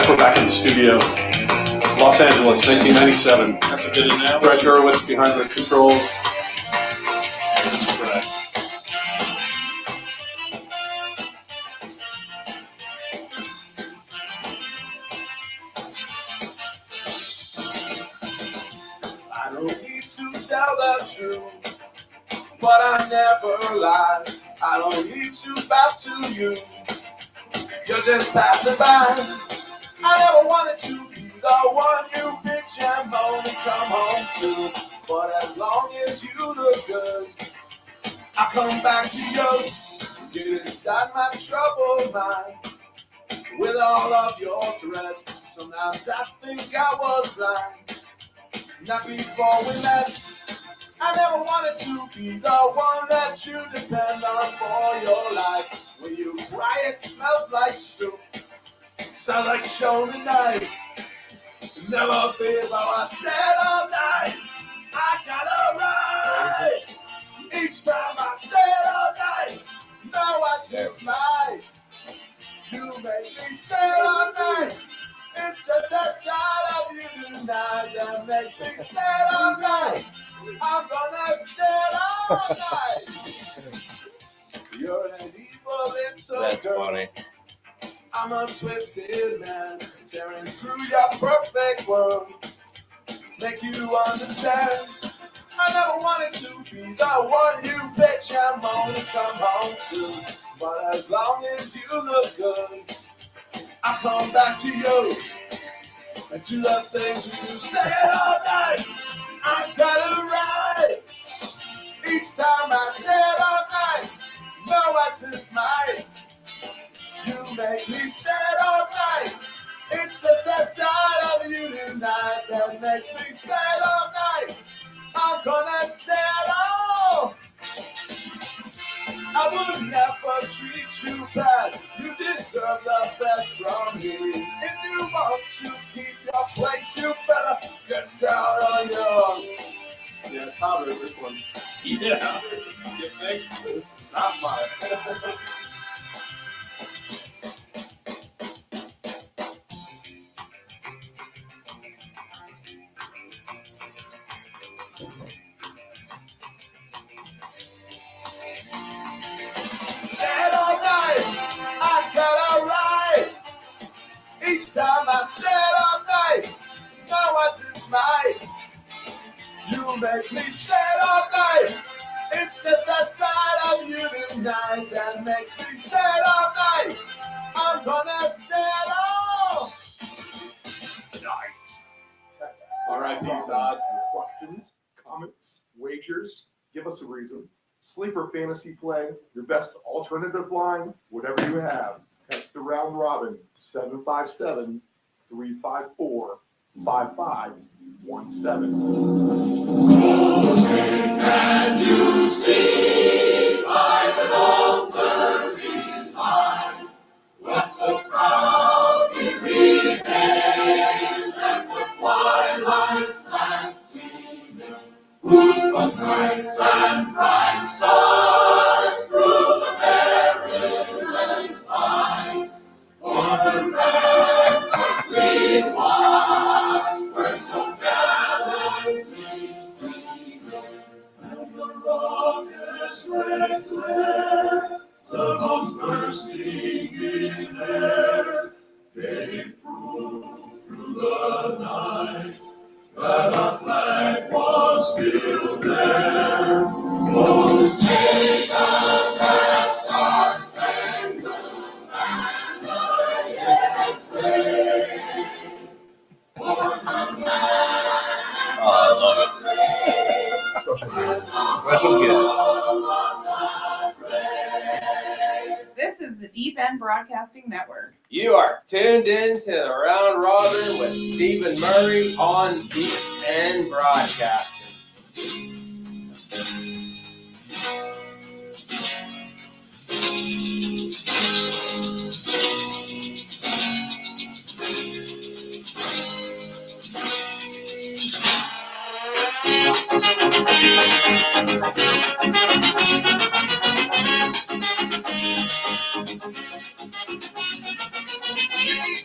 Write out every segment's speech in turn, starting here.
Jeff, we're back in the studio. Los Angeles, 1997. That's a good enough. Brett Gurwitz behind the controls. I don't need to tell the truth, but I never lie. I don't need to bow to you. You're just passing by. I never wanted to be the one you bitch and moan and come home to. But as long as you look good, I come back to you. Get inside my troubled mind with all of your threats. Sometimes I think I was blind. Not before we met. I never wanted to be the one that you depend on for your life. When you cry, it smells like soup. Sounds like a show tonight. Never feel how I said all night. I got a right. Each time I stay all night. No, I just might. You make me stay all night. It's just that side of you tonight that makes me stay all night. I'm gonna stay all night. You're an evil little That's girl. funny. I'm a twisted man, tearing through your perfect world. Make you understand. I never wanted to be the one you bitch and moan and come home to. But as long as you look good, I come back to you. And do the things you say all night. I got it right. Each time I say it all night. No, I just might. You make me stay all night. It's just that side of you tonight that makes me stay all night. I'm gonna stay all. I would never treat you bad. You deserve the best from me. If you want to keep your place, you better get down on your own. Yeah, Tyler, this one. Yeah. You think? This is not mine. Stand all night, I got a right. Each time I stand all night, now I just might. You make me stand all night. It's just that side of you tonight that makes me stand all night. I'm gonna stand all night. R.I.P. Todd. Your questions, comments, wagers, give us a reason. Sleeper fantasy play, your best alternative line, whatever you have. Text the round robin 757-354-5517. Can you see by the dawn's early light what so proudly we hailed at the twilight's last gleaming, whose first nights and bright stars through the perilous fight for the rest of green watched were so gallantly streaming, and the rocket's red glare, the bombs bursting in air, gave proof through the night that our flag was still there. Oh, say does that star-spangled banner yet wave for the man Oh, I love it. Special guest. Special guest. This is the Deep End Broadcasting Network. You are tuned in to the Round Robin with Stephen Murray on Deep End Broadcasting.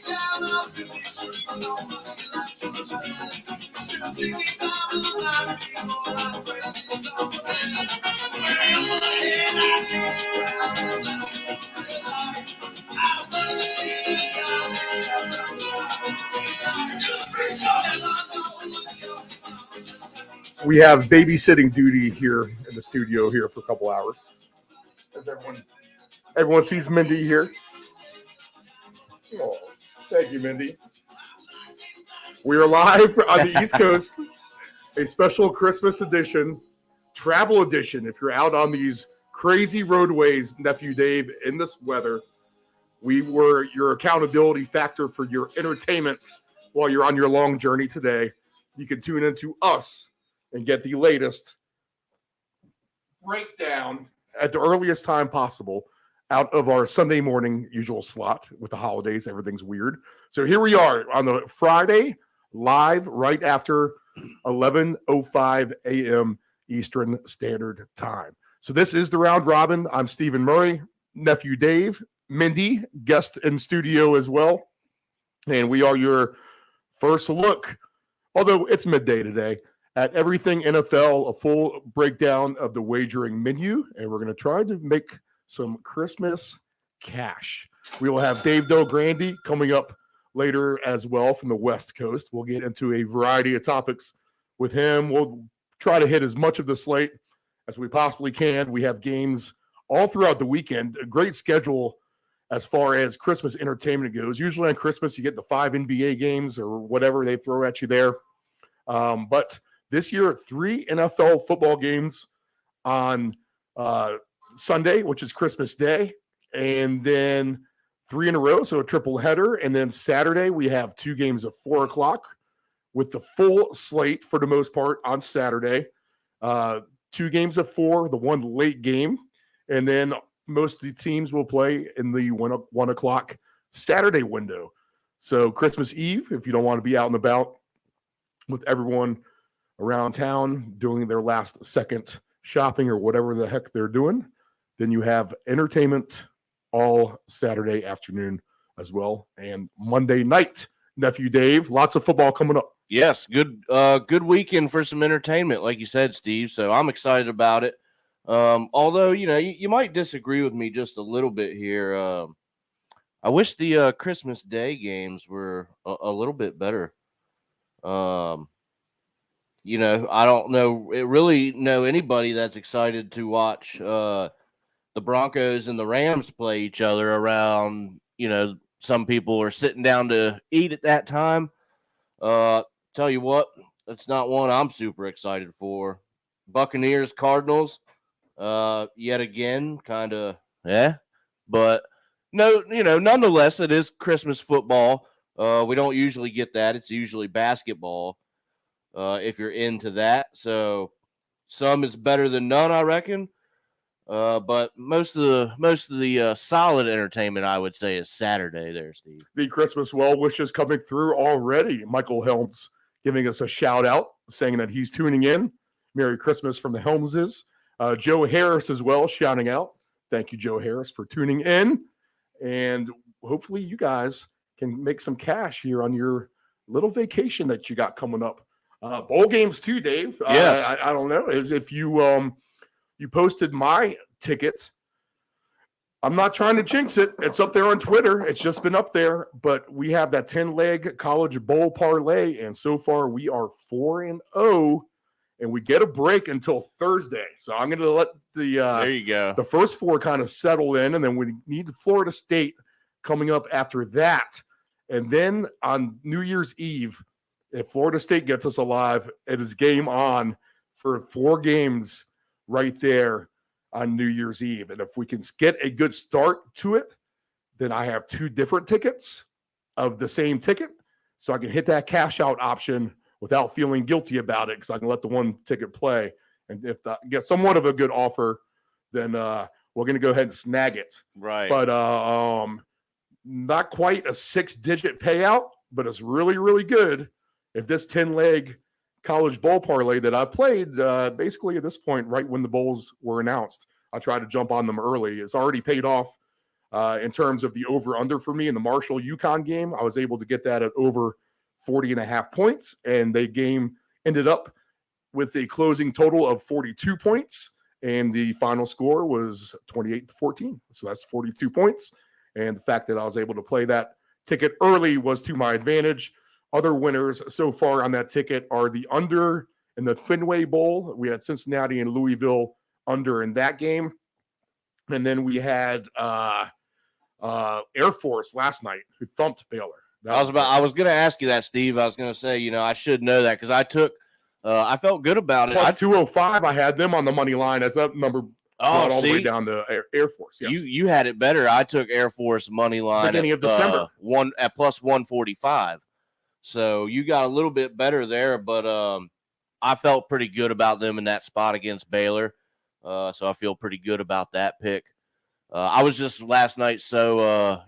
Down up in the We have babysitting duty here in the studio here for a couple hours. As everyone sees Mindy here. Oh, thank you, Mindy. We are live on the East Coast, a special Christmas edition, travel edition. If you're out on these crazy roadways, Nephew Dave, in this weather, we were your accountability factor for your entertainment while you're on your long journey today. You can tune into us and get the latest breakdown at the earliest time possible out of our Sunday morning usual slot. With the holidays, everything's weird. So here we are on the Friday, live right after 11:05 a.m. Eastern Standard Time. So this is the Round Robin. I'm Stephen Murray, Nephew Dave, Mindy, guest in studio as well. And we are your first look, although it's midday today, at everything NFL, a full breakdown of the wagering menu. And we're going to try to make some Christmas cash. We will have Dave Grande coming up later as well from the West Coast. We'll get into a variety of topics with him. We'll try to hit as much of the slate as we possibly can. We have games all throughout the weekend. A great schedule as far as Christmas entertainment goes. Usually on Christmas, you get the 5 NBA games or whatever they throw at you there. But this year, 3 NFL football games on Sunday, which is Christmas Day, and then 3 in a row, so a triple header. And then Saturday, we have 2 games at 4 o'clock with the full slate for the most part on Saturday. 2 games at 4, the 1 late game. And then most of the teams will play in the 1 o'clock Saturday window. So Christmas Eve, if you don't want to be out and about with everyone around town doing their last second shopping or whatever the heck they're doing, then you have entertainment all Saturday afternoon as well. And Monday night, Nephew Dave, lots of football coming up. Yes, good weekend for some entertainment, like you said, Steve. So I'm excited about it. Although, you might disagree with me just a little bit here. I wish the Christmas Day games were a little bit better. I don't know anybody that's excited to watch the Broncos and the Rams play each other around. Some people are sitting down to eat at that time. Tell you what, it's not one I'm super excited for. Buccaneers, Cardinals, yet again, kind of, but no, nonetheless, it is Christmas football. We don't usually get that. It's usually basketball. If you're into that. So some is better than none, I reckon. But most of the solid entertainment, I would say, is Saturday there, Steve. The Christmas well wishes coming through already. Michael Helms giving us a shout out, saying that he's tuning in. Merry Christmas from the Helmses. Joe Harris as well, shouting out. Thank you, Joe Harris, for tuning in. And hopefully you guys can make some cash here on your little vacation that you got coming up. Bowl games too, Dave. Yes. I don't know if you you posted my ticket. I'm not trying to jinx it. It's up there on Twitter. It's just been up there. But we have that 10-leg college bowl parlay, and so far we are 4-0, and we get a break until Thursday. So I'm going to let there you go. The first 4 kind of settle in, and then we need Florida State coming up after that. And then on New Year's Eve, if Florida State gets us alive, it is game on for 4 games right there on New Year's Eve. And if we can get a good start to it, then I have 2 different tickets of the same ticket. So I can hit that cash out option without feeling guilty about it because I can let the one ticket play. And if I get somewhat of a good offer, then we're going to go ahead and snag it. Right. But not quite a 6-digit payout, but it's really, really good. If this 10-leg college bowl parlay that I played, basically at this point, right when the bowls were announced, I tried to jump on them early. It's already paid off in terms of the over-under for me in the Marshall-UConn game. I was able to get that at over 40.5 points, and the game ended up with a closing total of 42 points, and the final score was 28-14. So that's 42 points. And the fact that I was able to play that ticket early was to my advantage. Other winners so far on that ticket are the under in the Fenway Bowl. We had Cincinnati and Louisville under in that game. And then we had Air Force last night who thumped Baylor. I was going to ask you that, Steve. I was going to say, I should know that because I took I felt good about it. Plus 205, I had them on the money line as that number all the way down to Air Force. Yes. You had it better. I took Air Force money line beginning of December at plus 145. So you got a little bit better there, but I felt pretty good about them in that spot against Baylor. So I feel pretty good about that pick. I was just last night so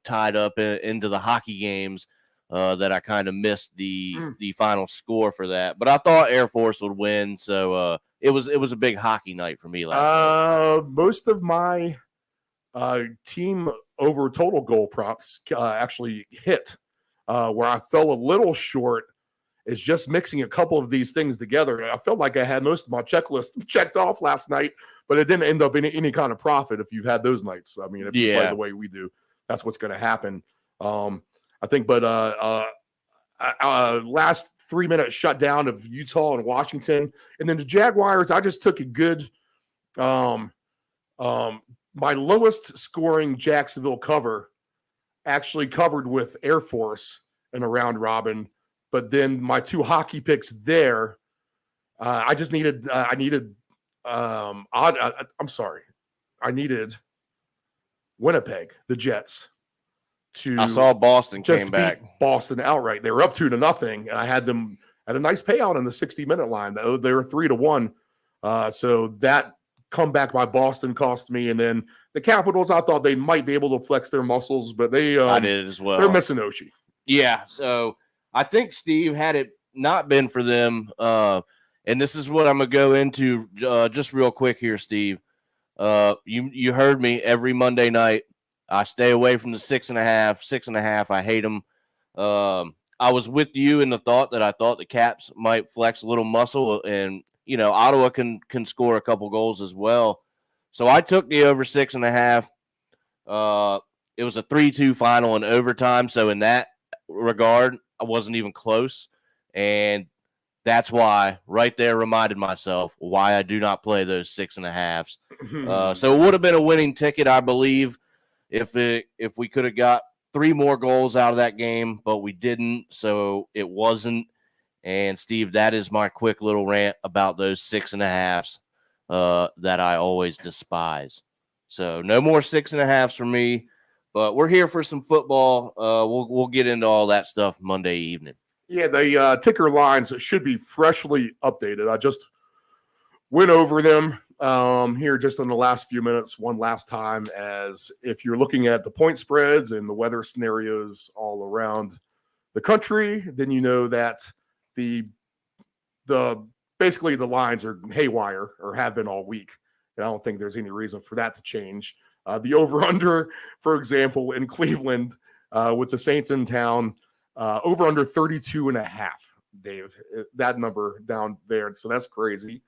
tied up into the hockey games that I kind of missed the final score for that. But I thought Air Force would win, so it was a big hockey night for me last night. Most of my team over total goal props actually hit. Where I fell a little short is just mixing a couple of these things together. I felt like I had most of my checklist checked off last night, but it didn't end up in any kind of profit if you've had those nights. I mean, if you play the way we do, that's what's going to happen. I think, but last 3-minute shutdown of Utah and Washington, and then the Jaguars, I just took a good my lowest scoring Jacksonville cover actually covered with Air Force in a round robin, but then my 2 hockey picks there, I needed Winnipeg, the Jets. I saw Boston just came back. Boston outright. They were up 2-0, and I had them at a nice payout in the 60-minute line. They were 3-1. So that comeback by Boston cost me. And then the Capitals, I thought they might be able to flex their muscles, but I did as well. They're missing Oshie. Yeah. So I think, Steve, had it not been for them, and this is what I'm going to go into just real quick here, Steve. You heard me every Monday night. I stay away from the 6.5. I hate them. I was with you in the thought that I thought the Caps might flex a little muscle, and Ottawa can score a couple goals as well. So I took the over 6.5. It was a 3-2 final in overtime. So in that regard, I wasn't even close, and that's why right there reminded myself why I do not play those 6.5s. So it would have been a winning ticket, I believe, if we could have got 3 more goals out of that game, but we didn't, so it wasn't. And, Steve, that is my quick little rant about those 6.5s that I always despise. So no more 6.5s for me, but we're here for some football. We'll get into all that stuff Monday evening. Yeah, the ticker lines should be freshly updated. I just went over them here just in the last few minutes one last time, as if you're looking at the point spreads and the weather scenarios all around the country, then you know that the basically the lines are haywire or have been all week. And I don't think there's any reason for that to change. The over-under, for example, in Cleveland with the Saints in town, over-under 32.5, Dave. That number down there. So that's crazy.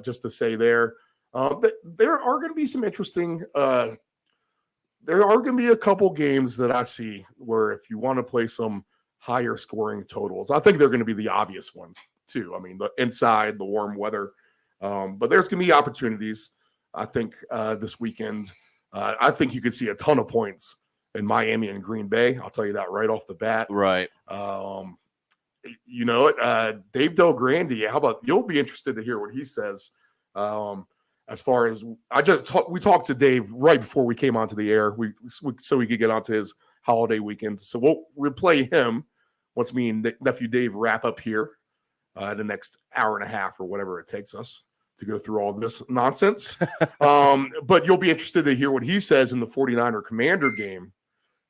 Just to say there are going to be some interesting there are going to be a couple games that I see where if you want to play some higher scoring totals, I think they're going to be the obvious ones too. I mean, the inside, the warm weather, but there's going to be opportunities. I think this weekend, I think you could see a ton of points in Miami and Green Bay. I'll tell you that right off the bat. Right. You know it, Dave Del Grande. How about you'll be interested to hear what he says. As far as we talked to Dave right before we came onto the air, so we could get onto his holiday weekend. So we'll play him once me and Nephew Dave wrap up here the next hour and a half or whatever it takes us to go through all this nonsense. But you'll be interested to hear what he says in the 49er Commander game.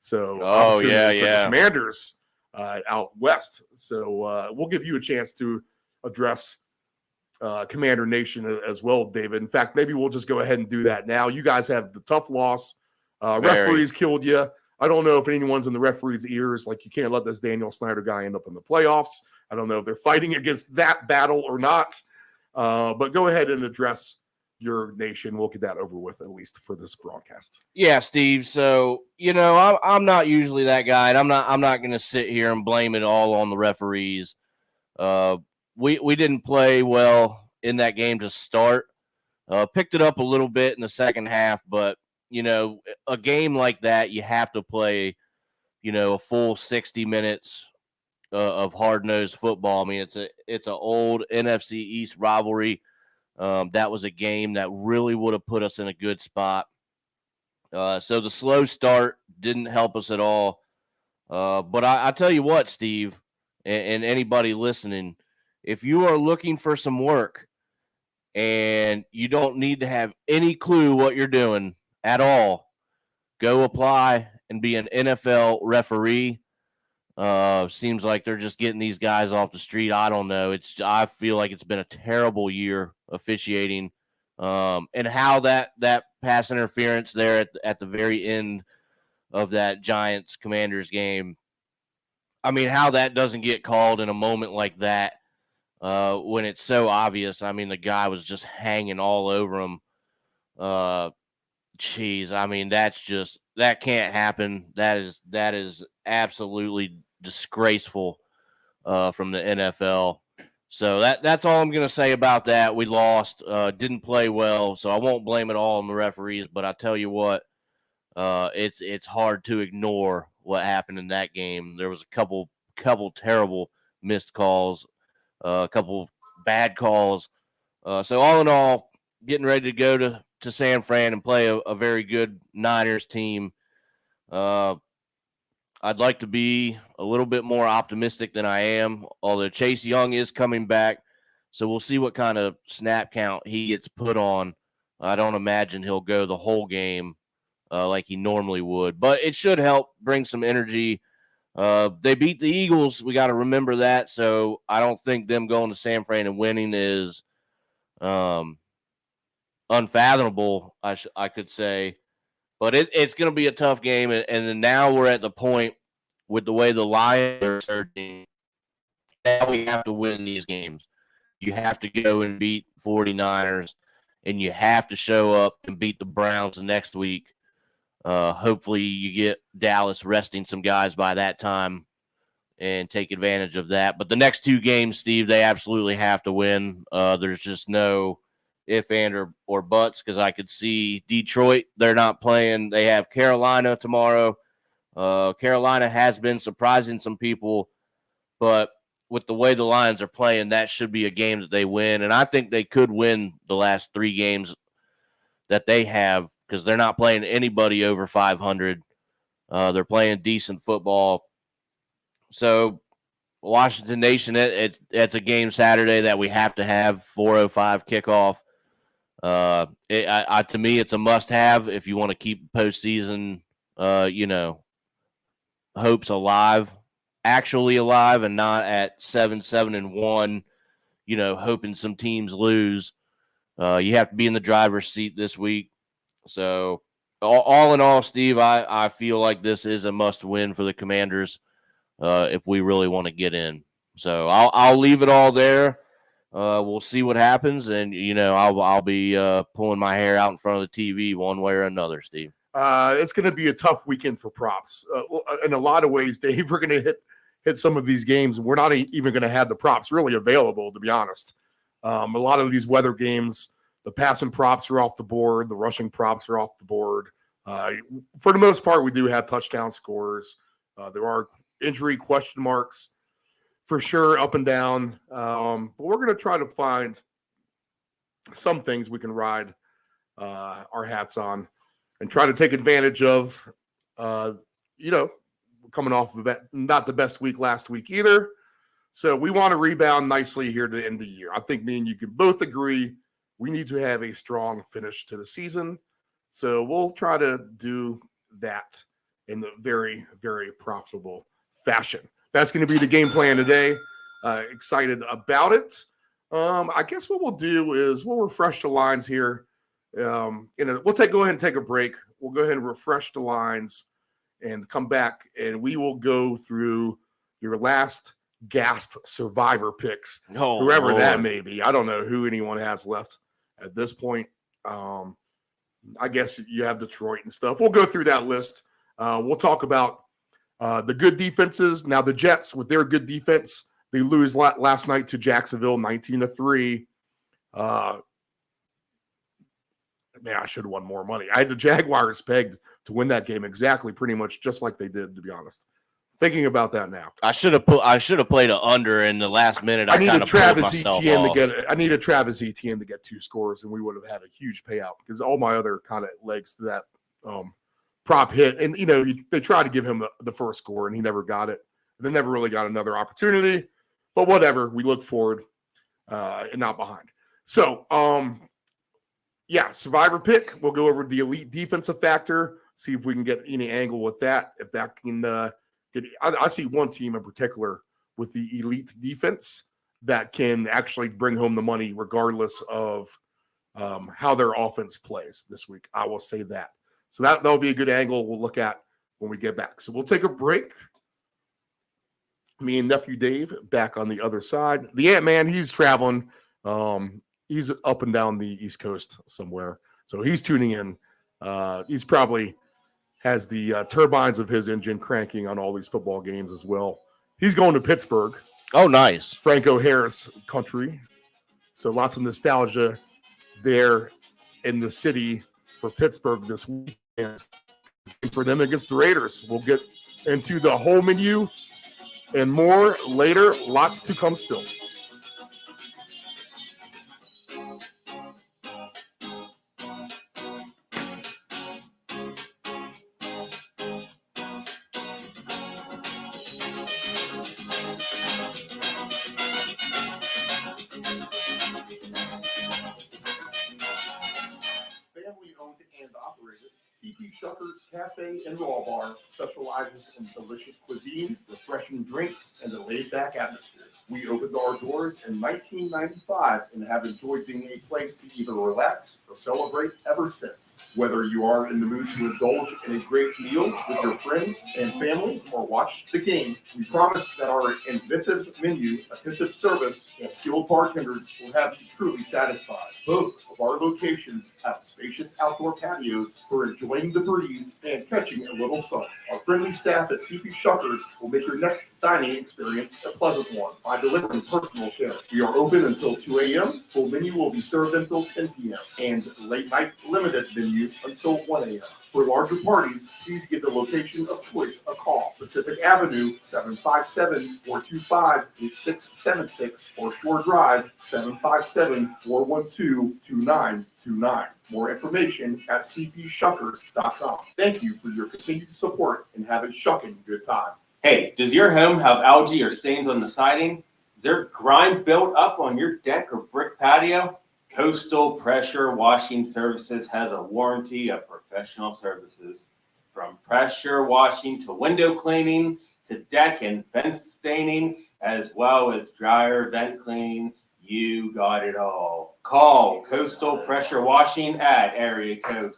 So for the Commanders out west. So we'll give you a chance to address Commander Nation as well, David. In fact, maybe we'll just go ahead and do that now. You guys have the tough loss. Referees killed you. I don't know if anyone's in the referee's ears. Like, you can't let this Daniel Snyder guy end up in the playoffs. I don't know if they're fighting against that battle or not. But go ahead and address your nation. We'll get that over with, at least for this broadcast. Yeah, Steve. So, I'm not usually that guy, and I'm not going to sit here and blame it all on the referees. We didn't play well in that game to start. Picked it up a little bit in the second half, but a game like that, you have to play, a full 60 minutes of hard-nosed football. I mean, it's an old NFC East rivalry. That was a game that really would have put us in a good spot. So the slow start didn't help us at all. But I tell you what, Steve, and anybody listening, if you are looking for some work and you don't need to have any clue what you're doing at all, go apply and be an NFL referee. Seems like they're just getting these guys off the street. I don't know. I feel like it's been a terrible year officiating. And how that pass interference there at the very end of that Giants Commanders game, I mean, how that doesn't get called in a moment like that, when it's so obvious. I mean, the guy was just hanging all over him. Geez, I mean, that can't happen. That is absolutely disgraceful from the NFL. So that's all I'm going to say about that. We lost, didn't play well, so I won't blame it all on the referees. But I tell you what, it's hard to ignore what happened in that game. There was a couple terrible missed calls, a couple bad calls. So all in all, getting ready to go to San Fran and play a very good Niners team. I'd like to be a little bit more optimistic than I am, although Chase Young is coming back. So we'll see what kind of snap count he gets put on. I don't imagine he'll go the whole game like he normally would, but it should help bring some energy. They beat the Eagles. We got to remember that. So I don't think them going to San Fran and winning is unfathomable, I could say. But it's going to be a tough game, and then now we're at the point with the way the Lions are surging. Now we have to win these games. You have to go and beat 49ers, and you have to show up and beat the Browns next week. Hopefully you get Dallas resting some guys by that time and take advantage of that. But the next two games, Steve, they absolutely have to win. There's just no if, and, or buts, because I could see Detroit. They're not playing. They have Carolina tomorrow. Carolina has been surprising some people, but with the way the Lions are playing, that should be a game that they win. And I think they could win the last three games that they have, because they're not playing anybody over 500. They're playing decent football. So Washington Nation, it's a game Saturday that we have to have, 4:05 kickoff. To me, it's a must-have if you want to keep postseason, hopes alive, actually alive, and not at 7-1, hoping some teams lose. You have to be in the driver's seat this week. So all in all, Steve, I feel like this is a must-win for the Commanders if we really want to get in. So I'll leave it all there. We'll see what happens, and I'll be pulling my hair out in front of the TV one way or another, Steve. It's going to be a tough weekend for props. In a lot of ways, Dave, we're going to hit some of these games. We're not even going to have the props really available, to be honest. A lot of these weather games, the passing props are off the board. The rushing props are off the board. For the most part, we do have touchdown scores. There are injury question marks for sure, up and down. But we're going to try to find some things we can ride our hats on and try to take advantage of, coming off of not the best week last week either. So we want to rebound nicely here to end the year. I think me and you can both agree we need to have a strong finish to the season. So we'll try to do that in the very, very profitable fashion. That's going to be the game plan today. Excited about it. I guess what we'll do is we'll refresh the lines here. Go ahead and take a break. We'll go ahead and refresh the lines. and come back, and we will go through your last gasp survivor picks, whoever that may be. I don't know who anyone has left at this point. I guess you have Detroit and stuff. We'll go through that list. We'll talk about the good defenses. Now, the Jets, with their good defense, they lose last night to Jacksonville 19-3. Man, I should have won more money. I had the Jaguars pegged to win that game exactly, pretty much just like they did, to be honest. Thinking about that now, I should have played an under in the last minute. I needed Travis Etienne to get 2 scores, and we would have had a huge payout because all my other kind of legs to that prop hit. And they tried to give him the first score, and he never got it. And they never really got another opportunity. But whatever, we look forward and not behind. So, survivor pick. We'll go over the elite defensive factor, see if we can get any angle with that. If that can I see one team in particular with the elite defense that can actually bring home the money regardless of how their offense plays this week. I will say that. So that'll be a good angle we'll look at when we get back. So we'll take a break. Me and Nephew Dave back on the other side. The Ant-Man, he's traveling. He's up and down the East Coast somewhere. So he's tuning in. He's probably has the turbines of his engine cranking on all these football games as well. He's going to Pittsburgh. Oh, nice. Franco Harris country. So lots of nostalgia there in the city for Pittsburgh this weekend. For them against the Raiders. We'll get into the whole menu and more later. Lots to come still. Family-owned and operated, CP Shuckers Cafe and Raw Bar specializes in delicious cuisine, refreshing drinks, and a laid-back atmosphere. We opened our doors in 1995 and have enjoyed being a place to either relax or celebrate ever since. Whether you are in the mood to indulge in a great meal with your friends and family or watch the game, we promise that our inventive menu, attentive service, and skilled bartenders will have you truly satisfied. Both of our locations have spacious outdoor patios for enjoying the breeze and catching a little sun. Our friendly staff at CP Shuckers will make your next dining experience a pleasant one by delivering personal care. We are open until 2 a.m. Full menu will be served until 10 p.m. and late night limited menu until 1 a.m. For larger parties, please give the location of choice a call. Pacific Avenue, 757-425-8676 or Shore Drive, 757-412-2929. More information at cpshuckers.com. Thank you for your continued support and have a shucking good time. Hey, does your home have algae or stains on the siding? Is there grime built up on your deck or brick patio? Coastal Pressure Washing Services has a warranty of professional services. From pressure washing to window cleaning to deck and fence staining, as well as dryer vent cleaning, you got it all. Call Coastal Pressure Washing at area code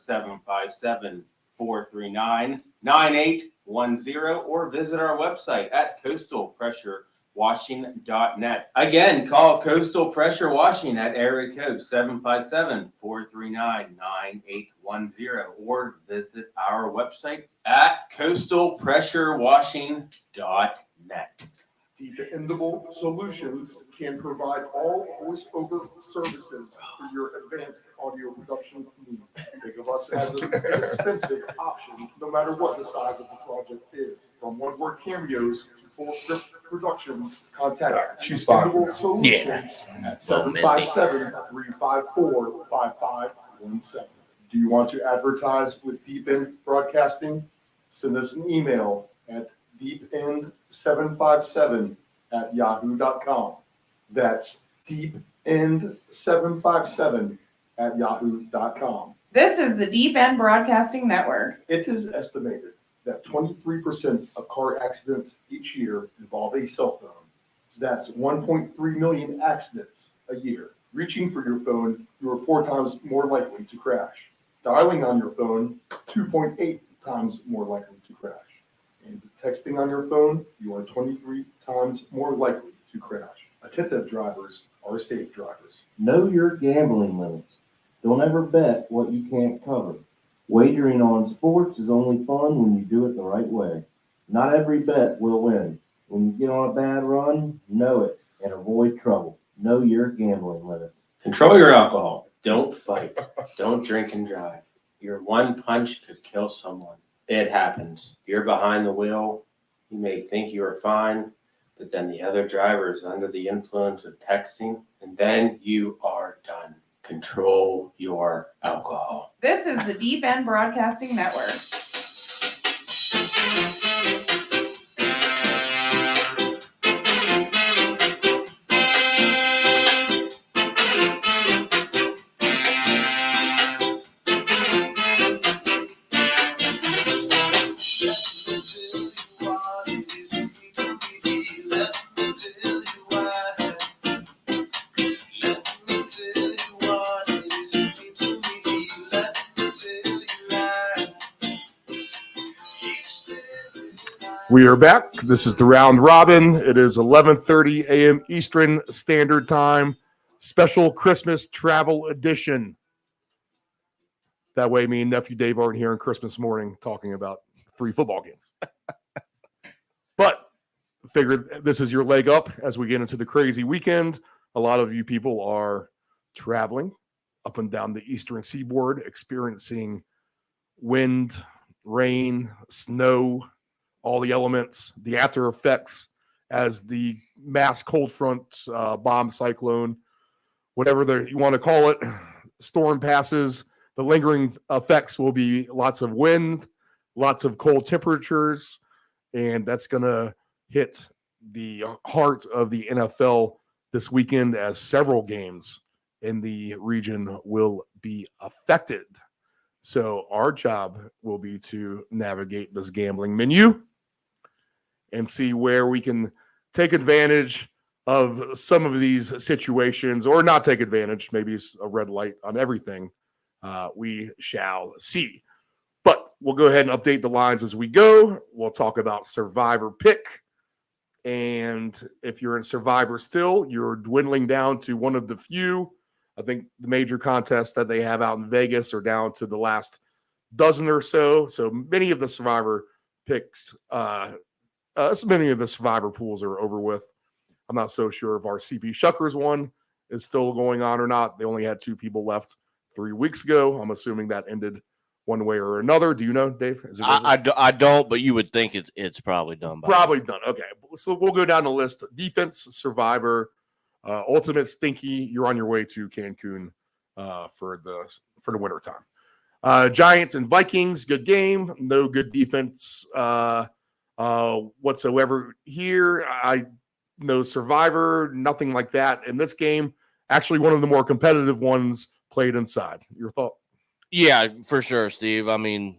757-439-9810 or visit our website at coastalpressurewashing.net. Again, call Coastal Pressure Washing at area code 757-439-9810 or visit our website at coastalpressurewashing.net. Dependable Solutions can provide all voice-over services for your advanced audio production needs. Think of us as an inexpensive option, no matter what the size of the project is. From one-word cameos to full-script productions, contact Dependable Solutions at 757-354-5517. Do you want to advertise with Deep End Broadcasting? Send us an email at deepend757@yahoo.com. That's deepend757@yahoo.com. This is the Deep End Broadcasting Network. It is estimated that 23% of car accidents each year involve a cell phone. That's 1.3 million accidents a year. Reaching for your phone, you are 4 times more likely to crash. Dialing on your phone, 2.8 times more likely to crash. And texting on your phone, you are 23 times more likely to crash. Attentive drivers are safe drivers. Know your gambling limits. Don't ever bet what you can't cover. Wagering on sports is only fun when you do it the right way. Not every bet will win. When you get on a bad run, know it and avoid trouble. Know your gambling limits. Control your alcohol. Don't fight. Don't drink and drive. Your one punch could kill someone. It happens. You're behind the wheel. You may think you are fine, but then the other driver is under the influence of texting, and then you are done. Control your alcohol. This is the Deep End Broadcasting Network. We are back. This is the Round Robin. It is 11:30 a.m. Eastern Standard Time. Special Christmas travel edition. That way me and Nephew Dave aren't here on Christmas morning talking about 3 football games. But I figured this is your leg up as we get into the crazy weekend. A lot of you people are traveling up and down the eastern seaboard, experiencing wind, rain, snow, all the elements, the after effects as the mass cold front bomb cyclone, whatever you want to call it, storm passes. The lingering effects will be lots of wind, lots of cold temperatures, and that's going to hit the heart of the NFL this weekend as several games in the region will be affected. So our job will be to navigate this gambling menu and see where we can take advantage of some of these situations or not take advantage. Maybe it's a red light on everything. We shall see. But we'll go ahead and update the lines as we go. We'll talk about Survivor Pick. And if you're in Survivor still, you're dwindling down to one of the few. I think the major contests that they have out in Vegas are down to the last dozen or so. So many of the Survivor picks, many of the Survivor pools are over with. I'm not so sure if our CP Shuckers one is still going on or not. They only had 2 people left 3 weeks ago. I'm assuming that ended one way or another. Do you know, Dave? Is it I don't, but you would think it's probably done. Probably done. Okay. So we'll go down the list. Defense, Survivor, Ultimate Stinky. You're on your way to Cancun for the winter time. Giants and Vikings, good game. No good defense whatsoever here. No Survivor, nothing like that in this game. Actually, one of the more competitive ones played inside. Your thought? Yeah, for sure, Steve. I mean,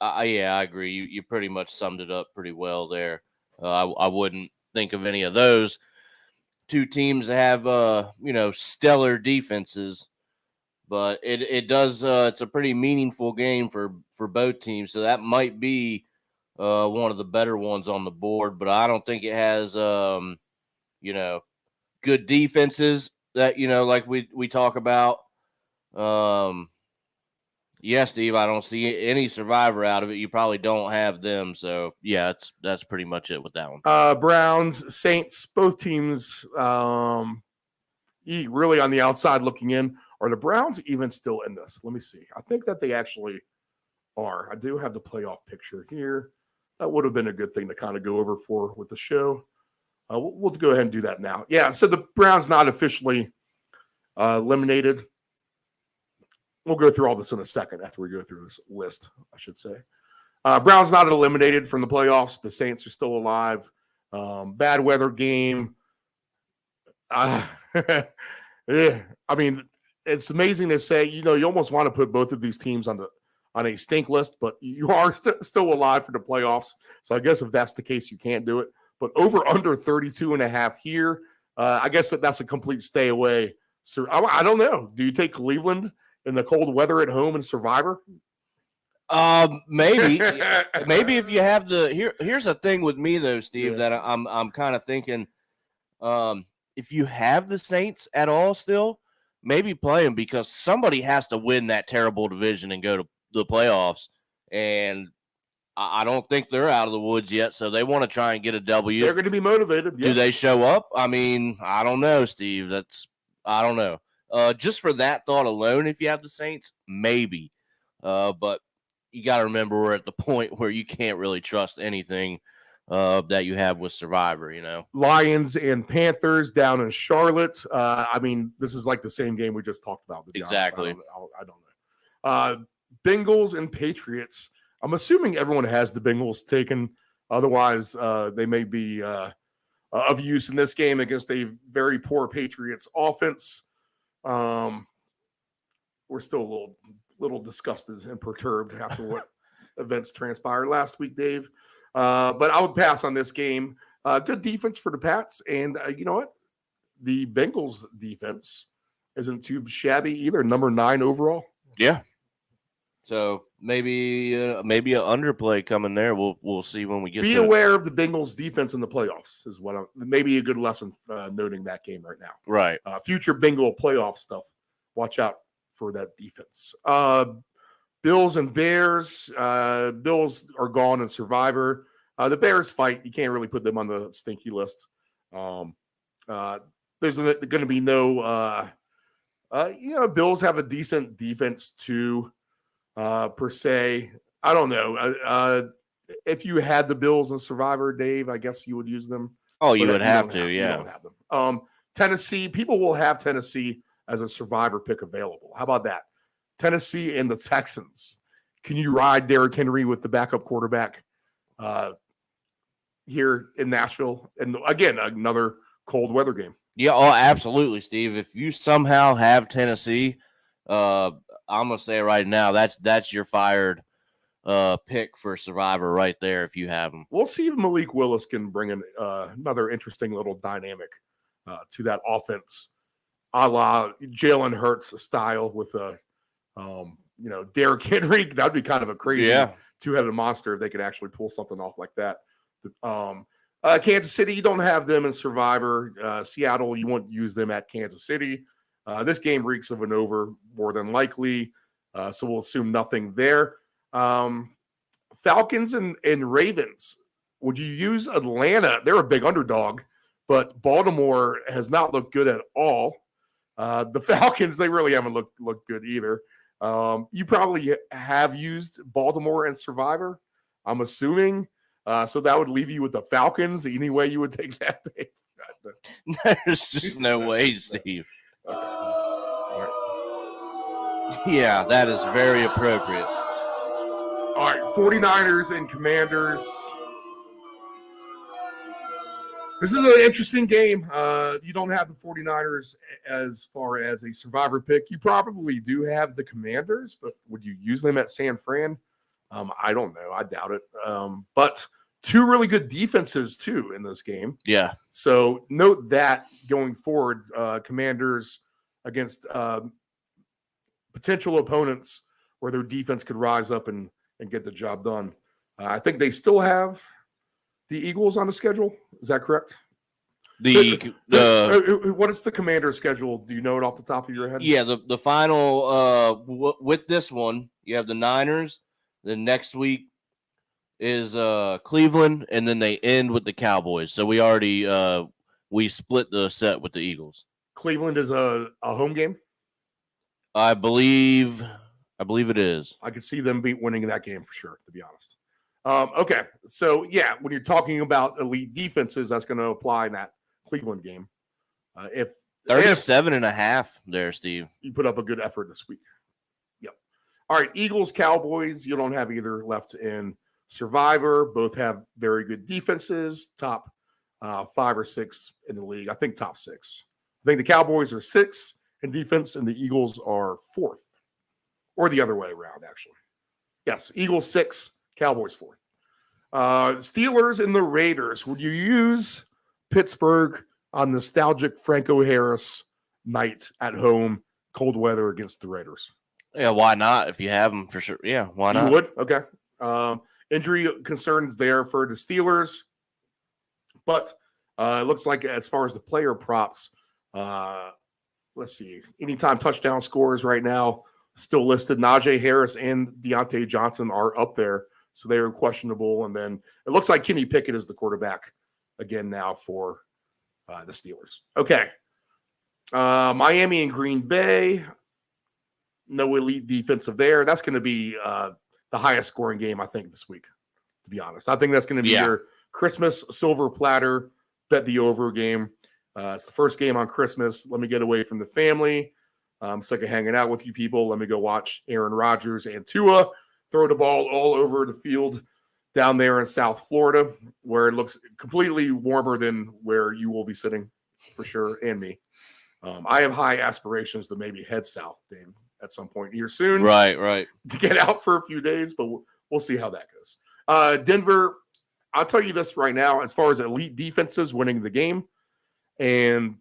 I agree. You pretty much summed it up pretty well there. I wouldn't think of any of those 2 teams that have stellar defenses, but it does. It's a pretty meaningful game for both teams, so that might be one of the better ones on the board. But I don't think it has good defenses that like we talk about. Yeah, Steve, I don't see any Survivor out of it. You probably don't have them. So, yeah, that's pretty much it with that one. Browns, Saints, both teams really on the outside looking in. Are the Browns even still in this? Let me see. I think that they actually are. I do have the playoff picture here. That would have been a good thing to kind of go over with the show. We'll go ahead and do that now. Yeah, so the Browns not officially eliminated. We'll go through all this in a second after we go through this list, I should say. Browns not eliminated from the playoffs. The Saints are still alive. Bad weather game. Yeah. I mean, it's amazing to say, you almost want to put both of these teams on a stink list, but you are still alive for the playoffs. So I guess if that's the case, you can't do it. But over under 32.5 here, I guess that's a complete stay away. So I don't know. Do you take Cleveland in the cold weather at home in Survivor? Maybe if you have here's the thing with me though, Steve, Yeah. that I'm kind of thinking, if you have the Saints at all still, maybe play them because somebody has to win that terrible division and go to the playoffs, and I don't think they're out of the woods yet, so they want to try and get a W. They're going to be motivated. Do they show up? I mean, I don't know, Steve. I don't know. Just for that thought alone, if you have the Saints, maybe. But you got to remember we're at the point where you can't really trust anything that you have with Survivor, you know. Lions and Panthers down in Charlotte. I mean, this is like the same game we just talked about. To be Exactly. honest. I don't know. Bengals and Patriots. I'm assuming everyone has the Bengals taken. Otherwise, they may be of use in this game against a very poor Patriots offense. We're still a little disgusted and perturbed after what events transpired last week, Dave. But I would pass on this game. Good defense for the Pats. And you know what? The Bengals defense isn't too shabby either. Number 9 overall. Yeah. So maybe an underplay coming there. We'll see when we get. Be aware of the Bengals defense in the playoffs is what maybe a good lesson noting that game right now. Right. Future Bengal playoff stuff. Watch out for that defense. Bills and Bears. Bills are gone in Survivor. The Bears fight. You can't really put them on the stinky list. There's going to be no. Bills have a decent defense too. Per se, I don't know. If you had the Bills and Survivor, Dave, I guess you would use them. Oh, you would have You to, yeah. don't have them. Tennessee, people will have Tennessee as a Survivor pick available. How about that? Tennessee and the Texans. Can you ride Derrick Henry with the backup quarterback here in Nashville? And again, another cold weather game. Yeah, oh, absolutely, Steve. If you somehow have Tennessee, I'm gonna say right now that's your fired pick for Survivor right there. If you have them, we'll see if Malik Willis can bring in another interesting little dynamic to that offense, a la Jalen Hurts style with Derrick Henry. That'd be kind of a crazy two-headed monster if they could actually pull something off like that. Kansas City, you don't have them in Survivor. Seattle, you won't use them at Kansas City. This game reeks of an over more than likely, so we'll assume nothing there. Falcons and Ravens. Would you use Atlanta? They're a big underdog, but Baltimore has not looked good at all. The Falcons, they really haven't looked good either. You probably have used Baltimore and Survivor, I'm assuming. So that would leave you with the Falcons. Any way you would take that, Dave? There's just no way, Steve. Yeah, that is very appropriate. All right, 49ers and Commanders. This is an interesting game. You don't have the 49ers as far as a Survivor pick. You probably do have the Commanders, but would you use them at San Fran? I don't know. I doubt it. But two really good defenses, too, in this game. Yeah. So note that going forward, Commanders against potential opponents where their defense could rise up and get the job done. I think they still have the Eagles on the schedule. Is that correct? What is the Commander's schedule? Do you know it off the top of your head? Yeah, the final with this one, you have the Niners. The next week is Cleveland, and then they end with the Cowboys. So we already we split the set with the Eagles. Cleveland is a home game? I believe it is. I could see them winning that game for sure, to be honest. Okay, so yeah, when you're talking about elite defenses, that's going to apply in that Cleveland game. If 37.5 there, Steve. You put up a good effort this week. Yep. All right, Eagles, Cowboys, you don't have either left in Survivor. Both have very good defenses, top 5 or 6 in the league. I think top 6. I think the Cowboys are 6 in defense, and the Eagles are 4th. Or the other way around, actually. Yes, Eagles 6, Cowboys 4th. Steelers and the Raiders. Would you use Pittsburgh on nostalgic Franco Harris night at home, cold weather against the Raiders? Yeah, why not? If you have them for sure. Yeah, why You not? would? Okay. Injury concerns there for the Steelers. But it looks like as far as the player props, let's see. Anytime touchdown scores right now still listed. Najee Harris and Deontay Johnson are up there. So they are questionable. And then it looks like Kenny Pickett is the quarterback again now for the Steelers. Okay. Miami and Green Bay. No elite defensive there. That's going to be the highest scoring game, I think, this week, to be honest. I think that's going to be your Christmas silver platter, bet the over game. It's the first game on Christmas. Let me get away from the family. I'm sick of hanging out with you people. Let me go watch Aaron Rodgers and Tua throw the ball all over the field down there in South Florida, where it looks completely warmer than where you will be sitting for sure, and me. I have high aspirations to maybe head south, Dave, at some point here soon. Right. To get out for a few days, but we'll see how that goes. Denver, I'll tell you this right now, as far as elite defenses winning the game and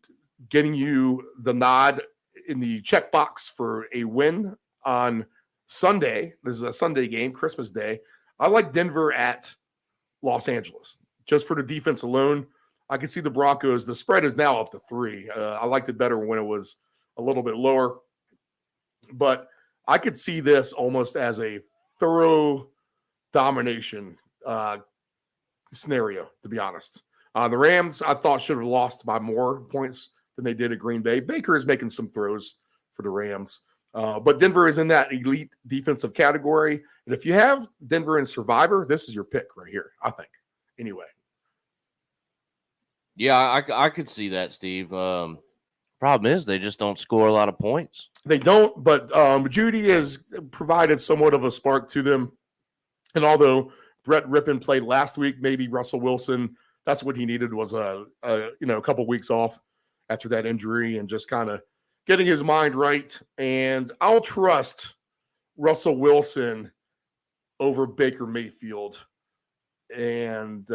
getting you the nod in the checkbox for a win on Sunday. This is a Sunday game, Christmas Day. I like Denver at Los Angeles. Just for the defense alone, I can see the Broncos. The spread is now up to 3. I liked it better when it was a little bit lower. But I could see this almost as a thorough domination scenario, to be honest. The Rams, I thought, should have lost by more points than they did at Green Bay. Baker is making some throws for the Rams. But Denver is in that elite defensive category. And if you have Denver in Survivor, this is your pick right here, I think. Anyway. Yeah, I could see that, Steve. Problem is they just don't score a lot of points. They don't, but Judy has provided somewhat of a spark to them. And although Brett Rippon played last week, maybe Russell Wilson, that's what he needed was a couple weeks off after that injury and just kind of getting his mind right. And I'll trust Russell Wilson over Baker Mayfield. And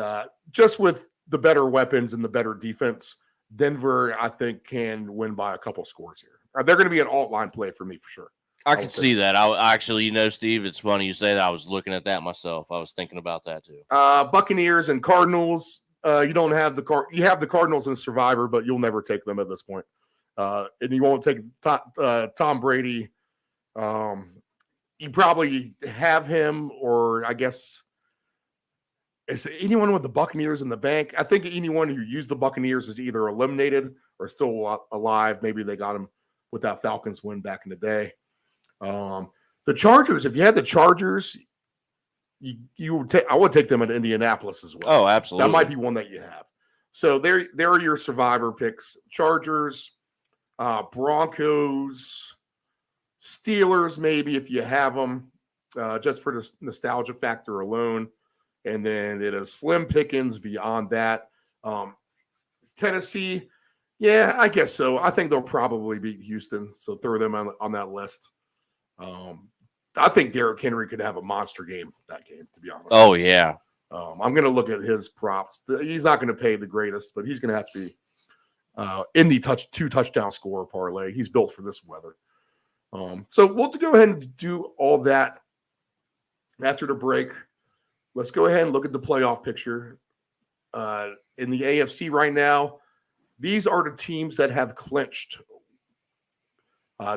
just with the better weapons and the better defense, Denver, I think, can win by a couple scores here. They're going to be an alt line play for me for sure. I can see that. I actually, Steve, it's funny you say that. I was looking at that myself. I was thinking about that too. Buccaneers and Cardinals. You don't have you have the Cardinals in Survivor, but you'll never take them at this point. And you won't take Tom Brady. You probably have him, or I guess is anyone with the Buccaneers in the bank? I think anyone who used the Buccaneers is either eliminated or still alive. Maybe they got him with that Falcons win back in the day. The Chargers, if you had the Chargers, I would take them in Indianapolis as well. Oh, absolutely. That might be one that you have. So there are your Survivor picks. Chargers, Broncos, Steelers, maybe if you have them, just for the nostalgia factor alone. And then it is slim pickings beyond that. Tennessee, yeah, I guess so. I think they'll probably beat Houston, so throw them on that list. I think Derrick Henry could have a monster game that game, to be honest. Oh, yeah. I'm going to look at his props. He's not going to pay the greatest, but he's going to have to be in the 2 touchdown score parlay. He's built for this weather. So we'll go ahead and do all that after the break. Let's go ahead and look at the playoff picture. In the AFC right now, these are the teams that have clinched.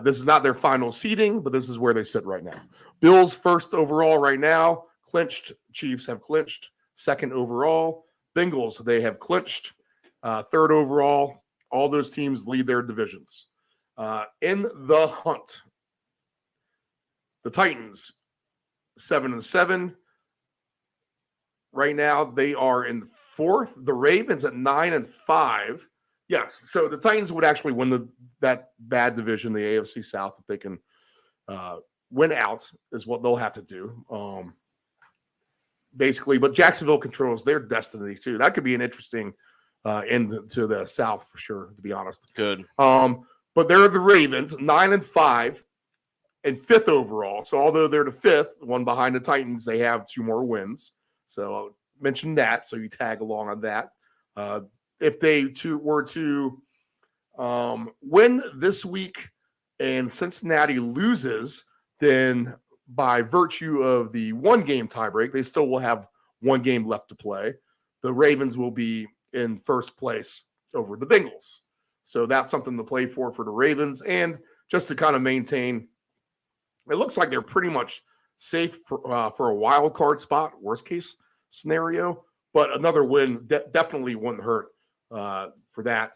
This is not their final seeding, but this is where they sit right now. Bills first overall right now, clinched. Chiefs have clinched. Second overall. Bengals, they have clinched. Third overall. All those teams lead their divisions. In the hunt, the Titans, 7-7. Right now, they are in 4th. The Ravens at 9-5. Yes, so the Titans would actually win that bad division, the AFC South, if they can win out, is what they'll have to do. Basically, but Jacksonville controls their destiny too. That could be an interesting end to the South for sure, to be honest. Good. But they're the Ravens, 9-5, and 5th overall. So although they're the 5th, one behind the Titans, they have 2 more wins. So I'll mention that. So you tag along on that. If they were to win this week and Cincinnati loses, then by virtue of the 1-game tiebreak, they still will have 1 game left to play. The Ravens will be in first place over the Bengals. So that's something to play for the Ravens. And just to kind of maintain, it looks like they're pretty much safe for a wild card spot, worst case scenario. But another win definitely wouldn't hurt for that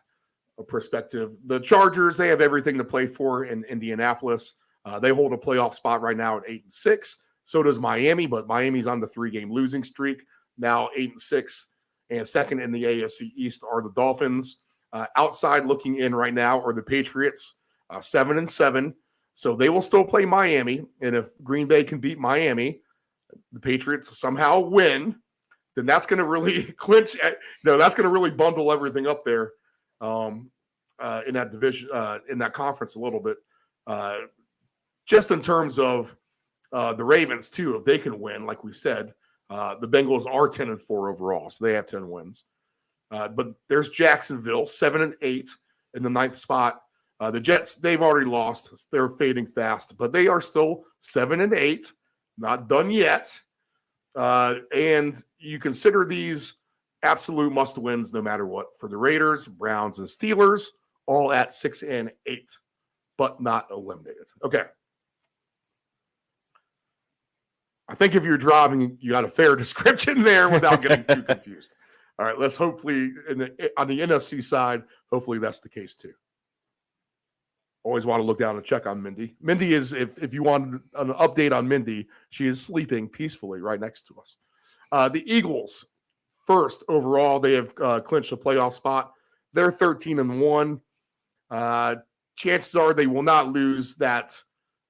perspective. The Chargers, they have everything to play for in Indianapolis. They hold a playoff spot right now at 8-6. So does Miami, but Miami's on the 3-game losing streak, now 8-6. And second in the AFC East are the Dolphins. Outside looking in right now are the Patriots, 7-7. So they will still play Miami. And if Green Bay can beat Miami, the Patriots somehow win, then that's going to really clinch. That's going to really bundle everything up there in that division, in that conference a little bit. Just in terms of the Ravens, too, if they can win, like we said, the Bengals are 10-4 overall, so they have 10 wins. But there's Jacksonville, 7-8 in the 9th spot. The Jets, they've already lost. They're fading fast, but they are still 7-8, not done yet. And you consider these absolute must-wins no matter what. For the Raiders, Browns, and Steelers, all at 6-8, but not eliminated. Okay. I think if you're driving, you got a fair description there without getting too confused. All right, let's hopefully, on the NFC side, hopefully that's the case too. Always want to look down and check on Mindy. Mindy is, if you want an update on Mindy, she is sleeping peacefully right next to us. The Eagles, first overall, they have clinched a playoff spot. They're 13-1. Chances are they will not lose that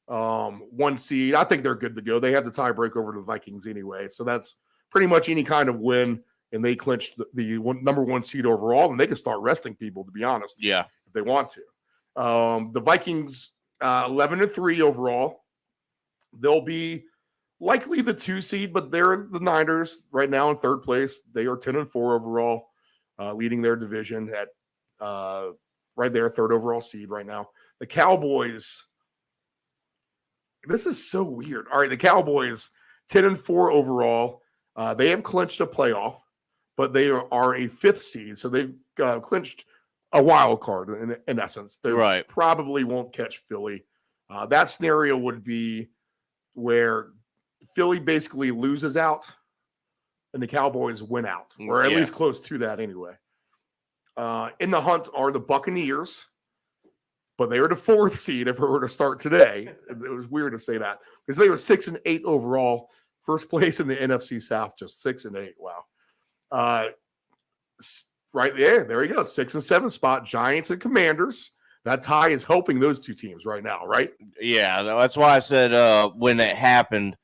1 seed. I think they're good to go. They have the tiebreak over the Vikings anyway, so that's pretty much any kind of win, and they clinched the number 1 seed overall, and they can start resting people, to be honest. Yeah, if they want to. The Vikings, 11-3 overall. They'll be likely the 2 seed, but they're the Niners right now in 3rd place. They are 10-4 overall, leading their division at right there, 3rd overall seed right now. The Cowboys, this is so weird. All right, the Cowboys, 10-4 overall. They have clinched a playoff, but they are a 5th seed, so they've clinched a wild card in essence. They probably won't catch Philly. That scenario would be where Philly basically loses out and the Cowboys win out, or at least close to that anyway. In the hunt are the Buccaneers, but they are the 4th seed if it were to start today. It was weird to say that because they were 6-8 overall, 1st place in the NFC South, just 6-8. Wow. Right there you go. 6 and 7 spot, Giants and Commanders. That tie is helping those 2 teams right now, right? Yeah, that's why I said when it happened,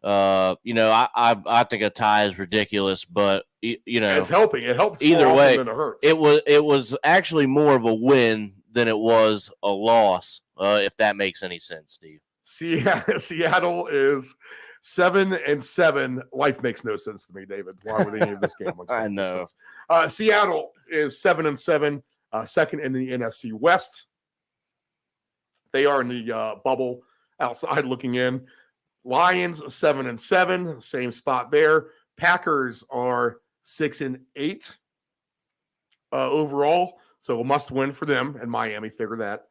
I think a tie is ridiculous, but it's helping. It helps either way. Than it hurts. It was actually more of a win than it was a loss, if that makes any sense, Steve. Seattle is 7-7. Life makes no sense to me, David. Why would any of this game? I know. Seattle is 7-7, 2nd in the NFC West. They are in the bubble outside looking in. Lions 7-7, same spot there. Packers are 6-8 overall, so a must win for them. And Miami, figure that.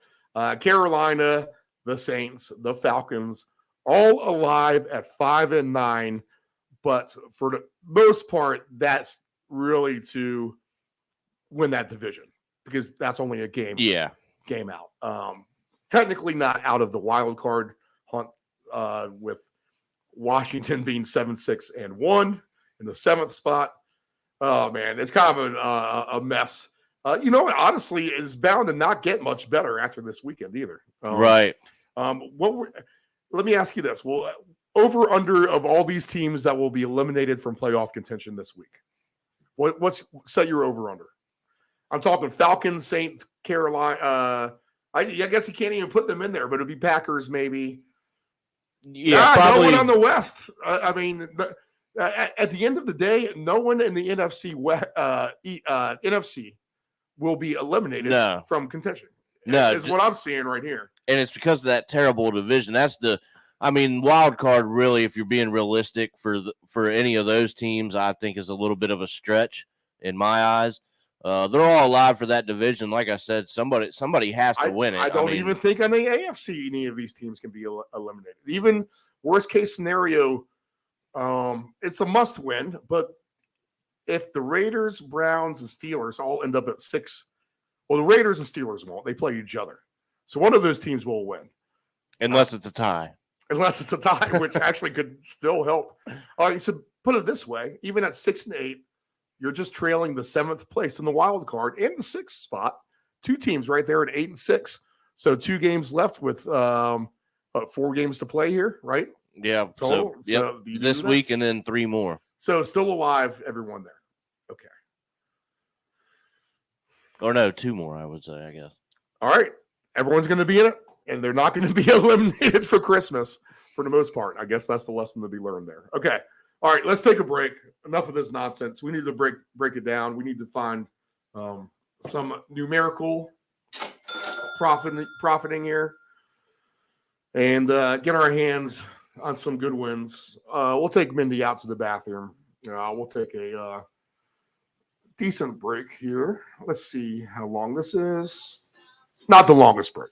Carolina, the Saints, the Falcons, all alive at 5-9, but for the most part, that's really to win that division because that's only a game out. Technically not out of the wild card hunt, with Washington being 7-6-1 in the 7th spot. Oh man, it's kind of a mess. Honestly, it's bound to not get much better after this weekend either. Right. Let me ask you this. Well, over under of all these teams that will be eliminated from playoff contention this week, what's set your over under? I'm talking Falcons, Saints, Carolina. I guess you can't even put them in there, but it'd be Packers maybe. Yeah, probably. No one on the West. At the end of the day, no one in the NFC NFC will be eliminated from contention. No, is what I'm seeing right here. And it's because of that terrible division. That's the I mean, wild card really, if you're being realistic for any of those teams, I think is a little bit of a stretch in my eyes. They're all alive for that division. Like I said, somebody has to win it. I don't even think on the AFC any of these teams can be eliminated. Even worst case scenario, it's a must win. But if the Raiders, Browns, and Steelers all end up at 6, well, the Raiders and Steelers won't. They play each other. So one of those teams will win. Unless it's a tie. Unless it's a tie, which actually could still help. All right, so put it this way. Even at 6 and 8, you're just trailing the 7th place in the wild card and the 6th spot. 2 teams right there at 8 and 6. So 2 games left with 4 games to play here, right? Yeah. Total? So this week and then 3 more. So still alive, everyone there. Okay. Or no, 2 more, I would say, I guess. All right. Everyone's going to be in it, and they're not going to be eliminated for Christmas for the most part. I guess that's the lesson to be learned there. Okay. All right, let's take a break. Enough of this nonsense. We need to break it down. We need to find some numerical profiting here and get our hands on some good wins. We'll take Mindy out to the bathroom. We'll take a decent break here. Let's see how long this is. Not the longest break.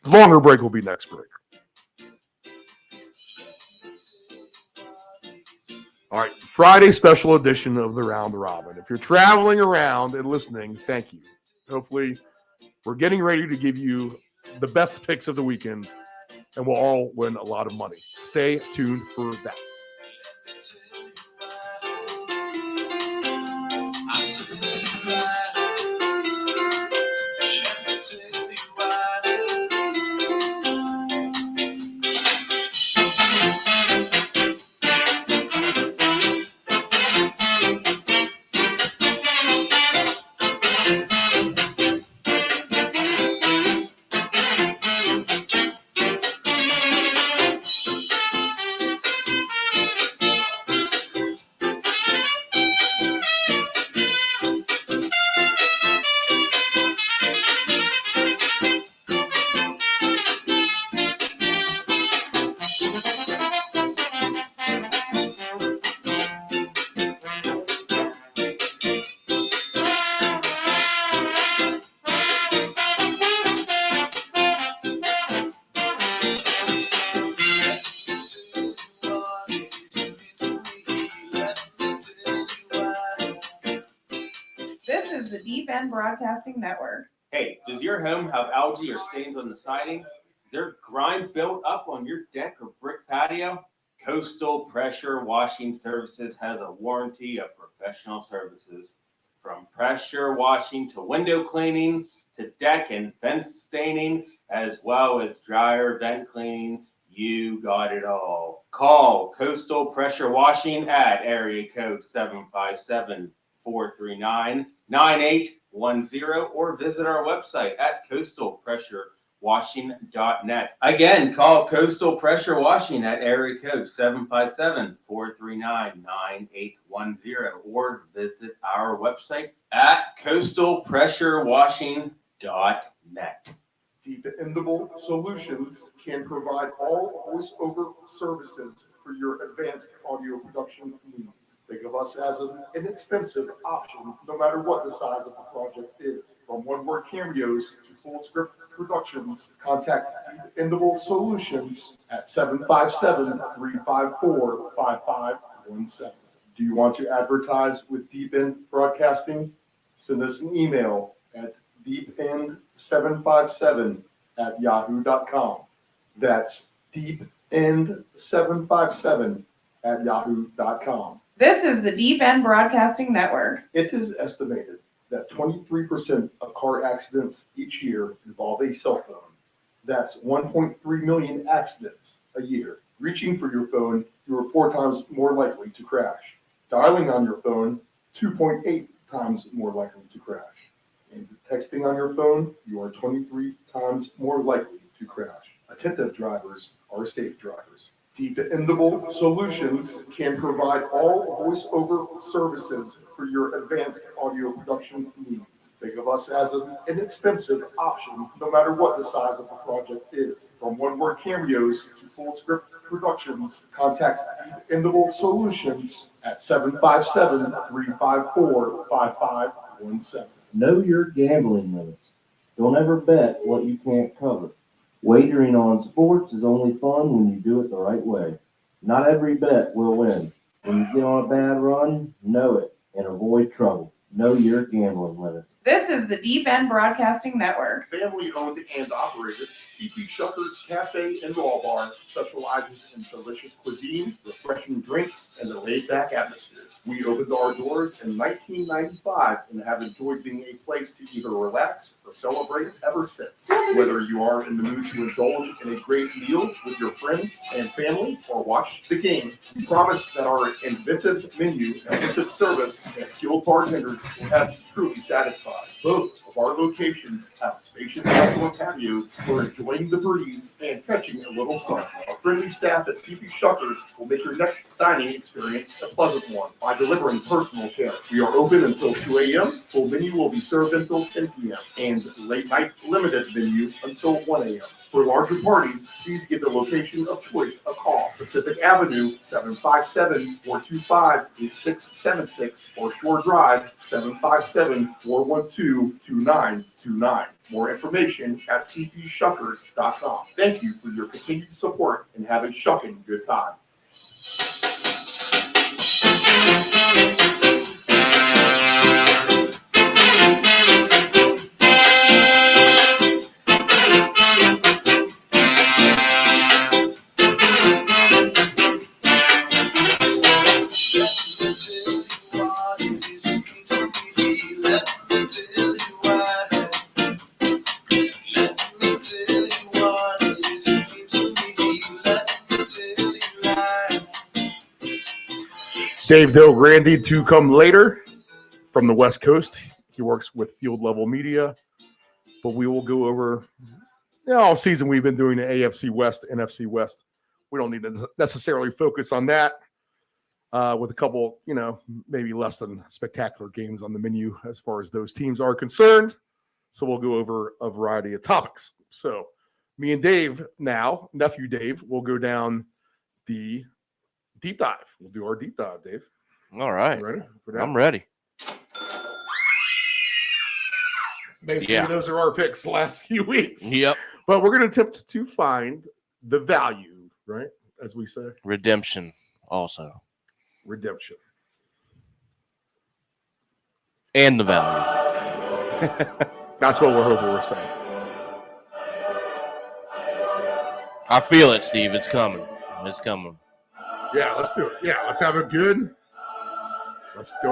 The longer break will be next break. All right, Friday special edition of the Round Robin. If you're traveling around and listening, thank you. Hopefully, we're getting ready to give you the best picks of the weekend, and we'll all win a lot of money. Stay tuned for that. Broadcasting Network. Hey, does your home have algae or stains on the siding? Is there grime built up on your deck or brick patio? Coastal Pressure Washing Services has a warranty of professional services. From pressure washing to window cleaning to deck and fence staining, as well as dryer vent cleaning, you got it all. Call Coastal Pressure Washing at area code 757-439-9810 or visit our website at coastalpressurewashing.net. Again, call Coastal Pressure Washing at area code 757-439-9810 or visit our website at coastalpressurewashing.net. Dependable Solutions can provide all voice-over services for your advanced audio production needs. Think of us as an inexpensive option, no matter what the size of the project is. From one-word cameos to full-script productions, contact Dependable Solutions at 757-354-5517. Do you want to advertise with Deep End Broadcasting? Send us an email at deepend757@yahoo.com. That's deepend757@yahoo.com. This is the Deep End Broadcasting Network. It is estimated that 23% of car accidents each year involve a cell phone. That's 1.3 million accidents a year. Reaching for your phone, you are 4 times more likely to crash. Dialing on your phone, 2.8 times more likely to crash. And texting on your phone, you are 23 times more likely to crash. Attentive drivers are safe drivers. Dependable Solutions can provide all voice-over services for your advanced audio production needs. Think of us as an inexpensive option, no matter what the size of the project is. From one-word cameos to full-script productions, contact Dependable Solutions at 757-354-5517. Know your gambling limits. Don't ever bet what you can't cover. Wagering on sports is only fun when you do it the right way. Not every bet will win. When you get on a bad run, know it and avoid trouble. Know your gambling limits. This is the Deep End Broadcasting Network. Family owned and operated, CP Shuckers Cafe and Raw Bar specializes in delicious cuisine, refreshing drinks, and a laid-back atmosphere. We opened our doors in 1995 and have enjoyed being a place to either relax or celebrate ever since. Whether you are in the mood to indulge in a great meal with your friends and family or watch the game, we promise that our inventive menu, inventive service, and skilled bartenders will have you truly satisfied. Both of our locations have spacious outdoor patios for enjoying the breeze and catching a little sun. Our friendly staff at CP Shuckers will make your next dining experience a pleasant one by delivering personal care. We are open until 2 a.m. Full menu will be served until 10 p.m. and late night limited menu until 1 a.m. For larger parties, please give the location of choice a call. Pacific Avenue, 757-425-8676 or Shore Drive, 757-412-2929. More information at cpshuckers.com. Thank you for your continued support and have a shucking good time. Dave Doe Grande to come later from the West Coast. He works with Field Level Media, but we will go over all season. We've been doing the AFC West, NFC West. We don't need to necessarily focus on that with a couple, maybe less than spectacular games on the menu as far as those teams are concerned. So we'll go over a variety of topics. So me and Dave now, Nephew Dave, will go down the deep dive. We'll do our deep dive, Dave. All right. You ready for that? I'm ready. Basically, those are our picks the last few weeks. Yep. But we're going to attempt to find the value, right? As we say. Redemption also. Redemption. And the value. That's what we're hoping we're saying. I feel it, Steve. It's coming. It's coming. Yeah, let's do it. Yeah, let's go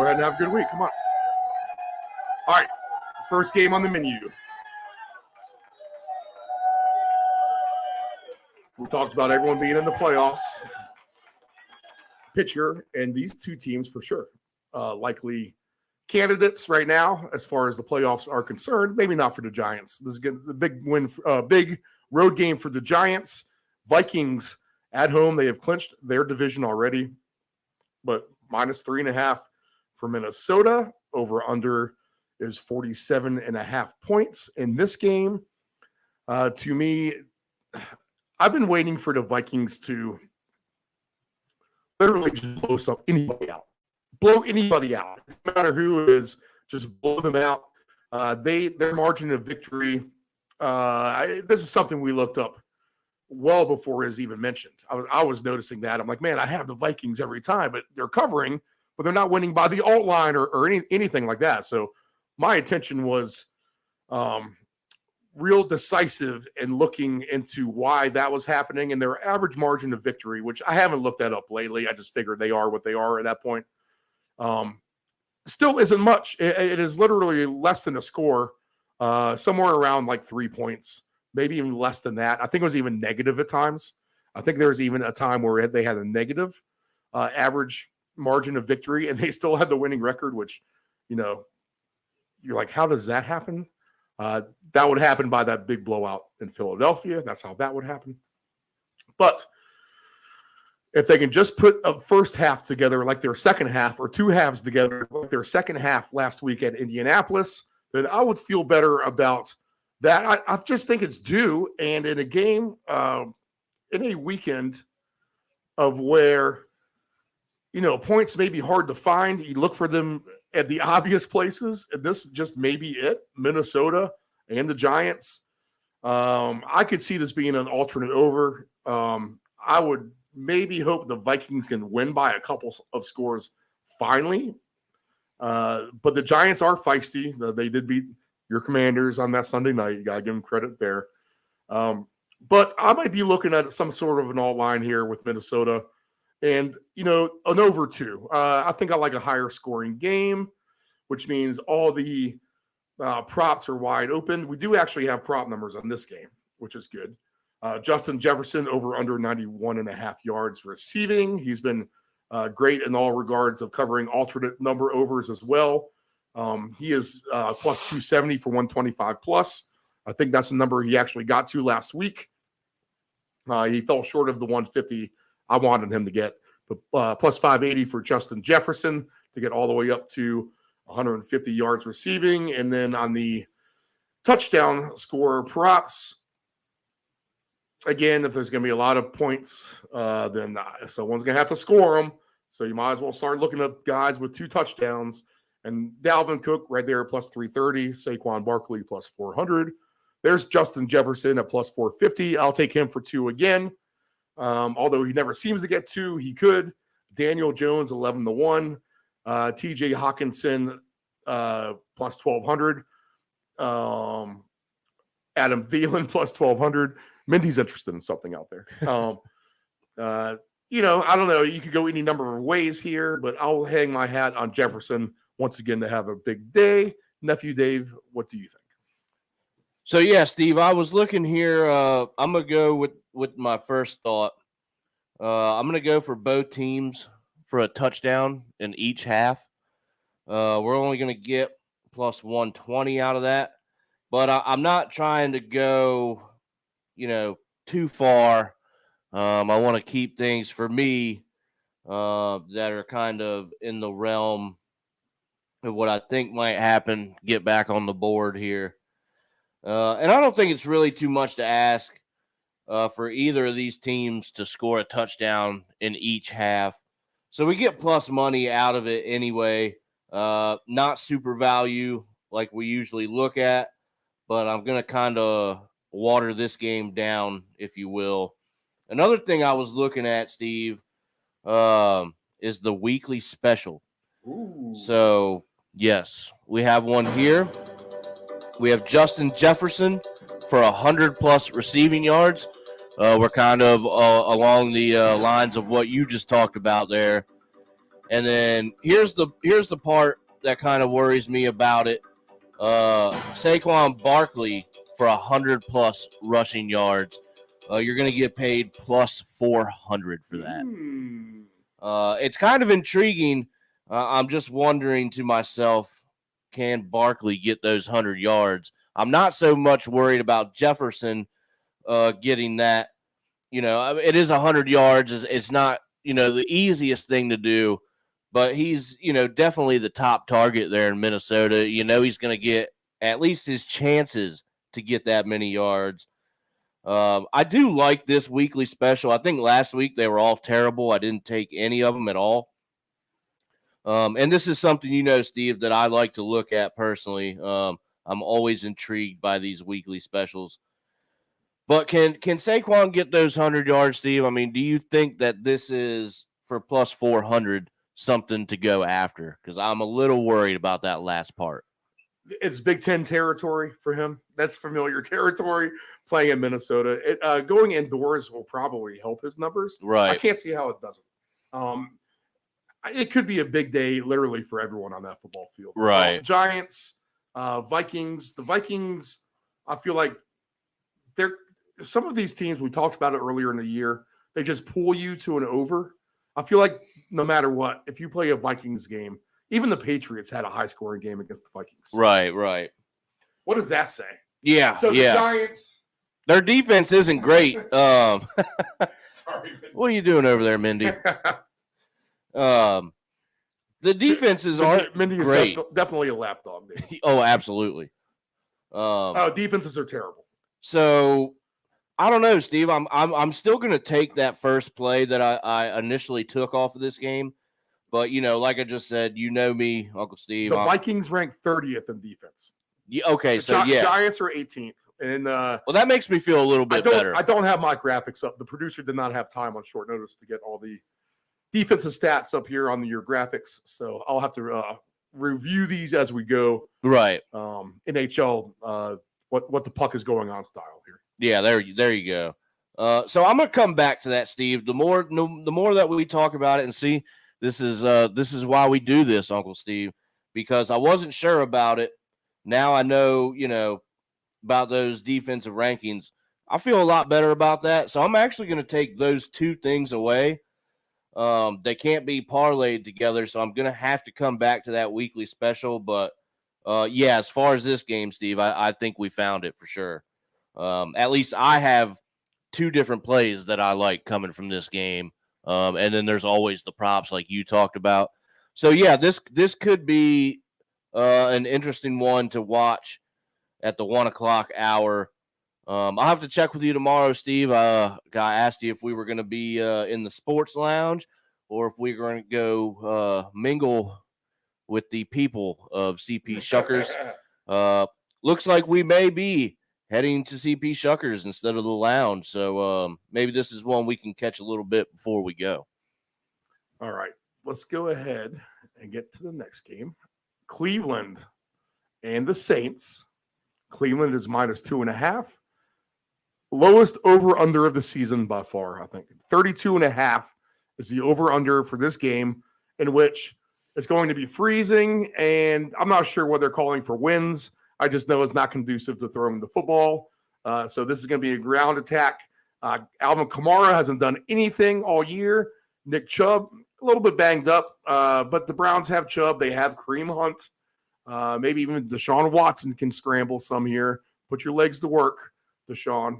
ahead and have a good week. Come on. All right. First game on the menu. We talked about everyone being in the playoffs. Pitcher and these two teams for sure. Likely candidates right now as far as the playoffs are concerned. Maybe not for the Giants. This is the big win, big road game for the Giants. Vikings at home, they have clinched their division already, but -3.5 for Minnesota. Over under is 47.5 points in this game. To me, I've been waiting for the Vikings to literally just blow anybody out. Blow anybody out. No matter who it is, just blow them out. Their margin of victory, this is something we looked up well before it was even mentioned. I was noticing that. I'm like, man, I have the Vikings every time, but they're covering, but they're not winning by the alt line or anything like that. So my attention was real decisive in looking into why that was happening and their average margin of victory, which I haven't looked that up lately. I just figured they are what they are at that point. Still isn't much. It is literally less than a score, somewhere around like 3 points. Maybe even less than that. I think it was even negative at times. I think there was even a time where they had a negative average margin of victory, and they still had the winning record, which, you're like, how does that happen? That would happen by that big blowout in Philadelphia. That's how that would happen. But if they can just put a first half together like their second half, or two halves together like their second half last week at Indianapolis, then I would feel better about that. I just think it's due. And in a game, in a weekend of where, points may be hard to find, you look for them at the obvious places, and this just may be it. Minnesota and the Giants. I could see this being an alternate over. I would maybe hope the Vikings can win by a couple of scores finally. But the Giants are feisty. They did beat your Commanders on that Sunday night. You got to give them credit there. But I might be looking at some sort of an alt line here with Minnesota and, an over 2. I think I like a higher scoring game, which means all the props are wide open. We do actually have prop numbers on this game, which is good. Justin Jefferson over under 91.5 yards receiving. He's been great in all regards of covering alternate number overs as well. He is plus 270 for 125 plus. I think that's the number he actually got to last week. He fell short of the 150 I wanted him to get, but plus 580 for Justin Jefferson to get all the way up to 150 yards receiving. And then on the touchdown scorer props, again, if there's going to be a lot of points, then someone's going to have to score them. So you might as well start looking at guys with 2 touchdowns. And Dalvin Cook right there, plus 330. Saquon Barkley, plus 400. There's Justin Jefferson at plus 450. I'll take him for 2 again. Although he never seems to get 2, he could. Daniel Jones, 11-1. TJ Hawkinson, plus 1,200. Adam Thielen, plus 1,200. Mindy's interested in something out there. I don't know. You could go any number of ways here, but I'll hang my hat on Jefferson once again to have a big day. Nephew Dave, what do you think? So, yeah, Steve, I was looking here. I'm going to go with my first thought. I'm going to go for both teams for a touchdown in each half. We're only going to get plus 120 out of that. But I'm not trying to go, too far. I want to keep things for me that are kind of in the realm of what I think might happen, get back on the board here. And I don't think it's really too much to ask for either of these teams to score a touchdown in each half. So we get plus money out of it anyway. Not super value like we usually look at, but I'm going to kind of water this game down, if you will. Another thing I was looking at, Steve, is the weekly special. Ooh. So, yes, we have one here. We have Justin Jefferson for 100-plus receiving yards. We're kind of along the lines of what you just talked about there. And then here's the part that kind of worries me about it. Saquon Barkley for 100-plus rushing yards. You're going to get paid plus 400 for that. It's kind of intriguing. I'm just wondering to myself, can Barkley get those 100 yards? I'm not so much worried about Jefferson getting that. It is 100 yards. It's not, the easiest thing to do, but he's, definitely the top target there in Minnesota. He's going to get at least his chances to get that many yards. I do like this weekly special. I think last week they were all terrible. I didn't take any of them at all. And this is something, Steve, that I like to look at personally. I'm always intrigued by these weekly specials. But can Saquon get those 100 yards, Steve? I mean, do you think that this is, for plus 400, something to go after? Because I'm a little worried about that last part. It's Big Ten territory for him. That's familiar territory playing in Minnesota. Going indoors will probably help his numbers. Right. I can't see how it doesn't. It could be a big day literally for everyone on that football field. Right. Giants, Vikings. The Vikings, I feel like some of these teams, we talked about it earlier in the year, they just pull you to an over. I feel like no matter what, if you play a Vikings game, even the Patriots had a high-scoring game against the Vikings. Right. What does that say? Yeah. So the Giants, Their defense isn't great. Sorry. What are you doing over there, Mindy? The defenses aren't Mindy is great. definitely a lapdog. Dude. Oh, absolutely. Defenses are terrible. So I don't know, Steve. I'm still going to take that first play that I initially took off of this game. But, like I just said, me, Uncle Steve. The Vikings rank 30th in defense. Yeah, okay, so yeah. Giants are 18th. And well, that makes me feel a little bit better. I don't have my graphics up. The producer did not have time on short notice to get all the defensive stats up here on your graphics. So I'll have to review these as we go. Right. NHL, what the puck is going on style here. Yeah, there you go. So I'm gonna come back to that, Steve. The more that we talk about it and see, this is why we do this, Uncle Steve, because I wasn't sure about it. Now I know, about those defensive rankings. I feel a lot better about that. So I'm actually going to take those two things away. They can't be parlayed together, so I'm going to have to come back to that weekly special. But, yeah, as far as this game, Steve, I think we found it for sure. At least I have two different plays that I like coming from this game. And then there's always the props like you talked about. So, yeah, this could be an interesting one to watch at the 1 o'clock hour. I'll have to check with you tomorrow, Steve. I asked you if we were going to be in the sports lounge or if we were going to go mingle with the people of CP Shuckers. Looks like we may be heading to CP Shuckers instead of the lounge. So maybe this is one we can catch a little bit before we go. All right, let's go ahead and get to the next game. Cleveland and the Saints. Cleveland is -2.5. Lowest over-under of the season by far, I think. 32.5 is the over-under for this game, in which it's going to be freezing, and I'm not sure what they're calling for winds. I just know it's not conducive to throwing the football. So this is going to be a ground attack. Alvin Kamara hasn't done anything all year. Nick Chubb, a little bit banged up, but the Browns have Chubb. They have Kareem Hunt. Maybe even Deshaun Watson can scramble some here. Put your legs to work, Deshaun,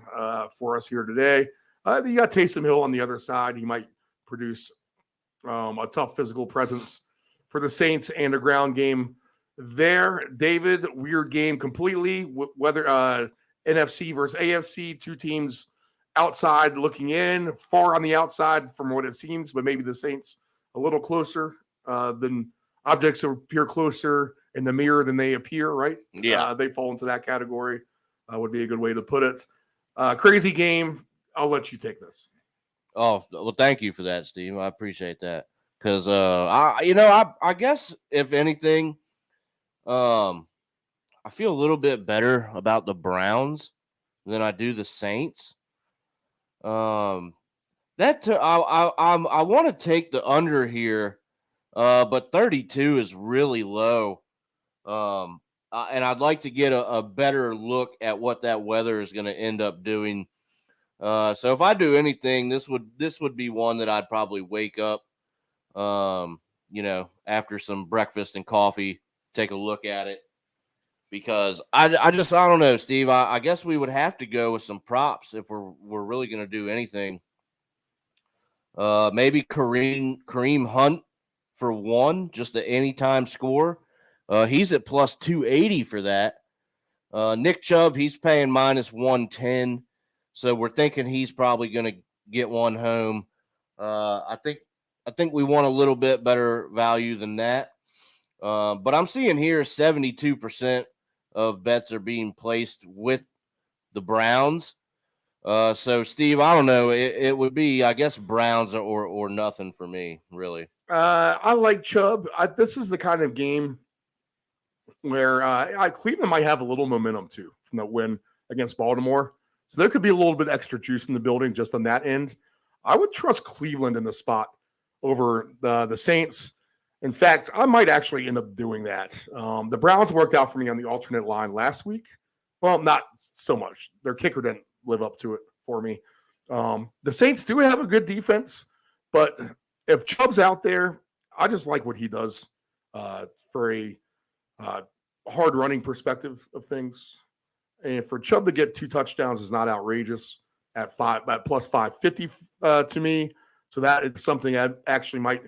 for us here today. You got Taysom Hill on the other side. He might produce a tough physical presence for the Saints and a ground game there. David, weird game completely. Whether NFC versus AFC, two teams outside looking in, far on the outside from what it seems, but maybe the Saints a little closer than objects appear closer in the mirror than they appear, right? Yeah. They fall into that category, would be a good way to put it. Crazy game. I'll let you take this. Oh, well, thank you for that, Steve. I appreciate that. Because, I guess, if anything, I feel a little bit better about the Browns than I do the Saints. I want to take the under here, but 32 is really low. And I'd like to get a better look at what that weather is going to end up doing. So if I do anything, this would be one that I'd probably wake up, after some breakfast and coffee, take a look at it, because I don't know, Steve. I guess we would have to go with some props if we're really going to do anything. Maybe Kareem Hunt for one, just an anytime score. He's at plus 280 for that. Nick Chubb, he's paying -110. So we're thinking he's probably going to get one home. I think we want a little bit better value than that. But I'm seeing here 72% of bets are being placed with the Browns. So Steve, I don't know. It would be, I guess, Browns or nothing for me, really. I like Chubb. This is the kind of game where Cleveland might have a little momentum too from that win against Baltimore. So there could be a little bit extra juice in the building just on that end. I would trust Cleveland in the spot over the Saints. In fact, I might actually end up doing that. The Browns worked out for me on the alternate line last week. Well, not so much. Their kicker didn't live up to it for me. The Saints do have a good defense, but if Chubb's out there, I just like what he does for a hard running perspective of things. And for Chubb to get 2 touchdowns is not outrageous at plus 550 to me. So that is something I actually might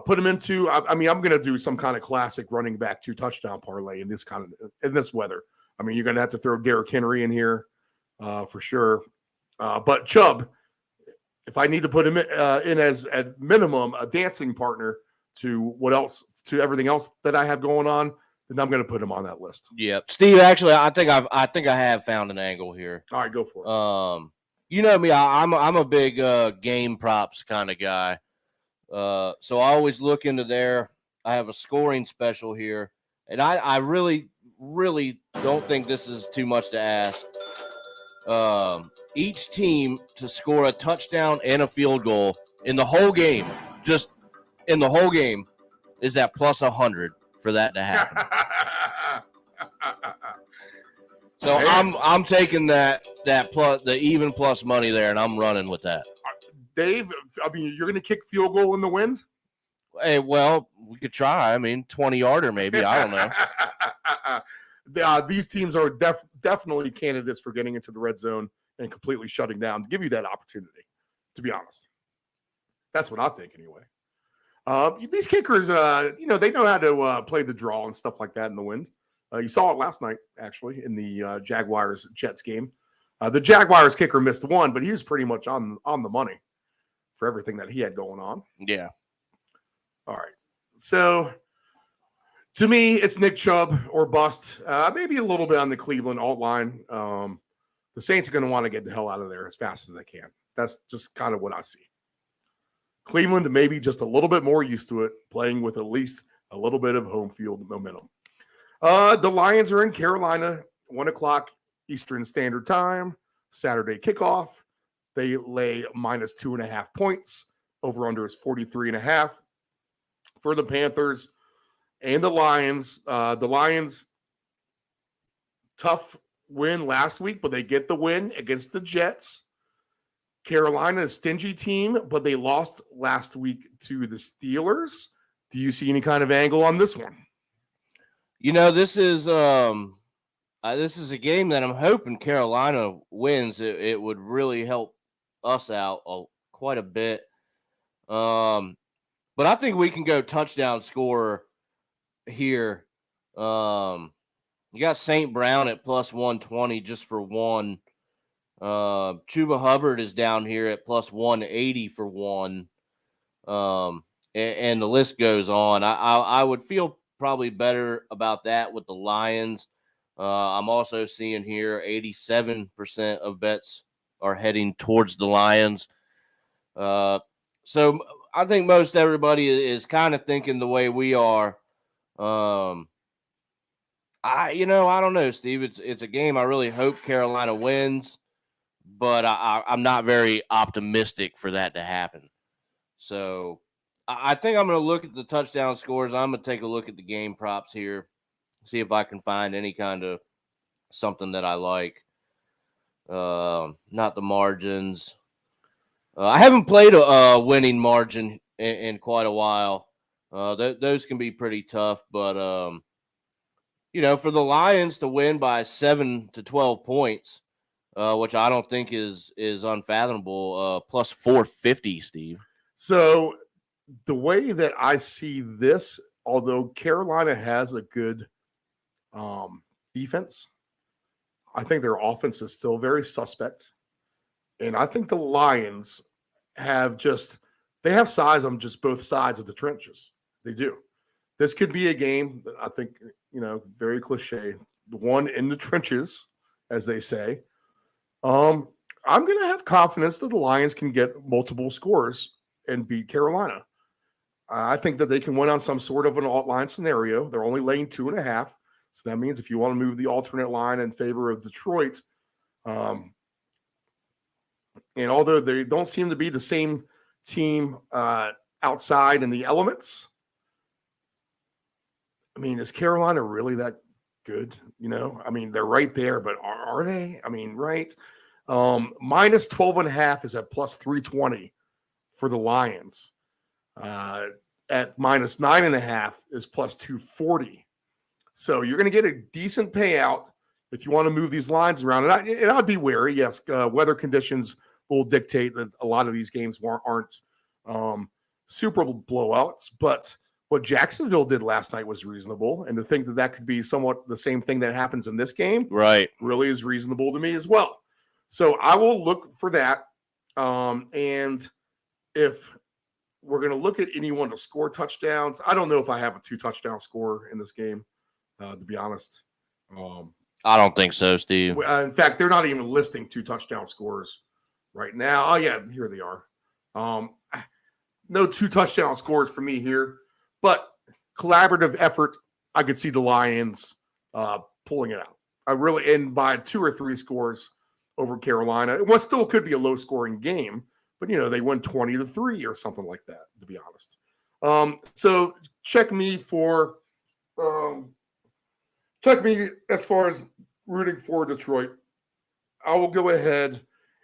put him into. I mean, I'm going to do some kind of classic running back 2 touchdown parlay in this weather. I mean, you're going to have to throw Derrick Henry in here for sure. But Chubb, if I need to put him in as at minimum a dancing partner to everything else that I have going on, then I'm going to put him on that list. Yep. Steve, actually, I think I have found an angle here. All right, go for it. You know me, I'm a big game props kind of guy. So I always look into there. I have a scoring special here, and I really, really don't think this is too much to ask. Each team to score a touchdown and a field goal in the whole game, just in the whole game, is at plus 100 for that to happen. So I'm taking that plus the even plus money there, and I'm running with that. Dave, I mean, you're going to kick field goal in the wind? Hey, well, we could try. I mean, 20-yarder maybe. I don't know. These teams are definitely candidates for getting into the red zone and completely shutting down to give you that opportunity, to be honest. That's what I think anyway. These kickers, they know how to play the draw and stuff like that in the wind. You saw it last night, actually, in the Jaguars-Jets game. The Jaguars kicker missed 1, but he was pretty much on the money for everything that he had going on. Yeah. All right. So, to me, it's Nick Chubb or bust. Maybe a little bit on the Cleveland alt line. The Saints are going to want to get the hell out of there as fast as they can. That's just kind of what I see. Cleveland maybe just a little bit more used to it, playing with at least a little bit of home field momentum. The Lions are in Carolina, 1 o'clock Eastern Standard Time, Saturday kickoff. They lay minus 2.5 points. Over under is 43.5 for the Panthers and the Lions. The Lions, tough win last week, but they get the win against the Jets. Carolina, a stingy team, but they lost last week to the Steelers. Do you see any kind of angle on this one? You know, this is a game that I'm hoping Carolina wins. It would really help us out quite a bit. But I think we can go touchdown scorer here. You got St. Brown at plus 120 just for 1. Chuba Hubbard is down here at plus 180 for 1. And the list goes on. I would feel probably better about that with the Lions. I'm also seeing here 87% of bets are heading towards the Lions. So I think most everybody is kind of thinking the way we are. I don't know, Steve. It's a game I really hope Carolina wins, but I'm not very optimistic for that to happen. So I think I'm going to look at the touchdown scores. I'm going to take a look at the game props here, see if I can find any kind of something that I like. Not the margins. I haven't played a winning margin in quite a while. Those can be pretty tough, but for the Lions to win by 7 to 12 points, which I don't think is unfathomable, plus 450, Steve. So the way that I see this, although Carolina has a good defense, I think their offense is still very suspect. And I think the Lions have size on just both sides of the trenches. They do. This could be a game that I think, very cliche, the one in the trenches, as they say. I'm going to have confidence that the Lions can get multiple scores and beat Carolina. I think that they can win on some sort of an alt line scenario. They're only laying 2.5. So that means if you want to move the alternate line in favor of Detroit, and although they don't seem to be the same team outside in the elements, I mean, is Carolina really that good? I mean, they're right there, but are they? I mean, right? Minus 12.5 is at plus 320 for the Lions. At minus 9.5 is plus 240. So you're going to get a decent payout if you want to move these lines around, and I'd be wary. Yes, weather conditions will dictate that a lot of these games aren't super blowouts, but what Jacksonville did last night was reasonable, and to think that could be somewhat the same thing that happens in this game, Right. really is reasonable to me as well. So I will look for that, and if we're going to look at anyone to score touchdowns, I don't know if I have a 2-touchdown score in this game, to be honest. I don't think so, Steve. In fact, they're not even listing 2-touchdown scores right now. Oh, yeah, here they are. No 2-touchdown scores for me here, but collaborative effort, I could see the Lions pulling it out. I really, and by 2 or 3 scores over Carolina. What still could be a low-scoring game, but, they won 20-3 or something like that, to be honest. So check me as far as rooting for Detroit. I will go ahead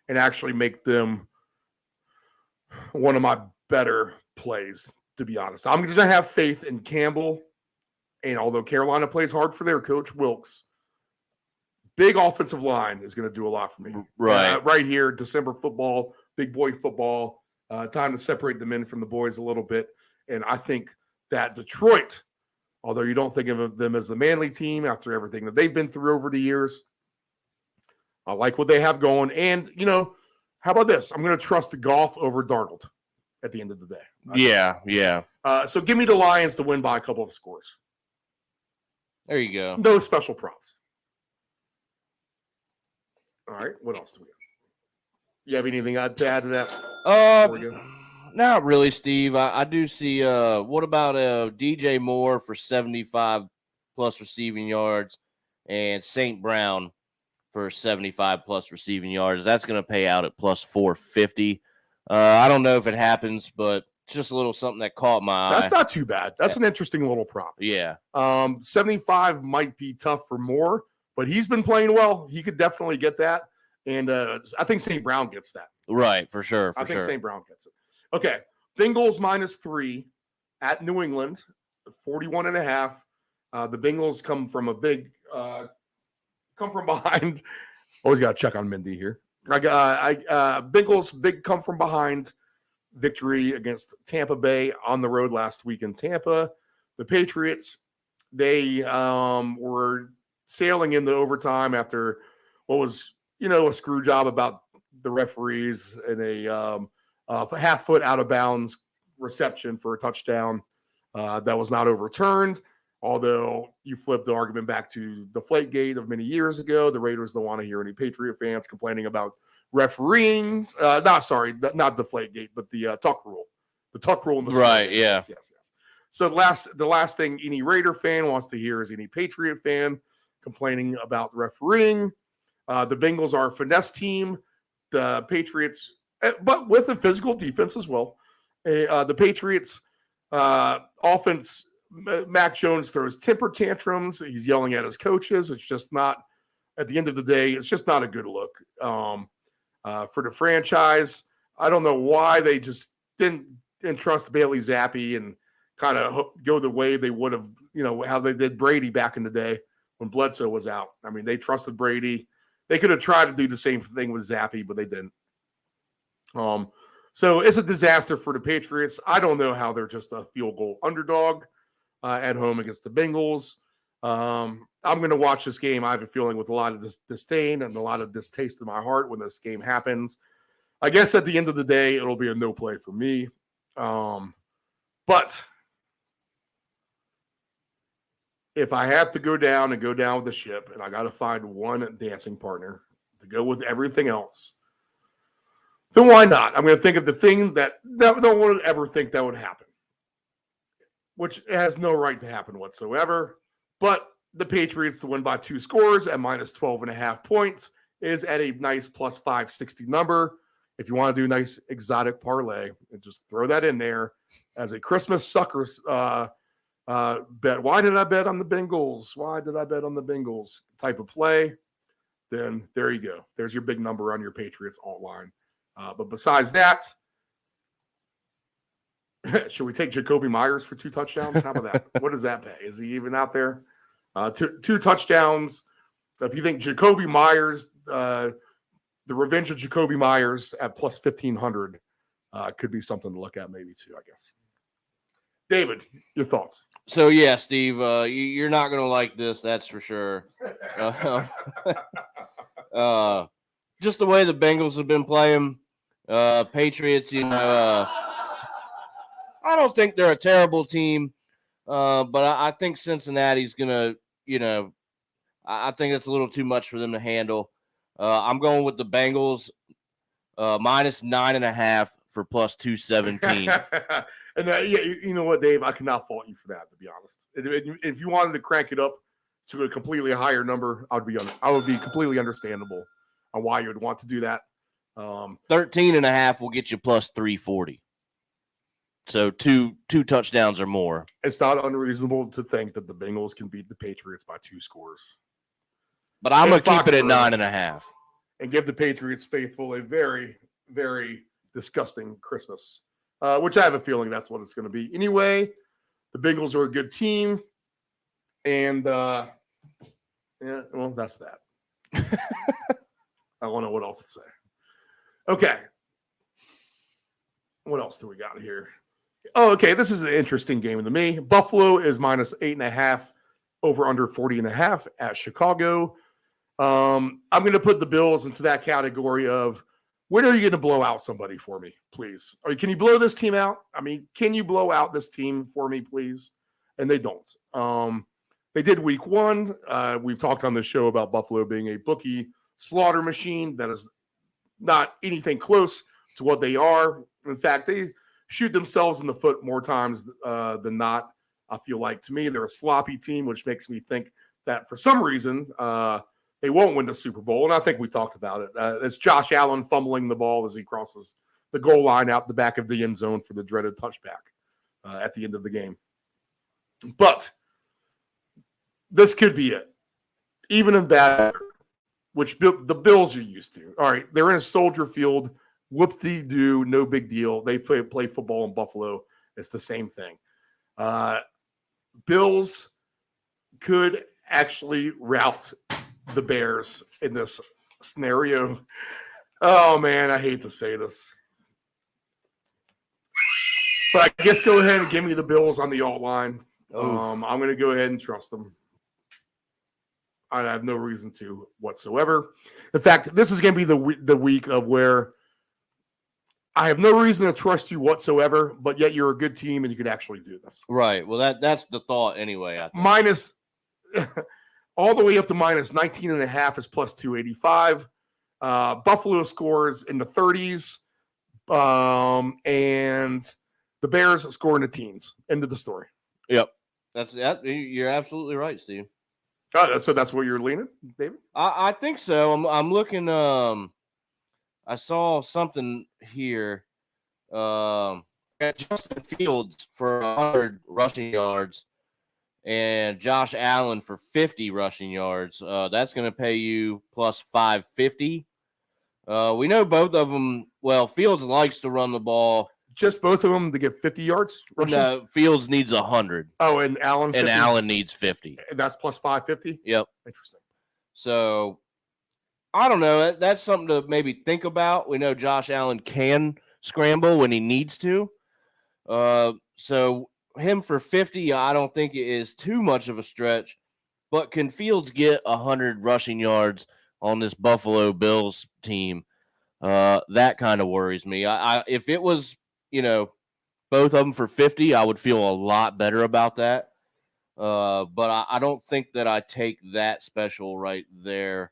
and actually make them one of my better plays, to be honest. I'm going to have faith in Campbell, and although Carolina plays hard for their coach, Wilkes, big offensive line is going to do a lot for me. Right. Right here, December football, big boy football, time to separate the men from the boys a little bit. And I think that Detroit, although you don't think of them as the manly team after everything that they've been through over the years, I like what they have going. And, how about this? I'm going to trust the Goff over Darnold at the end of the day. Yeah. So give me the Lions to win by a couple of scores. There you go. No special props. All right. What else do we have? You have anything to add to that? before we go? Not really, Steve. I do see. What about DJ Moore for 75 plus receiving yards and St. Brown for 75 plus receiving yards? That's going to pay out at plus 450. I don't know if it happens, but it's just a little something that caught my eye. That's not too bad. That's an interesting little prop. Yeah. 75 might be tough for Moore, but he's been playing well. He could definitely get that. And I think St. Brown gets that. Right, for sure. I think St. Brown gets it. Okay. Bengals -3 at New England, 41.5. The Bengals come from behind. Always got to check on Mindy here. Bengals big come from behind victory against Tampa Bay on the road last week in Tampa. The Patriots, they were sailing into overtime after what was, a screw job about the referees and a half foot out of bounds reception for a touchdown that was not overturned. Although you flip the argument back to the Deflategate of many years ago, the Raiders don't want to hear any Patriot fans complaining about refereeing. Not Deflategate, but the tuck rule. The tuck rule in the right. Yeah. Yes. So the last thing any Raider fan wants to hear is any Patriot fan complaining about refereeing. The Bengals are a finesse team. The Patriots, but with a physical defense as well. The Patriots offense. Mac Jones throws temper tantrums. He's yelling at his coaches. It's just not, at the end of the day, it's just not a good look for the franchise. I don't know why they just didn't trust Bailey Zappi and kind of go the way they would have, how they did Brady back in the day when Bledsoe was out. I mean, they trusted Brady. They could have tried to do the same thing with Zappi, but they didn't. So it's a disaster for the Patriots. I don't know how they're just a field goal underdog at home against the Bengals. I'm going to watch this game. I have a feeling with a lot of disdain and a lot of distaste in my heart when this game happens. I guess at the end of the day, it'll be a no play for me. But if I have to go down with the ship and I got to find one dancing partner to go with everything else, then why not? I'm going to think of the thing that no one would ever think that would happen, which has no right to happen whatsoever. But the Patriots to win by 2 scores at -12.5 points is at a nice plus 560 number. If you want to do a nice exotic parlay, and just throw that in there as a Christmas sucker bet. Why did I bet on the Bengals? Type of play. Then there you go. There's your big number on your Patriots alt line. But besides that, should we take Jacoby Myers for 2 touchdowns? How about that? What does that pay? Is he even out there? Two touchdowns So if you think Jacoby Myers, the revenge of Jacoby Myers at plus 1,500 could be something to look at maybe too, I guess. David, your thoughts? So yeah, Steve, you're not gonna like this, that's for sure. Just the way the Bengals have been playing, Patriots. I don't think they're a terrible team, but I think Cincinnati's gonna. I think it's a little too much for them to handle. I'm going with the Bengals minus 9.5 for plus 217. And you know what, Dave? I cannot fault you for that, to be honest. If you wanted to crank it up to a completely higher number, I would be completely understandable on why you would want to do that. 13.5 will get you plus 340. So two touchdowns or more. It's not unreasonable to think that the Bengals can beat the Patriots by 2 scores. But I'm going to keep it at 9.5. And give the Patriots faithful a very, very disgusting Christmas, which I have a feeling that's what it's going to be. Anyway, the Bengals are a good team. And, that's that. I don't know what else to say. Okay. What else do we got here? Oh, okay. This is an interesting game to me. Buffalo is minus 8.5, over under 40.5 at Chicago. I'm going to put the Bills into that category of, when are you going to blow out somebody for me, please? Or can you blow this team out? I mean, can you blow out this team for me, please? And they don't. They did week 1. We've talked on the show about Buffalo being a bookie slaughter machine. That is not anything close to what they are. In fact, they shoot themselves in the foot more times than not. I feel like, to me, they're a sloppy team, which makes me think that for some reason they won't win the Super Bowl. And I think we talked about it. It's Josh Allen fumbling the ball as he crosses the goal line out the back of the end zone for the dreaded touchback at the end of the game. But this could be it. Even in bad, which the Bills are used to. All right, they're in a Soldier Field. Whoop-de-doo, no big deal. They play football in Buffalo. It's the same thing. Bills could actually rout the Bears in this scenario. Oh, man, I hate to say this. But I guess go ahead and give me the Bills on the alt line. I'm going to go ahead and trust them. I have no reason to whatsoever. In fact, this is going to be the week of where I have no reason to trust you whatsoever, but yet you're a good team and you could actually do this. Right. Well, that's the thought anyway. I think. Minus all the way up to minus 19.5 is plus 285. Buffalo scores in the 30s, and the Bears score in the teens. End of the story. Yep. You're absolutely right, Steve. So that's where you're leaning, David? I think so. I'm looking. I saw something here. Justin Fields for 100 rushing yards and Josh Allen for 50 rushing yards. That's going to pay you plus 550. We know both of them. Well, Fields likes to run the ball. Just both of them to get 50 yards? Rushing? No, Fields needs 100. Oh, and Allen 50? And Allen needs 50. And that's plus 550? Yep. Interesting. So, I don't know. That's something to maybe think about. We know Josh Allen can scramble when he needs to. So, him for 50, I don't think it is too much of a stretch. But can Fields get 100 rushing yards on this Buffalo Bills team? That kind of worries me. If it was, both of them for 50, I would feel a lot better about that. But I don't think that I take that special right there.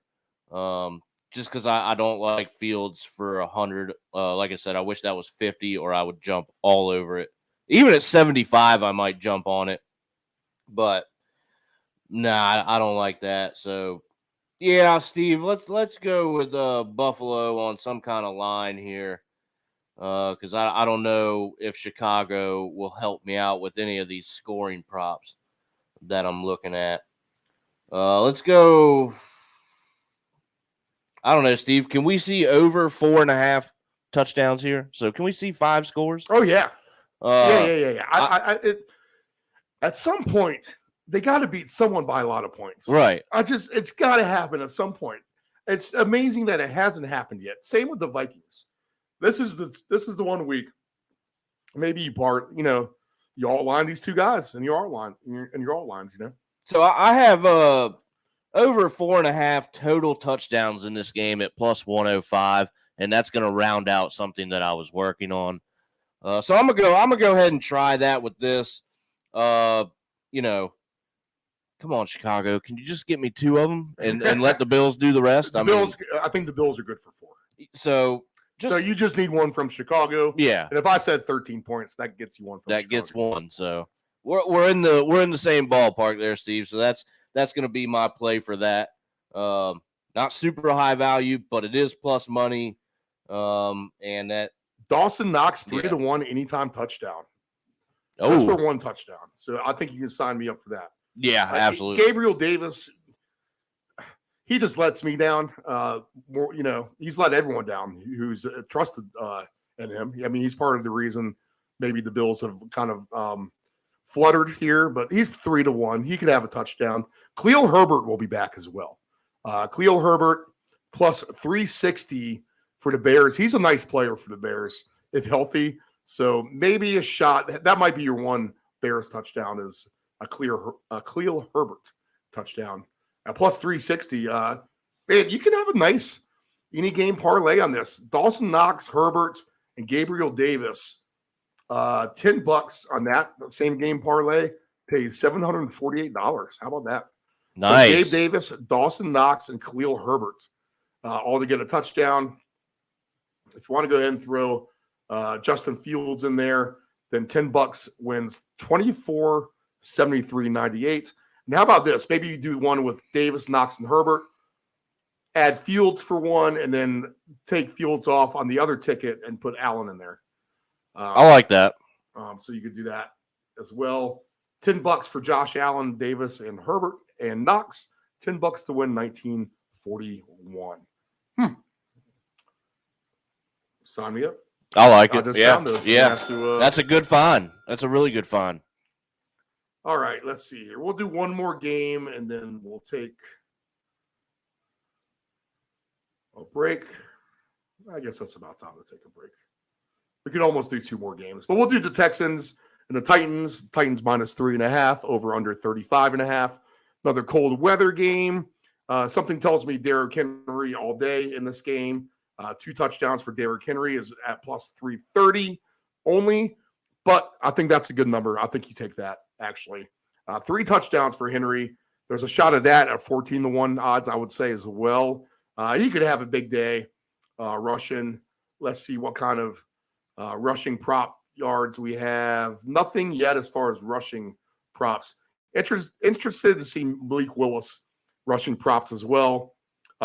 Just because I don't like Fields for 100. Like I said, I wish that was 50 or I would jump all over it. Even at 75, I might jump on it. But, nah, I don't like that. So, yeah, Steve, let's go with Buffalo on some kind of line here. Because I don't know if Chicago will help me out with any of these scoring props that I'm looking at. Let's go. I don't know, Steve. Can we see over 4.5 touchdowns here? So can we see 5 scores? Oh, yeah. Yeah. At some point, they got to beat someone by a lot of points. Right. It's got to happen at some point. It's amazing that it hasn't happened yet. Same with the Vikings. This is the 1 week. Maybe you outline these two guys in your outline in your outlines, So I have over 4.5 total touchdowns in this game at plus 105, and that's going to round out something that I was working on. So I'm gonna go ahead and try that with this. Come on, Chicago, can you just get me 2 of them and let the Bills do the rest? I think the Bills are good for 4. So you just need one from Chicago. Yeah. And if I said 13 points, that gets you one from Chicago. That gets one. So we're in the same ballpark there, Steve. So that's going to be my play for that. Not super high value, but it is plus money. And that Dawson Knox 3-1 anytime touchdown. Oh, Just for 1 touchdown. So I think you can sign me up for that. Yeah, absolutely. Gabriel Davis, he just lets me down. He's let everyone down who's trusted in him. I mean, he's part of the reason maybe the Bills have kind of fluttered here, but he's 3-1. He could have a touchdown. Khalil Herbert will be back as well. Khalil Herbert plus 360 for the Bears. He's a nice player for the Bears if healthy. So maybe a shot. That might be your one Bears touchdown is a Khalil Herbert touchdown. At plus 360, man, you can have a nice any game parlay on this. Dawson Knox, Herbert, and Gabriel Davis. $10 on that same game parlay. Pay $748. How about that? Nice. So Gabe Davis, Dawson Knox, and Khalil Herbert all to get a touchdown. If you want to go ahead and throw Justin Fields in there, then $10 wins 24, 73, 98. And how about this? Maybe you do one with Davis, Knox, and Herbert. Add Fields for one, and then take Fields off on the other ticket and put Allen in there. I like that. So you could do that as well. $10 for Josh Allen, Davis, and Herbert, and Knox. $10 to win 1941. Sign me up. I like I it. just Yeah, found those. yeah. Have to, That's a good find. That's a really good find. All right, let's see here. We'll do one more game, and then we'll take a break. I guess that's about time to take a break. We could almost do 2 more games, but we'll do the Texans and the Titans. Titans minus 3.5, over under 35.5. Another cold weather game. Something tells me Derrick Henry all day in this game. 2 touchdowns for Derrick Henry is at plus 330 only, but I think that's a good number. I think you take that, actually. 3 touchdowns for Henry. There's a shot of that at 14-1 odds, I would say, as well. He could have a big day rushing. Let's see what kind of rushing prop yards we have. Nothing yet as far as rushing props. Interested to see Malik Willis rushing props as well.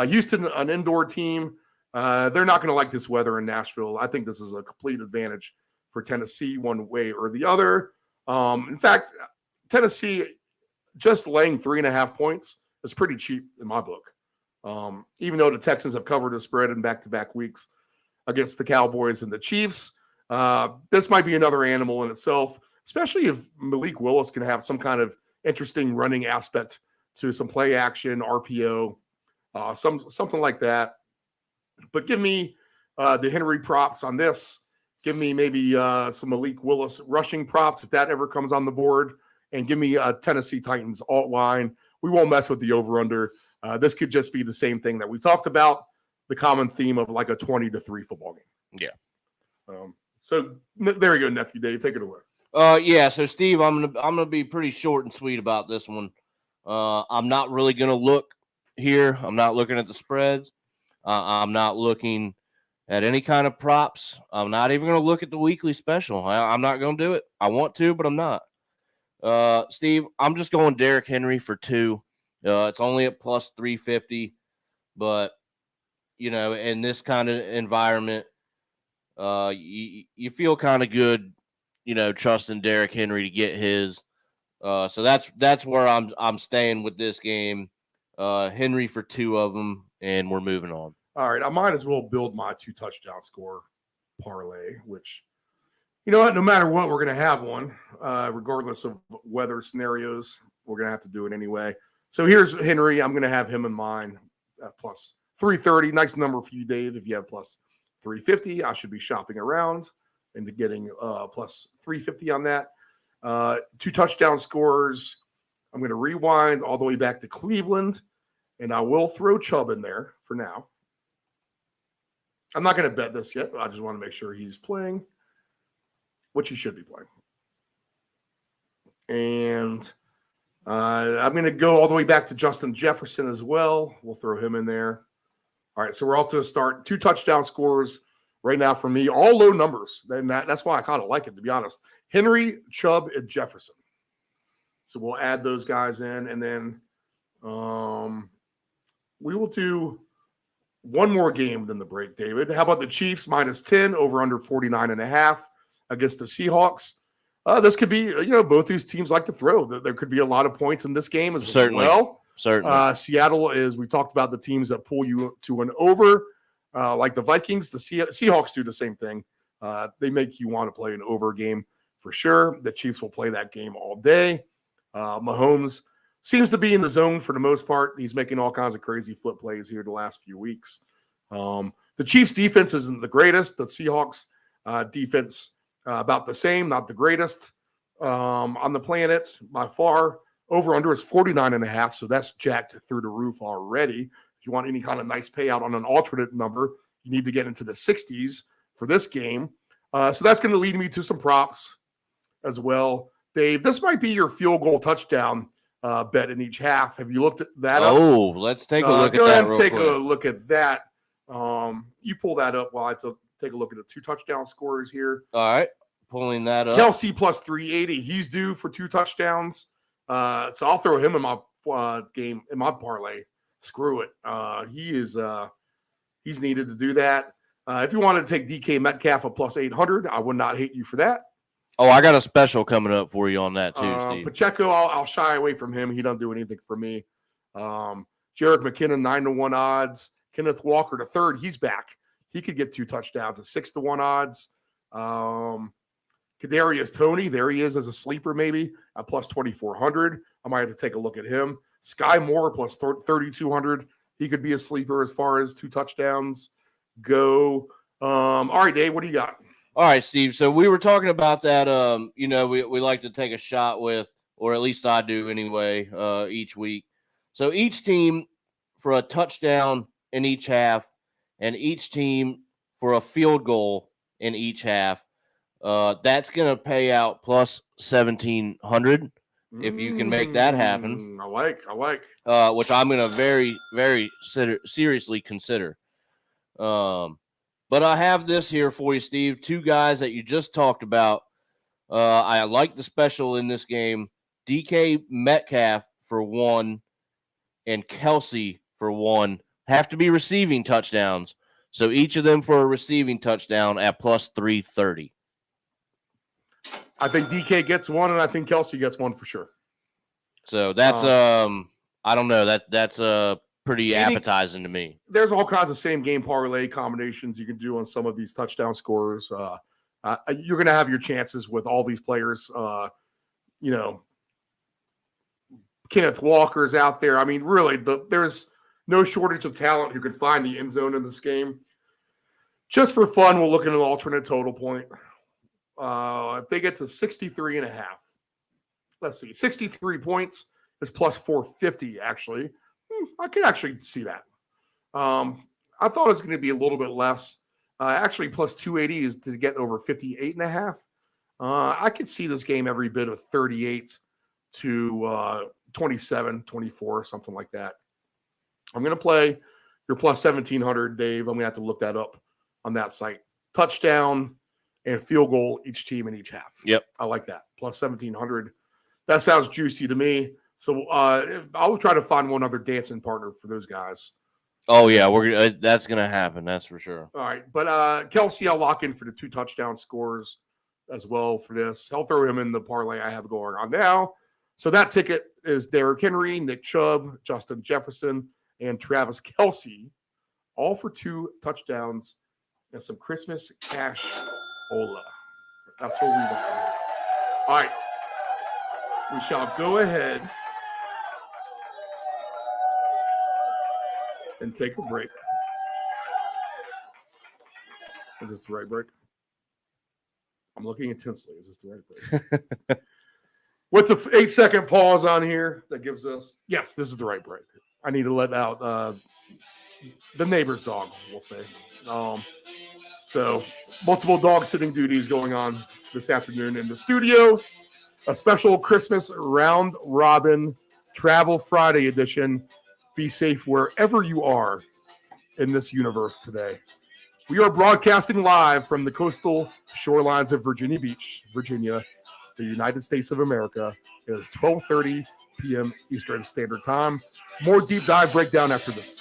Houston, an indoor team. They're not going to like this weather in Nashville. I think this is a complete advantage for Tennessee one way or the other. In fact, Tennessee just laying 3.5 points is pretty cheap in my book. Even though the Texans have covered the spread in back-to-back weeks against the Cowboys and the Chiefs, this might be another animal in itself, especially if Malik Willis can have some kind of interesting running aspect to some play action, RPO, something like that. But give me the Henry props on this. Give me maybe some Malik Willis rushing props if that ever comes on the board. And give me Tennessee Titans alt line. We won't mess with the over-under. This could just be the same thing that we talked about, the common theme of like a 20-3 football game. Yeah. So there you go, Nephew Dave. Take it away. Yeah. So Steve, I'm gonna be pretty short and sweet about this one. I'm not really gonna look here. I'm not looking at the spreads. I'm not looking at any kind of props. I'm not even gonna look at the weekly special. I'm not gonna do it. I want to, but I'm not. Steve, I'm just going Derrick Henry for 2. It's only at plus 350, but in this kind of environment, you feel kind of good, trusting Derrick Henry to get his. So that's where I'm staying with this game. Henry for 2 of them, and we're moving on. All right, I might as well build my 2 touchdown score parlay, which, you know what, no matter what, we're going to have one, regardless of weather scenarios. we're going to have to do it anyway. So here's Henry. I'm going to have him in mind at plus 330. Nice number for you, Dave. If you have plus 350, I should be shopping around into getting plus 350 on that. 2 touchdown scores. I'm going to rewind all the way back to Cleveland, and I will throw Chubb in there for now. I'm not going to bet this yet, but I just want to make sure he's playing, which he should be playing. And I'm going to go all the way back to Justin Jefferson as well. We'll throw him in there. All right, so we're off to a start. 2 touchdown scores right now for me, all low numbers. And that's why I kind of like it, to be honest. Henry, Chubb, and Jefferson. So we'll add those guys in, and then we will do one more game than the break, David. How about the Chiefs minus 10 over under 49.5 against the Seahawks? This could be, both these teams like to throw. There could be a lot of points in this game as well. Certainly. Seattle is, we talked about the teams that pull you to an over, like the Vikings. The Seahawks do the same thing. They make you want to play an over game for sure. The Chiefs will play that game all day. Mahomes seems to be in the zone for the most part. He's making all kinds of crazy flip plays here the last few weeks. The Chiefs defense isn't the greatest. The Seahawks defense about the same, not the greatest on the planet by far. Over under is 49.5, so that's jacked through the roof already. If you want any kind of nice payout on an alternate number, you need to get into the 60s for this game. So that's going to lead me to some props as well. Dave, this might be your field goal touchdown bet in each half. Have you looked at that up? Oh, let's take a look at that. Go ahead and real take quick. a look at that. You pull that up while I take a look at the 2 touchdown scores here. All right, pulling that up. Kelsey plus 380. He's due for 2 touchdowns. So I'll throw him in my game, in my parlay. Screw it. He's needed to do that. If you wanted to take DK Metcalf at plus 800, I would not hate you for that. Oh, I got a special coming up for you on that too, Steve. Pacheco, I'll shy away from him. He doesn't do anything for me. Jerick McKinnon, 9-1 odds. Kenneth Walker, the third, he's back. He could get 2 touchdowns at 6-1 odds. Kadarius Toney, there he is as a sleeper maybe at plus 2,400. I might have to take a look at him. Sky Moore plus 3,200. He could be a sleeper as far as 2 touchdowns go. All right, Dave, what do you got? All right, Steve. So we were talking about that. We like to take a shot with, or at least I do anyway, each week. So each team for a touchdown in each half, and each team for a field goal in each half. That's going to pay out plus 1,700 if you can make that happen. I like. Which I'm going to very, very seriously consider. But I have this here for you, Steve. 2 guys that you just talked about. I like the special in this game. DK Metcalf for 1 and Kelsey for 1. Have to be receiving touchdowns. So each of them for a receiving touchdown at plus 330. I think DK gets 1, and I think Kelsey gets 1 for sure. So that's I don't know. That's pretty appetizing to me. There's all kinds of same game parlay combinations you can do on some of these touchdown scores. You're going to have your chances with all these players. Kenneth Walker's out there. I mean, really, there's no shortage of talent who can find the end zone in this game. Just for fun, we'll look at an alternate total point. If they get to 63.5, let's see, 63 points is plus 450, actually. I can actually see that. I thought it was going to be a little bit less. Actually, plus 280 is to get over 58.5. I could see this game every bit of 38 to 27, 24, something like that. I'm going to play your plus 1,700, Dave. I'm going to have to look that up on that site. Touchdown and field goal, each team in each half. Yep. I like that. Plus 1,700. That sounds juicy to me. So I'll try to find one other dancing partner for those guys. Oh, yeah, that's going to happen. That's for sure. All right. But Kelsey, I'll lock in for the 2 touchdown scores as well for this. I'll throw him in the parlay I have going on now. So that ticket is Derrick Henry, Nick Chubb, Justin Jefferson, and Travis Kelce, all for 2 touchdowns and some Christmas cash. That's what we want. All right. We shall go ahead and take a break. Is this the right break? I'm looking intensely. Is this the right break? With the 8-second pause on here, that gives us, yes, this is the right break. I need to let out the neighbor's dog, we'll say. So multiple dog sitting duties going on this afternoon in the studio. A special Christmas round robin travel Friday edition. Be safe wherever you are in this universe today. We are broadcasting live from the coastal shorelines of Virginia Beach, Virginia, the United States of America. It is 12:30 p.m. Eastern Standard Time. More deep dive breakdown after this.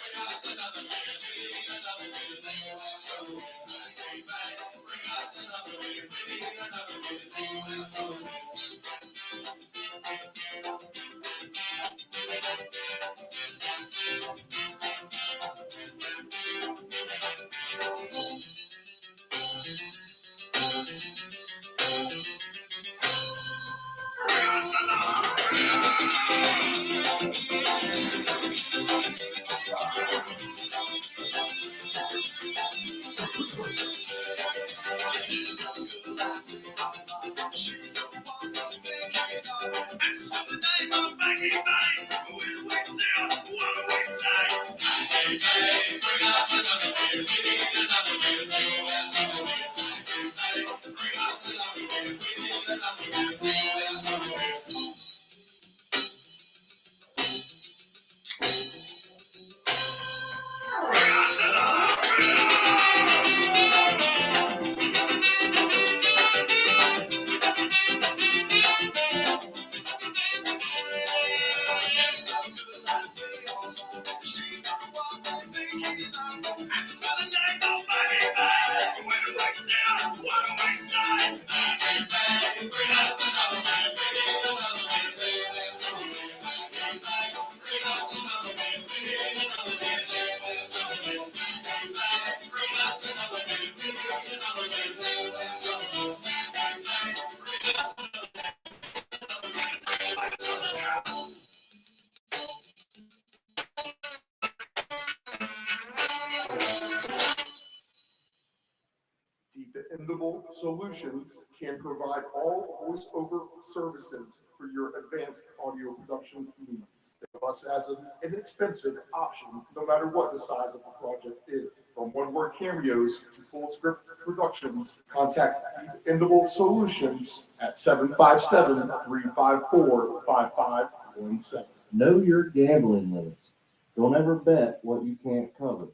Dependable Solutions can provide all voice-over services for your advanced audio production needs. Plus, as an inexpensive option, no matter what the size of the project is. From one-word cameos to full-script productions, contact Dependable Solutions at 757-354-5517. Know your gambling limits. Don't ever bet what you can't cover.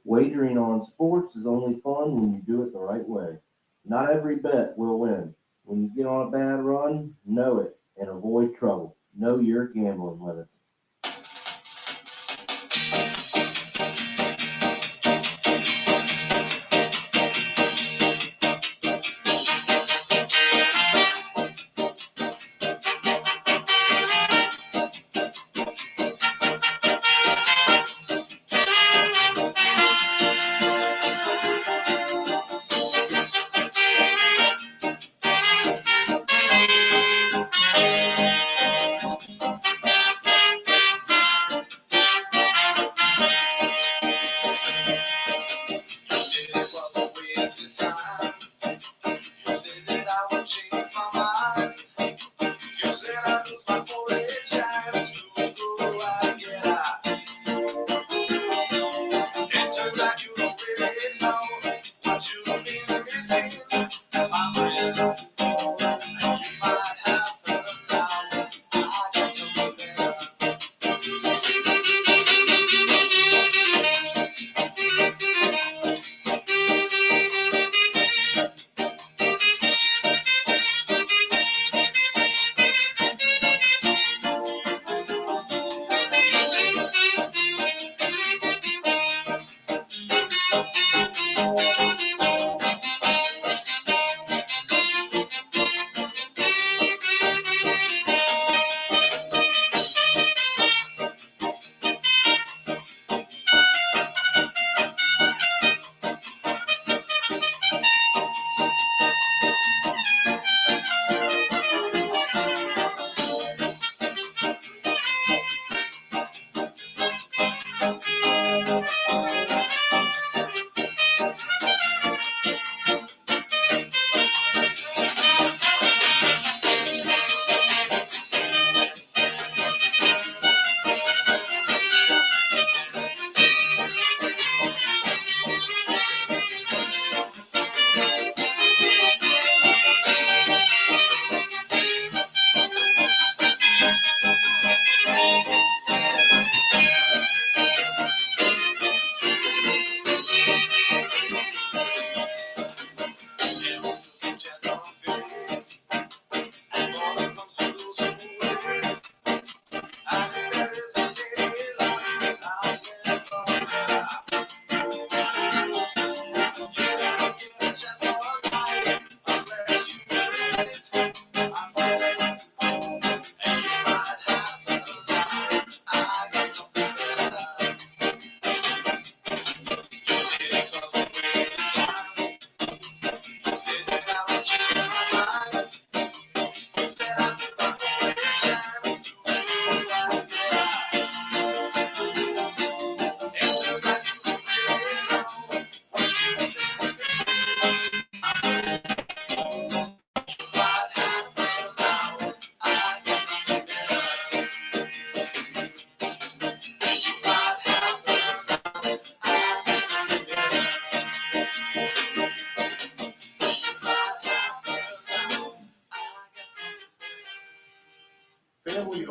Wagering on sports is only fun when you do it the right way. Not every bet will win. When you get on a bad run, know it and avoid trouble. Know your gambling limits.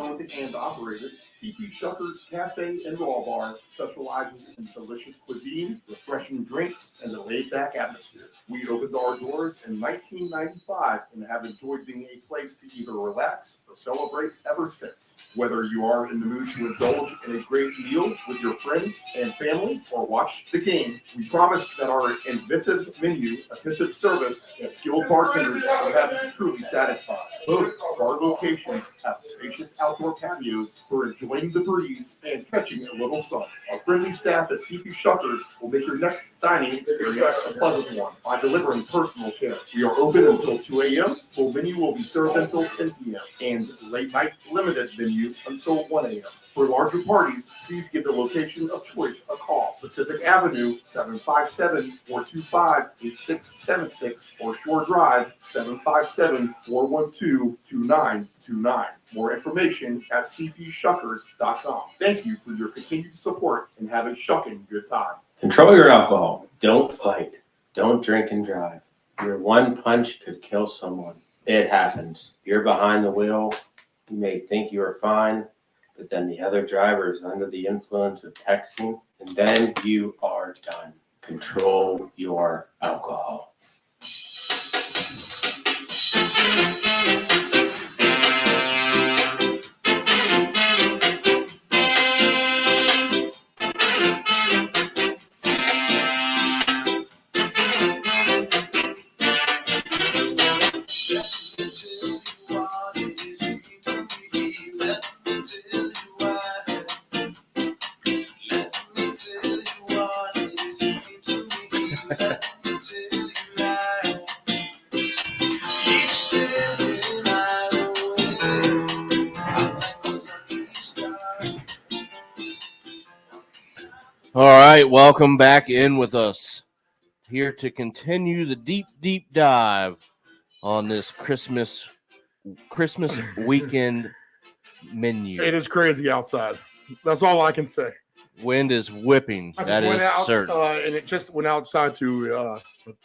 owned and operated, CP Shuckers Cafe and Raw Bar specializes in delicious cuisine, refreshing drinks, and a laid-back atmosphere. We opened our doors in 1995 and have enjoyed being a place to either relax or celebrate ever since. Whether you are in the mood to indulge in a great meal with your friends and family or watch the game, we promise that our inventive menu, attentive service, and skilled bartenders will have you truly satisfied. Both of our locations have spacious outdoor patios for enjoying the breeze and catching a little sun. Our friendly staff at CP Shuckers will make your next dining experience a pleasant one by delivering personal care. We are open until 2 a.m. Full menu will be served until 10 p.m. and late night limited menu until 1 a.m. For larger parties, please give the location of choice a call. Pacific Avenue, 757-425-8676 or Shore Drive, 757-412-2929. More information at cpshuckers.com. Thank you for your continued support and have a shucking good time. Control your alcohol. Don't fight. Don't drink and drive. Your one punch could kill someone. It happens. You're behind the wheel. You may think you are fine, but then the other driver is under the influence of texting, and then you are done. Control your alcohol. All right, welcome back in with us. Here to continue the deep dive on this Christmas weekend menu. It is crazy outside. That's all I can say. Wind is whipping. I just That went is out certain. and it just went outside to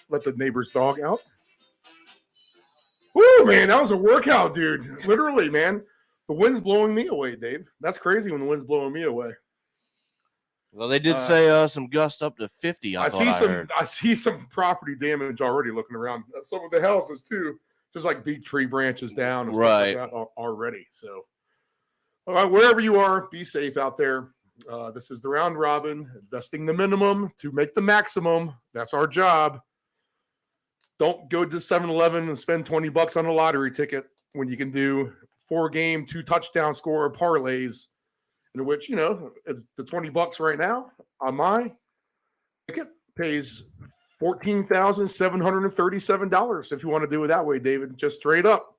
let the neighbor's dog out. Woo, man, that was a workout, dude. Literally, man. The wind's blowing me away, Dave. That's crazy when the wind's blowing me away. Well, they did say some gust up to 50. I see some property damage already looking around. Some of the houses too, just like big tree branches down and stuff like that already. So, all right, wherever you are, be safe out there. This is the round robin, investing the minimum to make the maximum. That's our job. Don't go to 7-Eleven and spend $20 on a lottery ticket when you can do 4-game, 2-touchdown score parlays. In which, you know, the $20 right now on my ticket pays $14,737 if you want to do it that way, David. Just straight up.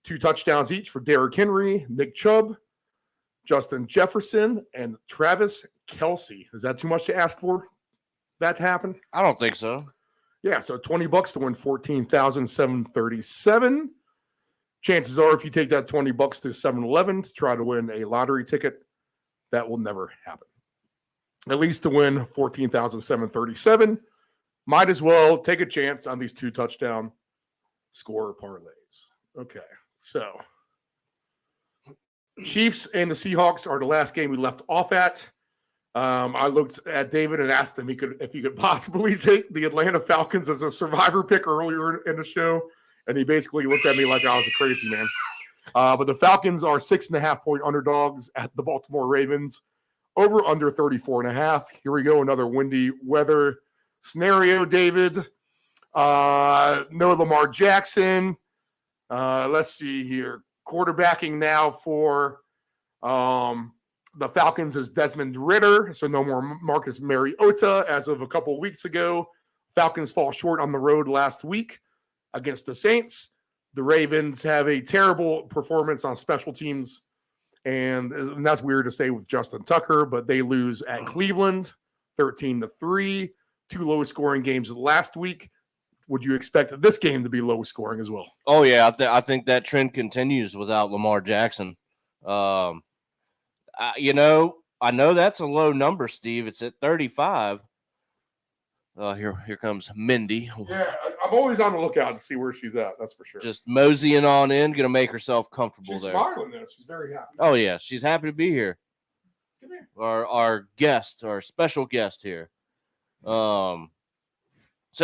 2 touchdowns each for Derrick Henry, Nick Chubb, Justin Jefferson, and Travis Kelce. Is that too much to ask for that to happen? I don't think so. Yeah, so $20 to win $14,737. Chances are if you take that $20 to 7-Eleven to try to win a lottery ticket, that will never happen. At least to win $14,737, might as well take a chance on these 2 touchdown score parlays. Okay, so Chiefs and the Seahawks are the last game we left off at. I looked at David and asked him if he could possibly take the Atlanta Falcons as a survivor pick earlier in the show, and he basically looked at me like I was a crazy man. But the Falcons are 6.5-point underdogs at the Baltimore Ravens. Over under 34.5. Here we go. Another windy weather scenario, David. No Lamar Jackson. Let's see here. Quarterbacking now for the Falcons is Desmond Ridder. So no more Marcus Mariota as of a couple of weeks ago. Falcons fall short on the road last week against the Saints. The Ravens have a terrible performance on special teams, and that's weird to say with Justin Tucker, but they lose at Cleveland 13-3, 2 low-scoring games last week. Would you expect this game to be low-scoring as well? Oh, yeah, I think that trend continues without Lamar Jackson. I know that's a low number, Steve. It's at 35. Here comes Mindy. Yeah, I'm always on the lookout to see where she's at. That's for sure. Just moseying on in, gonna make herself comfortable She's there. smiling there. She's very happy. Oh yeah, she's happy to be here. Come here. Our guest, our special guest here. So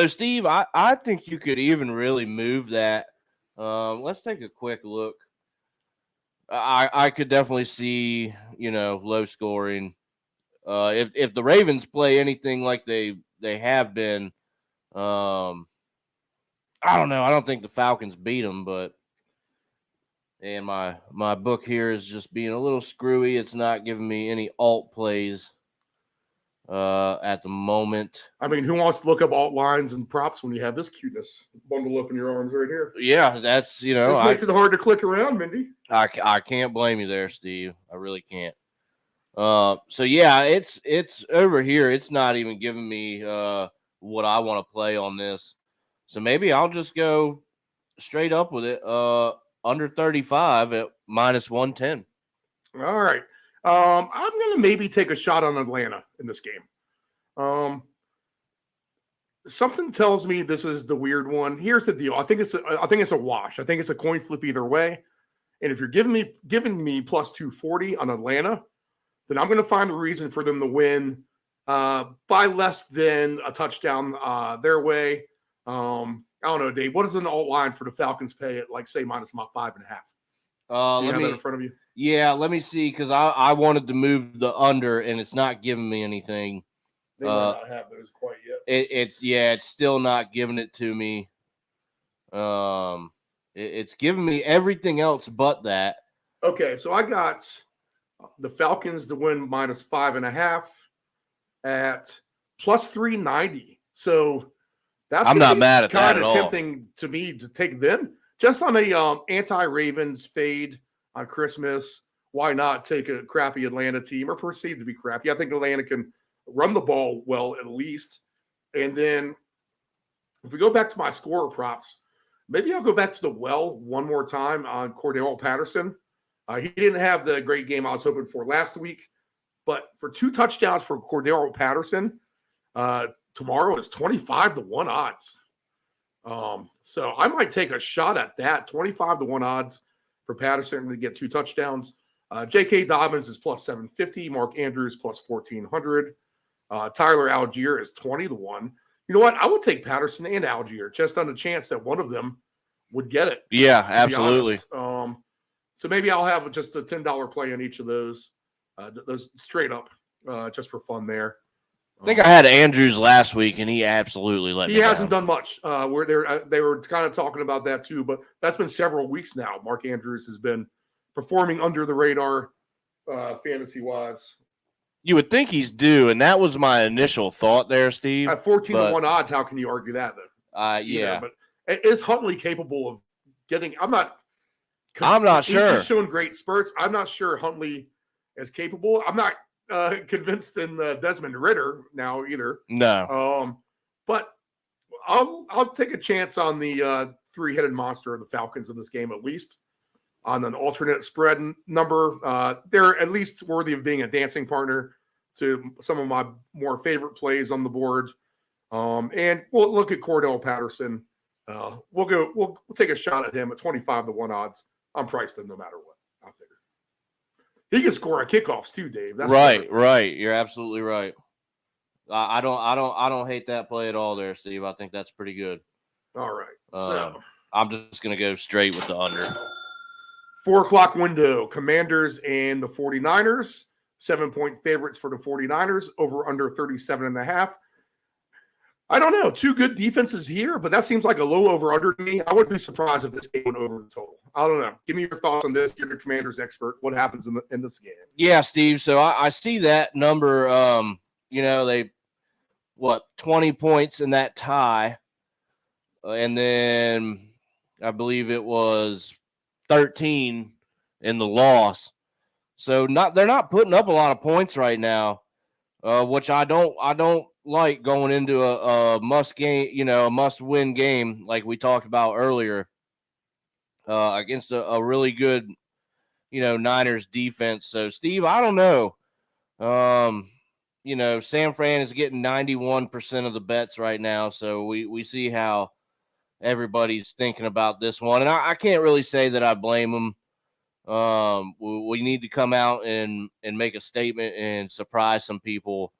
Steve, I think you could even really move that. Let's take a quick look. I could definitely see, low scoring. If the Ravens play anything like they have been, I don't know. I don't think the Falcons beat them, and my book here is just being a little screwy. It's not giving me any alt plays at the moment. I mean, who wants to look up alt lines and props when you have this cuteness bundled up in your arms right here? Yeah, that's This makes it hard to click around, Mindy. I can't blame you there, Steve. I really can't. So yeah, it's over here. It's not even giving me what I want to play on this. So maybe I'll just go straight up with it. Under 35 at -110. All right. I'm gonna maybe take a shot on Atlanta in this game. Something tells me this is the weird one. Here's the deal. I think it's a wash. I think it's a coin flip either way. And if you're giving me plus 240 on Atlanta, then I'm going to find a reason for them to win by less than a touchdown their way. I don't know, Dave. What does an alt line for the Falcons pay at, like, say, minus about 5.5? Do you have that in front of you? Yeah, let me see, because I wanted to move the under, and it's not giving me anything. They might not have those quite yet. It's still not giving it to me. It's giving me everything else but that. Okay, so I got the Falcons to win minus 5.5 at plus 390. So that's I'm not mad at that kind at of all. tempting to me to take them just on a anti-Ravens fade on Christmas. Why not take a crappy Atlanta team, or perceived to be crappy? I think Atlanta can run the ball well at least. And then if we go back to my scorer props, maybe I'll go back to the well one more time on Cordell Patterson. He didn't have the great game I was hoping for last week, but for 2 touchdowns for Cordell Patterson, tomorrow is 25-1 odds. So I might take a shot at that. 25-1 odds for Patterson to get 2 touchdowns. J.K. Dobbins is plus 750. Mark Andrews plus 1,400. Tyler Algier is 20-1. You know what? I would take Patterson and Algier just on the chance that one of them would get it. Yeah, absolutely. So maybe I'll have just a $10 play on each of those straight up, just for fun there. I think I had Andrews last week, and he absolutely let me down. He hasn't done much. Where they were kind of talking about that too, but that's been several weeks now. Mark Andrews has been performing under the radar, fantasy wise. You would think he's due, and that was my initial thought there, Steve. At 14-1 odds, how can you argue that though? Yeah, but is Huntley capable of getting? I'm not sure. He's showing great spurts. I'm not sure Huntley is capable. I'm not convinced in Desmond Ridder now either. No. But I'll take a chance on the 3-headed monster of the Falcons in this game, at least on an alternate spread number. They're at least worthy of being a dancing partner to some of my more favorite plays on the board. And we'll look at Cordell Patterson. We'll take a shot at him at 25-1 odds. I'm priced in no matter what. I figure he can score on kickoffs too, Dave. That's right. You're absolutely right. I don't hate that play at all there, Steve. I think that's pretty good. All right. So I'm just gonna go straight with the under. 4:00 window. Commanders and the 49ers. 7-point favorites for the 49ers. Over under 37.5. I don't know. 2 good defenses here, but that seems like a low over under to me. I wouldn't be surprised if this game went over the total. I don't know. Give me your thoughts on this. You're the Commanders expert. What happens in this game? Yeah, Steve. So I see that number. They 20 points in that tie, and then I believe it was 13 in the loss. So they're not putting up a lot of points right now, which I don't like going into a must win game like we talked about earlier against a really good Niners defense. So Steve, I don't know. San Fran is getting 91% of the bets right now, so we see how everybody's thinking about this one, and I can't really say that I blame them. We need to come out and make a statement and surprise some people.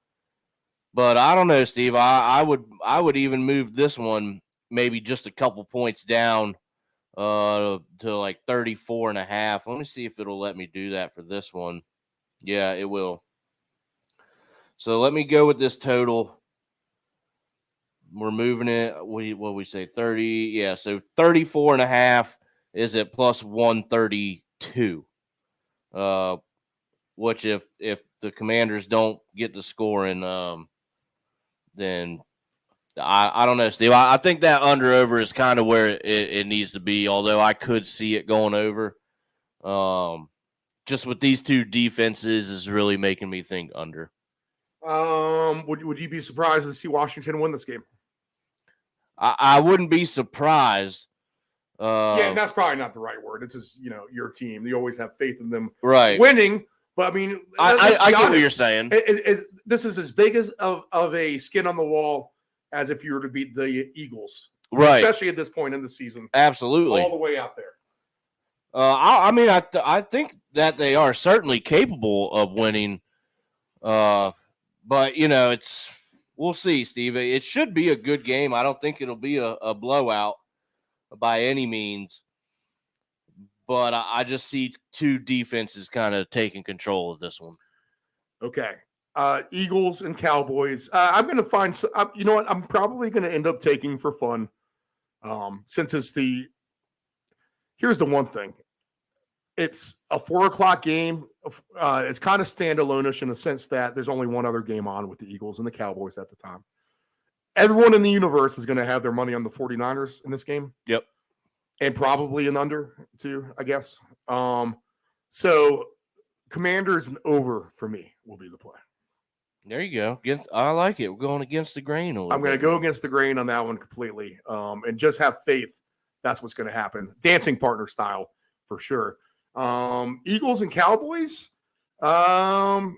But I don't know, Steve. I would even move this one maybe just a couple points down to like 34.5. Let me see if it'll let me do that for this one. Yeah, it will. So let me go with this total. We're moving it. We say 30. Yeah, so 34.5 is at plus 132. Which if the Commanders don't get the scoring, then I don't know, Steve. I think that under over is kind of where it needs to be, although I could see it going over. Just with these two defenses is really making me think under. Would you be surprised to see Washington win this game? I wouldn't be surprised. Yeah, and that's probably not the right word. This is, your team. You always have faith in them winning. But I mean, I get what you're saying. This is as big of a skin on the wall as if you were to beat the Eagles, right? Especially at this point in the season, absolutely, all the way out there. I think that they are certainly capable of winning. But we'll see, Steve. It should be a good game. I don't think it'll be a blowout by any means. But I just see two defenses kind of taking control of this one. Okay. Eagles and Cowboys. I'm going to find – you know what? I'm probably going to end up taking for fun since it's the – here's the one thing. It's a 4 o'clock game. It's kind of standalone-ish in the sense that there's only one other game on with the Eagles and the Cowboys at the time. Everyone in the universe is going to have their money on the 49ers in this game. Yep. And probably an under, too, I guess. So Commanders and over for me will be the play. There you go. I like it. We're going against the grain a little I'm going to go against the grain on that one completely and just have faith that's what's going to happen. Dancing partner style for sure. Eagles and Cowboys. I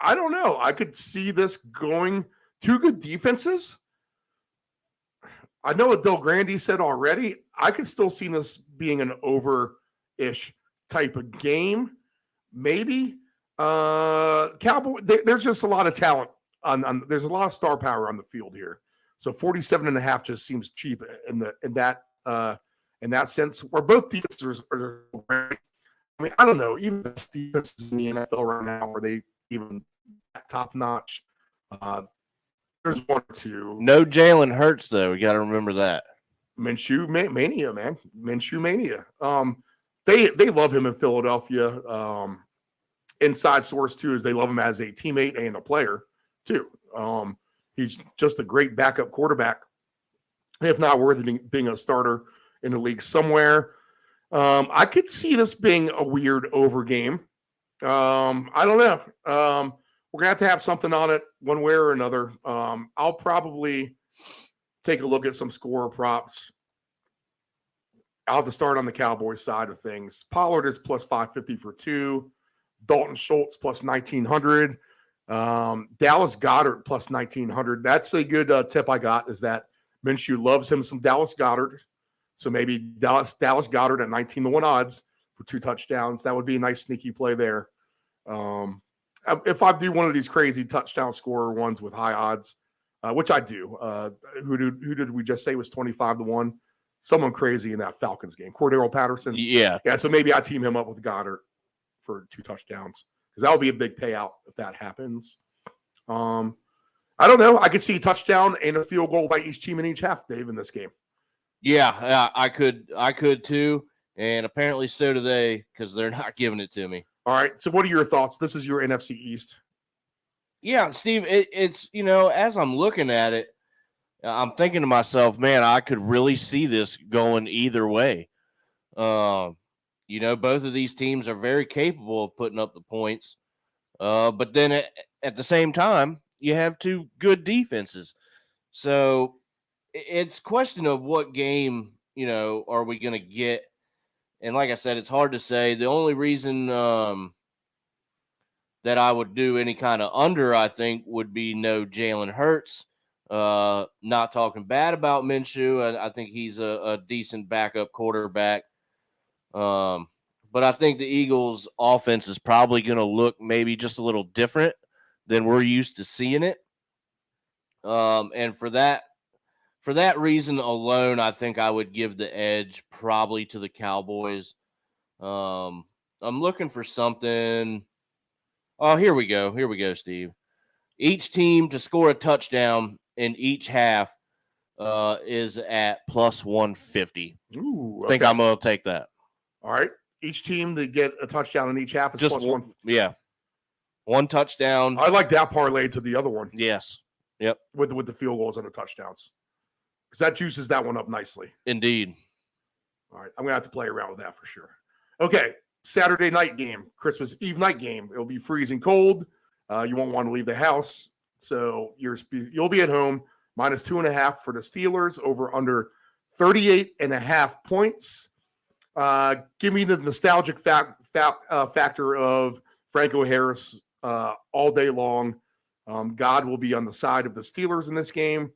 don't know. I could see this going two good defenses. I know what Grande said already. I could still see this being an over-ish type of game. Maybe. Cowboy. There's just a lot of talent there's a lot of star power on the field here. So 47.5 just seems cheap in that sense. Where both defenses are great. I mean, I don't know. Even the defenses in the NFL right now, are they even top notch? There's one or two. No Jalen Hurts, though. We got to remember that. Minshew mania, man. Minshew mania. They love him in Philadelphia. Inside source, too, is they love him as a teammate and a player, too. He's just a great backup quarterback, if not worthy of being a starter in the league somewhere. I could see this being a weird over game. I don't know. We're going to have something on it one way or another. I'll probably take a look at some score props. I'll have to start on the Cowboys side of things. Pollard is plus 550 for 2. Dalton Schultz plus 1,900. Dallas Goedert plus 1,900. That's a good tip I got, is that Minshew loves him some Dallas Goedert. So maybe Dallas Goedert at 19-1 odds for 2 touchdowns. That would be a nice sneaky play there. If I do one of these crazy touchdown scorer ones with high odds, which I do, who did we just say was 25-1? Someone crazy in that Falcons game. Cordero Patterson. Yeah. So maybe I team him up with Goddard for 2 touchdowns, because that would be a big payout if that happens. I don't know. I could see a touchdown and a field goal by each team in each half, Dave, in this game. Yeah, I could too. And apparently so do they, because they're not giving it to me. All right. So what are your thoughts? This is your NFC East. Yeah, Steve, it's, as I'm looking at it, I'm thinking to myself, man, I could really see this going either way. Both of these teams are very capable of putting up the points. But then at the same time, you have 2 good defenses. So it's a question of what game, are we going to get? And like I said, it's hard to say. The only reason that I would do any kind of under, I think, would be no Jalen Hurts. Not talking bad about Minshew. I think he's a decent backup quarterback. But I think the Eagles' offense is probably going to look maybe just a little different than we're used to seeing it. And for that reason alone, I think I would give the edge probably to the Cowboys. I'm looking for something. Oh, here we go, Steve. Each team to score a touchdown in each half is at plus 150. Ooh, I think I'm going to take that. All right. Each team to get a touchdown in each half is Just plus one. Yeah. One touchdown. I like that parlay to the other one. Yes. Yep. With the field goals and the touchdowns. Because that juices that one up nicely. Indeed. All right. I'm going to have to play around with that for sure. Okay. Saturday night game, Christmas Eve night game. It'll be freezing cold. You won't want to leave the house. So you'll be at home. Minus 2.5 for the Steelers. Over under 38.5 points. Give me the nostalgic factor of Franco Harris all day long. God will be on the side of the Steelers in this game.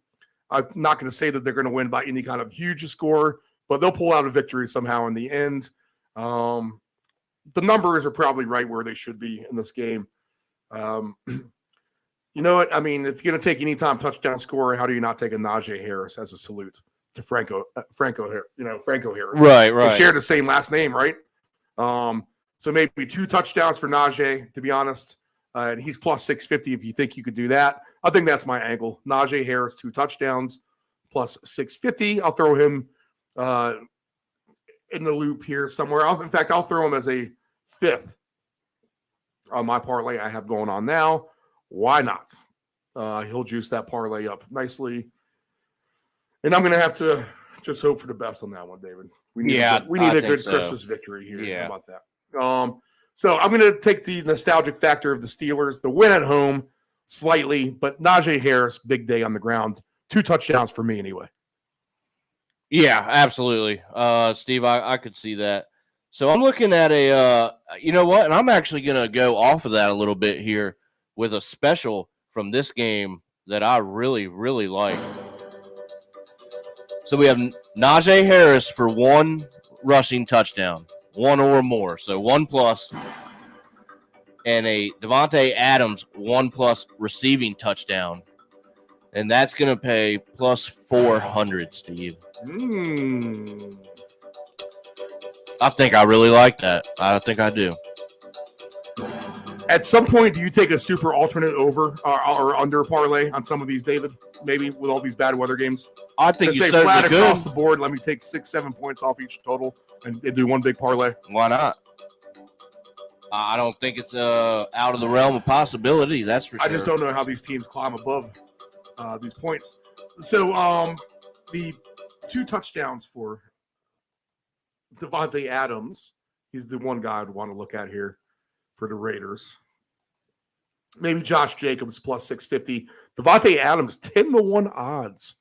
I'm not going to say that they're going to win by any kind of huge score, but they'll pull out a victory somehow in the end. The numbers are probably right where they should be in this game. You know what? I mean, if you're going to take any time touchdown scorer, how do you not take a Najee Harris as a salute to Franco Harris? Right. They share the same last name, right? So maybe 2 touchdowns for Najee, to be honest. And he's plus 650 if you think you could do that. I think that's my angle. Najee Harris, 2 touchdowns, plus 650. I'll throw him in the loop here somewhere. In fact, I'll throw him as a 5th on my parlay I have going on now. Why not? He'll juice that parlay up nicely. And I'm going to have to just hope for the best on that one, David. We need a good Christmas victory here. Yeah. How about that? So I'm going to take the nostalgic factor of the Steelers, the win at home slightly, but Najee Harris, big day on the ground. 2 touchdowns for me anyway. Yeah, absolutely. Steve, I could see that. So I'm looking at you know what? And I'm actually going to go off of that a little bit here with a special from this game that I really, really like. So we have Najee Harris for 1 rushing touchdown, 1 or more. So 1+, and a Devontae Adams 1+ receiving touchdown. And that's going to pay plus 400, Steve. I think I really like that. I think I do. At some point, do you take a super alternate over or under parlay on some of these, David? Maybe with all these bad weather games? I think you say certainly flat could. Across the board, let me take 6-7 points off each total and do one big parlay. Why not? I don't think it's out of the realm of possibility. That's for sure. I just don't know how these teams climb above these points. So the 2 touchdowns for Devontae Adams. He's the one guy I'd want to look at here for the Raiders. Maybe Josh Jacobs plus 650. Devontae Adams 10-1 odds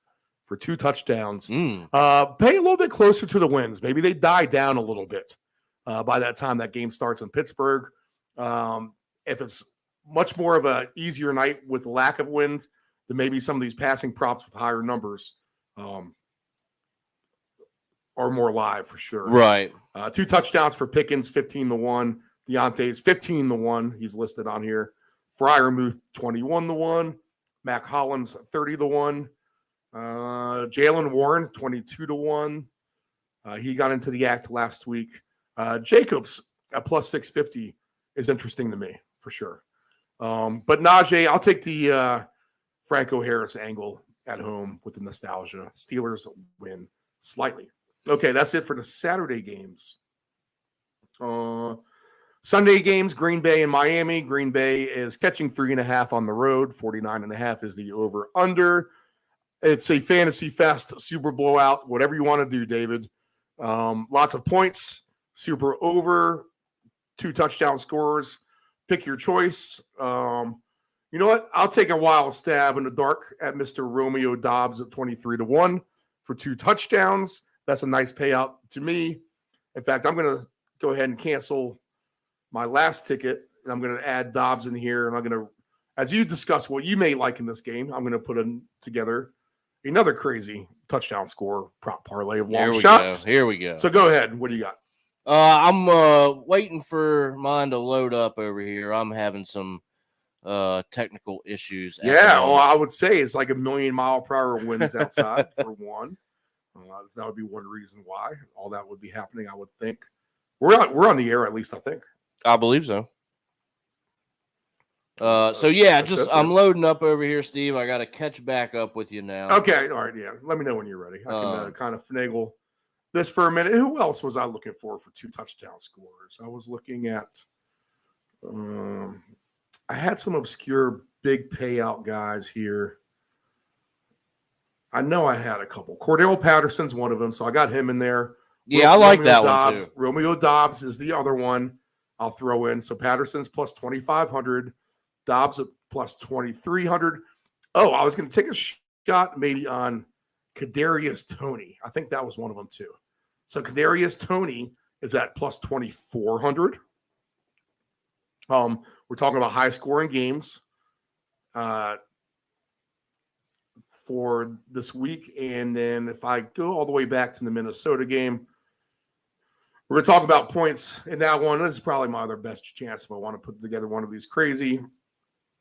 for 2 touchdowns. Pay a little bit closer to the wins. Maybe they die down a little bit by that time that game starts in Pittsburgh. If it's much more of an easier night with lack of wind, then maybe some of these passing props with higher numbers are more live for sure. Right. 2 touchdowns for Pickens, 15-1. Deontay's 15-1. He's listed on here. Freiermuth, 21-1. Mac Hollins, 30-1. Jalen Warren, 22-1. He got into the act last week. Jacobs at plus 650 is interesting to me for sure. But Najee, I'll take the Franco Harris angle at home with the nostalgia. Steelers win slightly. Okay, that's it for the Saturday games. Sunday games, Green Bay and Miami. Green Bay is catching 3.5 on the road. 49.5 is the over-under. It's a fantasy fest, super blowout, whatever you want to do, David. Lots of points, super over, 2 touchdown scorers. Pick your choice. You know what? I'll take a wild stab in the dark at Mr. Romeo Dobbs at 23-1 for 2 touchdowns. That's a nice payout to me. In fact, I'm going to go ahead and cancel my last ticket, and I'm going to add Dobbs in here, and I'm going to as you discuss what you may like in this game, I'm going to put together another crazy touchdown score prop parlay of long shots. Here we go. So go ahead. What do you got? I'm waiting for mine to load up over here. I'm having some technical issues. Yeah, well, I would say it's like 1,000,000-mile-per-hour winds outside for one. That would be one reason why all that would be happening. I would think we're on the air, at least I think. I believe so. So yeah, I'm loading up over here, Steve. I got to catch back up with you now. Okay, all right, yeah. Let me know when you're ready. I can kind of finagle this for a minute. Who else was I looking for 2 touchdown scorers? I was looking at. I had some obscure big payout guys here. I know I had a couple. Cordell Patterson's one of them, so I got him in there. Yeah, I like that one too. Romeo Dobbs is the other one I'll throw in. So Patterson's plus 2,500. Dobbs at plus 2,300. Oh, I was going to take a shot maybe on Kadarius Toney. I think that was one of them too. So Kadarius Toney is at plus 2,400. We're talking about high scoring games for this week. And then if I go all the way back to the Minnesota game, we're going to talk about points in that one. This is probably my other best chance if I want to put together one of these crazy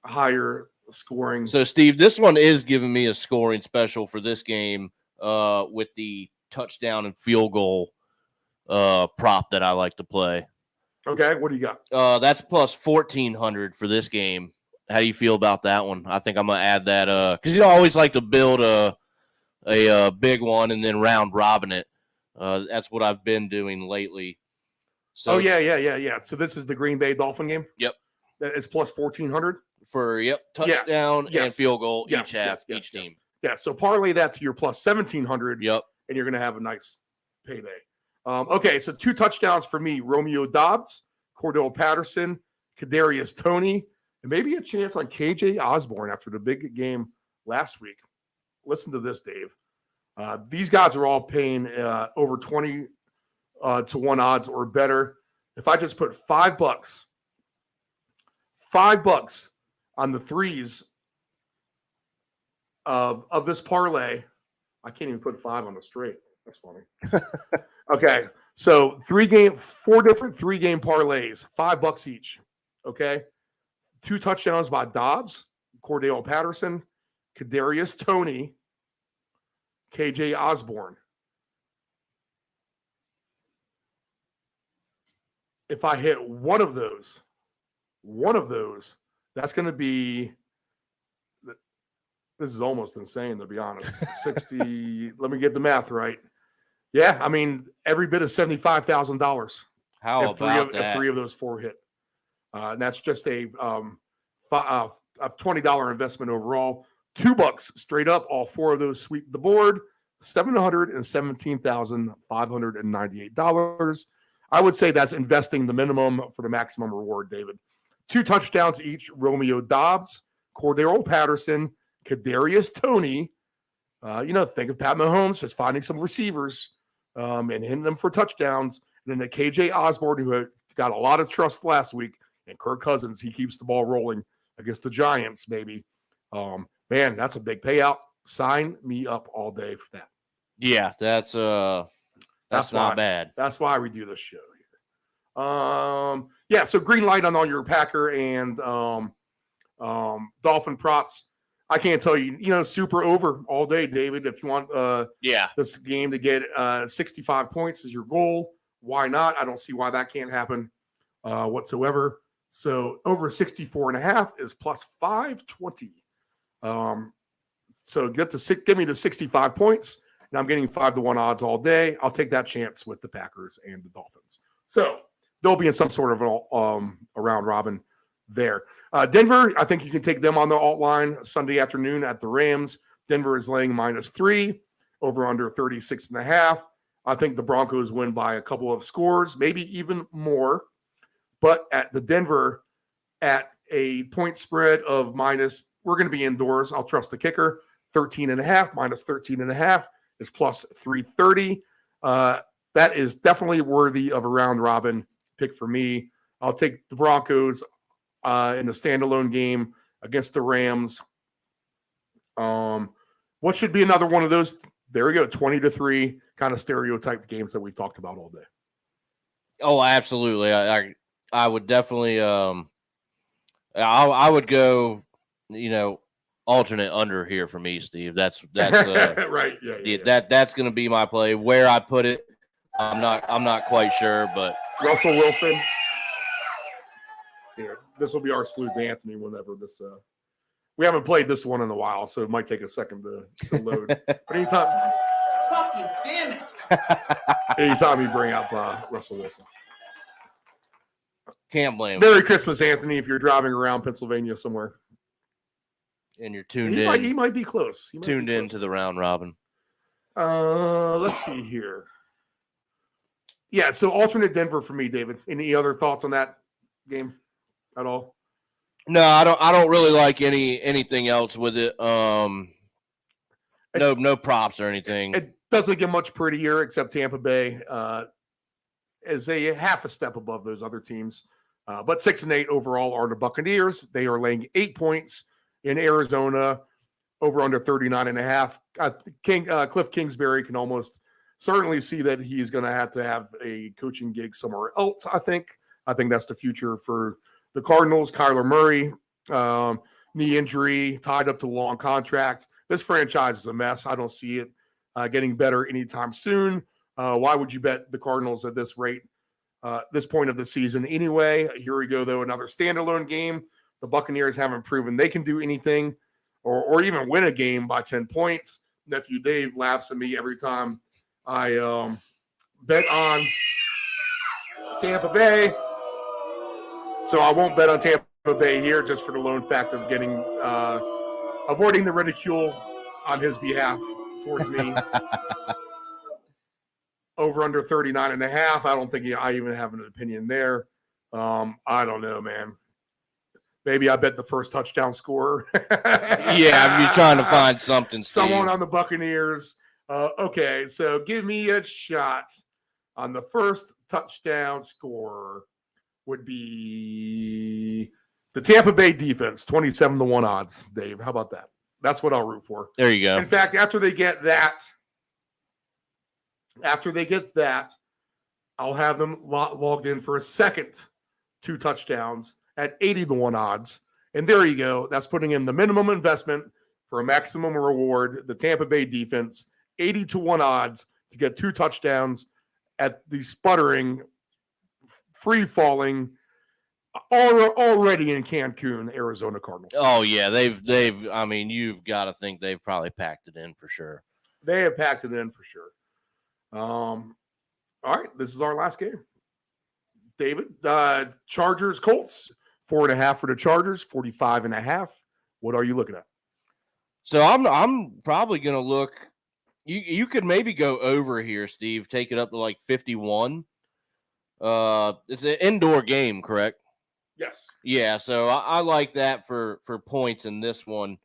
higher scoring. So, Steve, this one is giving me a scoring special for this game with the touchdown and field goal prop that I like to play. Okay, what do you got? That's plus 1,400 for this game. How do you feel about that one? I think I'm gonna add that because I always like to build a big one and then round robin it. That's what I've been doing lately. So, yeah. So this is the Green Bay Dolphin game. Yep, it's plus 1,400 for touchdown and field goal each team. Yeah, so parlay that to your plus 1,700. Yep, and you're gonna have a nice payday. Okay, so 2 touchdowns for me: Romeo Dobbs, Cordell Patterson, Kadarius Toney, and maybe a chance on KJ Osborne after the big game last week. Listen to this, Dave. These guys are all paying over 20 to 1 odds or better. If I just put $5 on the threes of this parlay, I can't even put 5 on the straight. That's funny. Okay, so 4 different 3-game parlays, $5 each. Okay, 2 touchdowns by Dobbs, Cordell Patterson, Kadarius Toney, KJ Osborne. If I hit one of those, that's going to be. This is almost insane, to be honest. 60. Let me get the math right. Yeah, I mean, every bit of $75,000. How about that? If 3 of those 4 hit, and that's just a $20 investment overall. $2 straight up. All 4 of those sweep the board. $717,598. I would say that's investing the minimum for the maximum reward, David. 2 touchdowns each. Romeo Dobbs, Cordell Patterson, Kadarius Toney. Think of Pat Mahomes just finding some receivers and hitting them for touchdowns. And then the KJ Osborne, who had got a lot of trust last week, and Kirk Cousins, he keeps the ball rolling against the Giants, baby. Man, that's a big payout. Sign me up all day for that. Yeah, that's not bad. That's why we do this show here. So green light on all your Packer and Dolphin props. I can't tell you, super over all day, David. If you want this game to get 65 points is your goal, why not? I don't see why that can't happen whatsoever. So over 64.5 is plus 520. So give me the 65 points, and I'm getting 5 to 1 odds all day. I'll take that chance with the Packers and the Dolphins. So they'll be in some sort of a round robin there. Denver, I think you can take them on the alt line Sunday afternoon at the Rams. Denver is laying -3, over under 36.5. I think the Broncos win by a couple of scores, maybe even more. But at the Denver, at a point spread of we're going to be indoors. I'll trust the kicker. 13.5 minus 13.5 is plus 330. That is definitely worthy of a round robin pick for me. I'll take the Broncos in the standalone game against the Rams. What should be another one of those? There we go, 20-3 kind of stereotyped games that we've talked about all day. Oh, absolutely. I would definitely I would go, alternate under here for me, Steve. That's Right. Yeah. That's going to be my play. Where I put it, I'm not quite sure, but Russell Wilson. Yeah, this will be our salute to Anthony whenever this. We haven't played this one in a while, so it might take a second to load. But anytime Fucking damn it. anytime you bring up Russell Wilson. can't blame him. Merry Christmas, Anthony, if you're driving around Pennsylvania somewhere. And you're tuned He might be close. tuned in to the round robin. Let's see here. Yeah, so alternate Denver for me, David. Any other thoughts on that game at all? No, I don't really like anything else with it. No props or anything. It doesn't get much prettier, except Tampa Bay is a half a step above those other teams. But 6-8 overall are the Buccaneers. They are laying 8 points in Arizona, over under 39.5. Cliff Kingsbury can almost certainly see that he's going to have a coaching gig somewhere else. I think that's the future for the Cardinals. Kyler Murray, knee injury, tied up to a long contract. This franchise is a mess. I don't see it getting better anytime soon. Why would you bet the Cardinals at this rate, this point of the season anyway? Here we go, though, another standalone game. The Buccaneers haven't proven they can do anything or even win a game by 10 points. Nephew Dave laughs at me every time I bet on Tampa Bay. So I won't bet on Tampa Bay here just for the lone fact of avoiding the ridicule on his behalf towards me. Over under 39.5. I don't think I even have an opinion there. I don't know, man. Maybe I bet the first touchdown scorer. Yeah, you're trying to find something, Steve. Someone on the Buccaneers. Okay, so give me a shot on the first touchdown scorer. Would be the Tampa Bay defense, 27-1 odds, Dave. How about that? That's what I'll root for. There you go. In fact, after they get that, I'll have them logged in for a second 2 touchdowns at 80-1 odds. And there you go. That's putting in the minimum investment for a maximum reward. The Tampa Bay defense, 80-1 odds to get 2 touchdowns at the sputtering, free-falling, already in Cancun, Arizona Cardinals. Oh, yeah. They've. I mean, you've got to think they've probably packed it in for sure. They have packed it in for sure. All right, this is our last game. David, Chargers, Colts, 4.5 for the Chargers, 45.5. What are you looking at? So I'm probably going to look. You could maybe go over here, Steve. Take it up to like 51. It's an indoor game, correct? Yes. Yeah, so I like that for points in this one.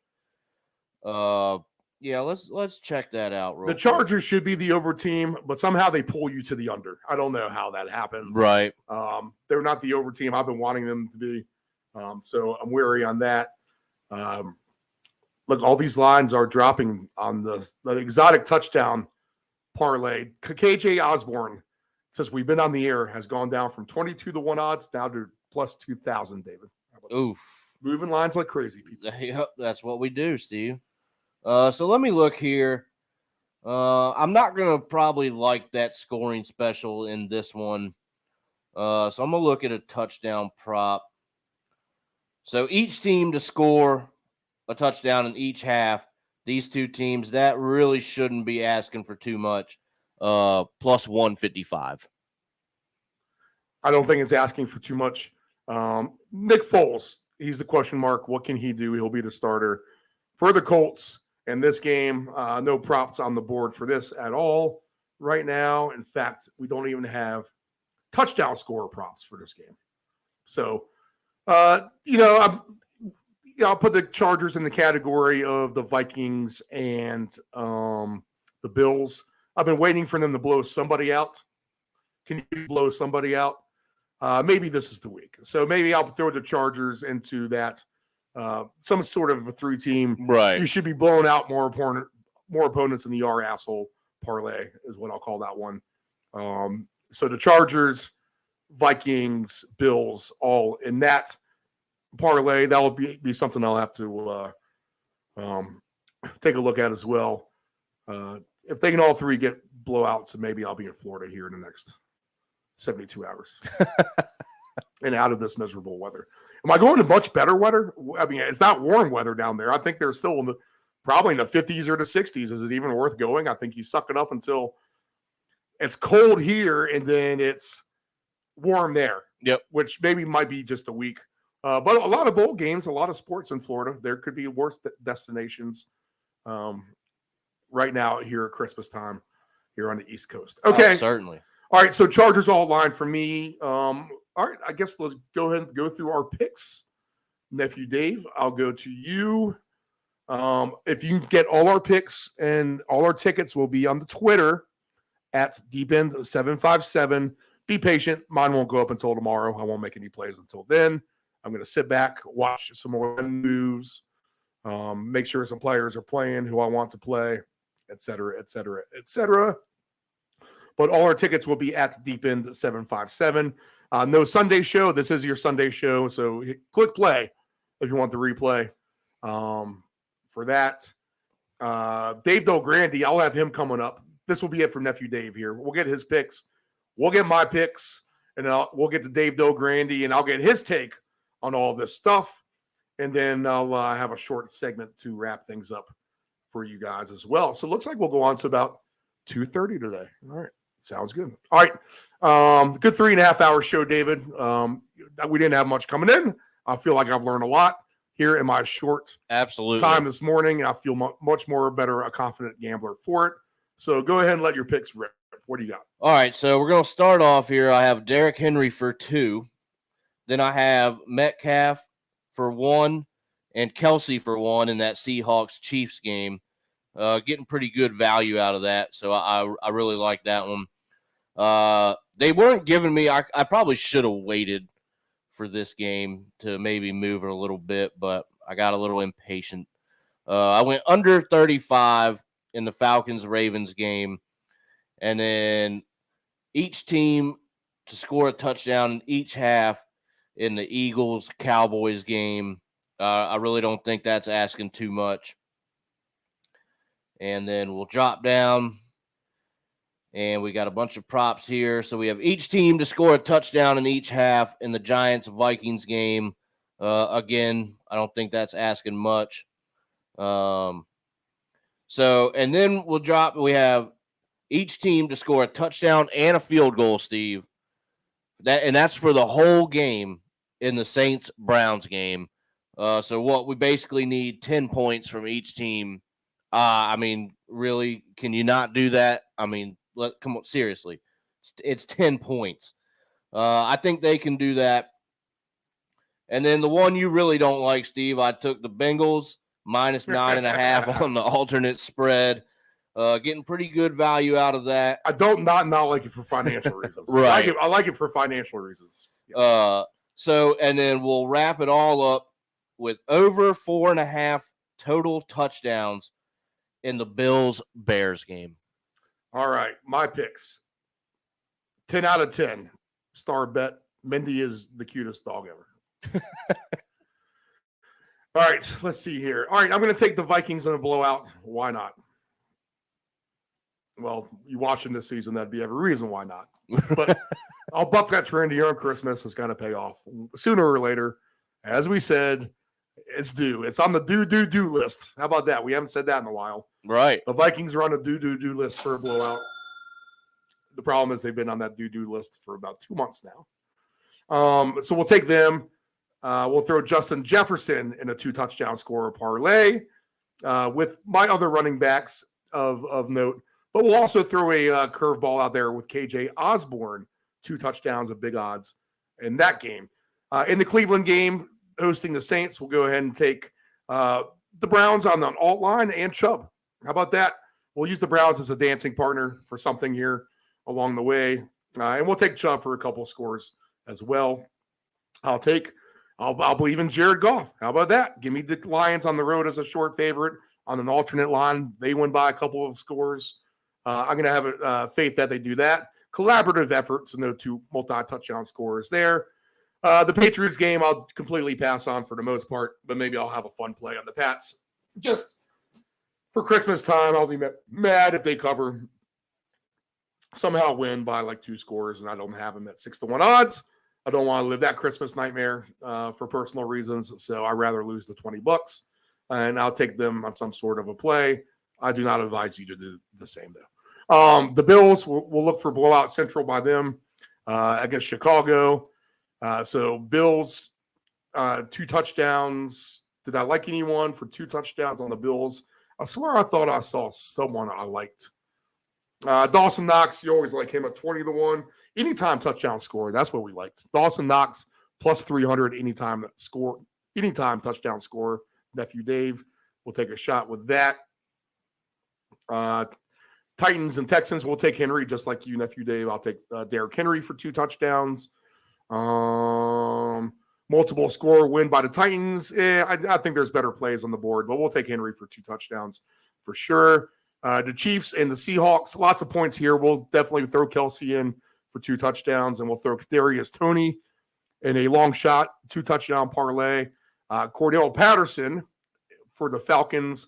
Yeah, let's check that out. The Chargers should be the over team, but somehow they pull you to the under. I don't know how that happens. Right. They're not the over team I've been wanting them to be. So I'm wary on that. Look, all these lines are dropping on the exotic touchdown parlay. KJ Osborne, since we've been on the air, has gone down from 22-1 odds down to plus 2,000, David. Oof. Moving lines like crazy, people. Yep, that's what we do, Steve. So let me look here. I'm not going to probably like that scoring special in this one. So I'm going to look at a touchdown prop. So each team to score a touchdown in each half. These two teams, that really shouldn't be asking for too much. Plus 155. I don't think it's asking for too much. Nick Foles, he's the question mark. What can he do? He'll be the starter for the Colts in this game. No props on the board for this at all right now. In fact, we don't even have touchdown scorer props for this game. So, I'll put the Chargers in the category of the Vikings and the Bills. I've been waiting for them to blow somebody out. Can you blow somebody out? Maybe this is the week. So maybe I'll throw the Chargers into that some sort of a 3-team. Right. You should be blowing out more opponents than the R asshole parlay is what I'll call that one. So the Chargers, Vikings, Bills, all in that parlay. That will be something I'll have to take a look at as well. If they can all three get blowouts, maybe I'll be in Florida here in the next 72 hours and out of this miserable weather. Am I going to much better weather? I mean, it's not warm weather down there. I think they're still probably in the 50s or the 60s. Is it even worth going? I think you suck it up until it's cold here and then it's warm there. Yep. Which maybe might be just a week. But a lot of bowl games, a lot of sports in Florida. There could be worse destinations right now here at Christmas time here on the East Coast. Okay. Certainly. All right. So Chargers all line for me. All right. I guess let's go ahead and go through our picks. Nephew Dave, I'll go to you. If you get all our picks and all our tickets will be on the Twitter at deepend757. Be patient. Mine won't go up until tomorrow. I won't make any plays until then. I'm going to sit back, watch some more moves, make sure some players are playing who I want to play, et cetera, et cetera, et cetera. But all our tickets will be at deepend757. No Sunday show. This is your Sunday show. So click play if you want the replay for that. Dave Del Grande, I'll have him coming up. This will be it for Nephew Dave here. We'll get his picks. We'll get my picks. And we'll get to Dave Del Grande, and I'll get his take on all this stuff. And then I'll have a short segment to wrap things up for you guys as well. So it looks like we'll go on to about 2:30 today. All right. Sounds good. All right. Good 3.5 hour show, David. We didn't have much coming in. I feel like I've learned a lot here in my short time this morning. And I feel much more better, a confident gambler for it. So go ahead and let your picks rip. What do you got? All right. So we're going to start off here. I have Derrick Henry for 2. Then I have Metcalf for 1 and Kelsey for 1 in that Seahawks-Chiefs game. Getting pretty good value out of that, so I really like that one. They weren't giving me – I probably should have waited for this game to maybe move it a little bit, but I got a little impatient. I went under 35 in the Falcons-Ravens game, and then each team to score a touchdown in each half in the Eagles-Cowboys game. I really don't think that's asking too much. And then we'll drop down, and we got a bunch of props here. So we have each team to score a touchdown in each half in the Giants-Vikings game. Again, I don't think that's asking much. And then we'll drop. We have each team to score a touchdown and a field goal, Steve. That's for the whole game in the Saints-Browns game. So what we basically need 10 points from each team. I mean, really, can you not do that? I mean, come on, seriously. It's 10 points. I think they can do that. And then the one you really don't like, Steve, I took the Bengals minus 9.5 on the alternate spread. Getting pretty good value out of that. I don't not like it for financial reasons. Right. I like it for financial reasons. Yeah. And then we'll wrap it all up with over 4.5 total touchdowns in the Bills-Bears game. All right, my picks. 10 out of 10. Star bet. Mindy is the cutest dog ever. All right, let's see here. All right, I'm going to take the Vikings in a blowout. Why not? Well, you watch them this season, that'd be every reason why not. But I'll buck that trend here on Christmas. It's going to pay off sooner or later. As we said, it's due. It's on the do list. How about that? We haven't said that in a while. Right. The Vikings are on the do list for a blowout. The problem is they've been on that do list for about 2 months now. So we'll take them. We'll throw Justin Jefferson in a 2-touchdown scorer parlay with my other running backs of note. But we'll also throw a curveball out there with KJ Osborne, 2 touchdowns of big odds in that game. In the Cleveland game, hosting the Saints, we'll go ahead and take the Browns on the alt line and Chubb. How about that? We'll use the Browns as a dancing partner for something here along the way. And we'll take Chubb for a couple of scores as well. I'll take I'll believe in Jared Goff. How about that? Give me the Lions on the road as a short favorite on an alternate line. They win by a couple of scores. I'm going to have faith that they do that. Collaborative efforts, no two multi-touchdown scores there. The Patriots game, I'll completely pass on for the most part, but maybe I'll have a fun play on the Pats. Just for Christmas time, I'll be mad if they cover, somehow win by like 2 scores, and I don't have them at 6-1 odds. I don't want to live that Christmas nightmare for personal reasons, so I'd rather lose the $20, and I'll take them on some sort of a play. I do not advise you to do the same, though. The Bills, we'll look for blowout central by them against Chicago. So Bills, 2 touchdowns. Did I like anyone for 2 touchdowns on the Bills? I swear I thought I saw someone I liked. Dawson Knox, you always like him at 20-1. Anytime touchdown score, that's what we liked. Dawson Knox plus 300 anytime touchdown score. Nephew Dave will take a shot with that. Titans and Texans will take Henry, just like you, Nephew Dave. I'll take Derrick Henry for 2 touchdowns. Multiple score win by the Titans. I think there's better plays on the board, but we'll take Henry for 2 touchdowns for sure. The Chiefs and the Seahawks, lots of points here. We'll definitely throw Kelsey in for 2 touchdowns, and we'll throw Kadarius Toney in a long shot 2-touchdown parlay. Cordell Patterson for the Falcons.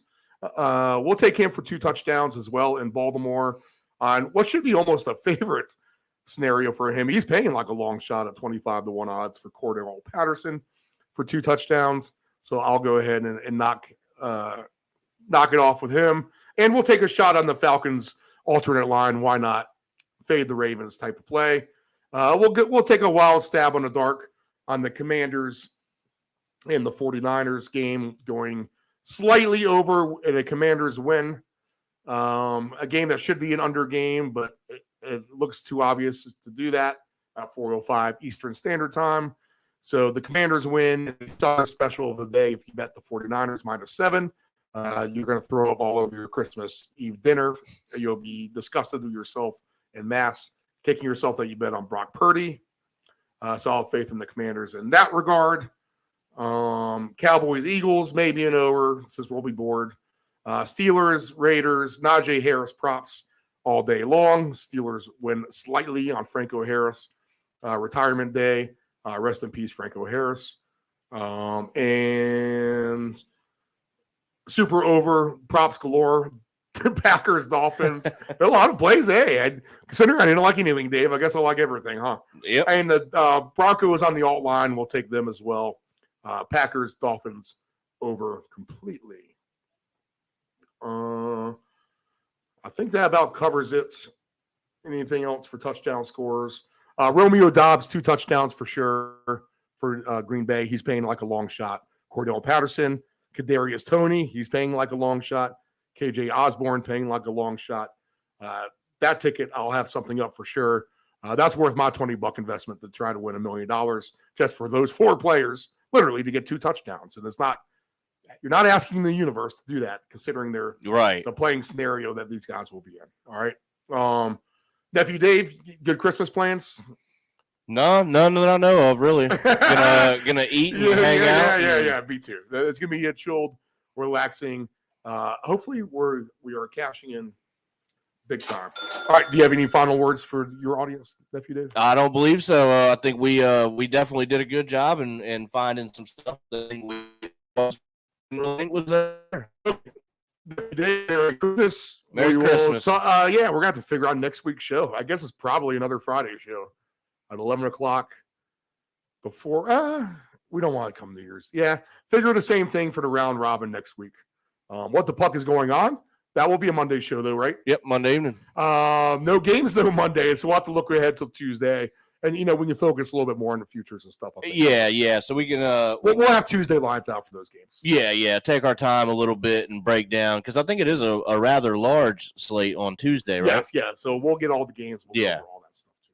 We'll take him for 2 touchdowns as well in Baltimore on what should be almost a favorite scenario for him. He's paying like a long shot at 25-1 odds for Cordell Patterson for 2 touchdowns. So I'll go ahead and knock it off with him. And we'll take a shot on the Falcons alternate line. Why not? Fade the Ravens type of play. We'll take a wild stab on the dark on the Commanders and the 49ers game, going slightly over in a Commanders win. A game that should be an under game, but it looks too obvious to do that at 4:05 Eastern Standard Time. So the Commanders win. The special of the day, if you bet the 49ers -7, you're going to throw up all over your Christmas Eve dinner. You'll be disgusted with yourself en masse, kicking yourself that you bet on Brock Purdy. So I'll have faith in the Commanders in that regard. Cowboys, Eagles, maybe an over, since we'll be bored. Steelers, Raiders, Najee Harris props all day long. Steelers win slightly on Franco Harris. Retirement day. Rest in peace, Franco Harris. And super over, props galore. Packers, Dolphins. A lot of plays, hey. Considering I didn't like anything, Dave, I guess I like everything, huh? Yep. And the Broncos on the alt line, we'll take them as well. Packers, Dolphins over completely. I think that about covers it. Anything else for touchdown scores? Romeo Dobbs, 2 touchdowns for sure for Green Bay. He's paying like a long shot. Cordell Patterson, Kadarius Toney, he's paying like a long shot. KJ Osborne paying like a long shot. That ticket, I'll have something up for sure. That's worth my $20 investment to try to win $1 million just for those 4 players, literally to get 2 touchdowns. And you're not asking the universe to do that, considering the playing scenario that these guys will be in. All right. Nephew Dave, good Christmas plans? No, none that I know of, really. Gonna eat and hang out. Yeah, me too. It's gonna be a chilled, relaxing. Hopefully we are cashing in big time. All right, do you have any final words for your audience, Nephew Dave? I don't believe so. I think we definitely did a good job in finding some stuff that we think was there. Merry Christmas. Merry Christmas. So, we're going to have to figure out next week's show. I guess it's probably another Friday show at 11 o'clock before. We don't want to come to yours. Yeah, figure the same thing for the round robin next week. What the puck is going on? That will be a Monday show, though, right? Yep, Monday evening. No games, though, Monday, so we'll have to look ahead till Tuesday. And, we can focus a little bit more on the futures and stuff. Yeah. So we can we'll have Tuesday lines out for those games. Yeah. Take our time a little bit and break down, because I think it is a rather large slate on Tuesday, right? Yes, yeah. So we'll get all the games. We'll cover all that stuff, too.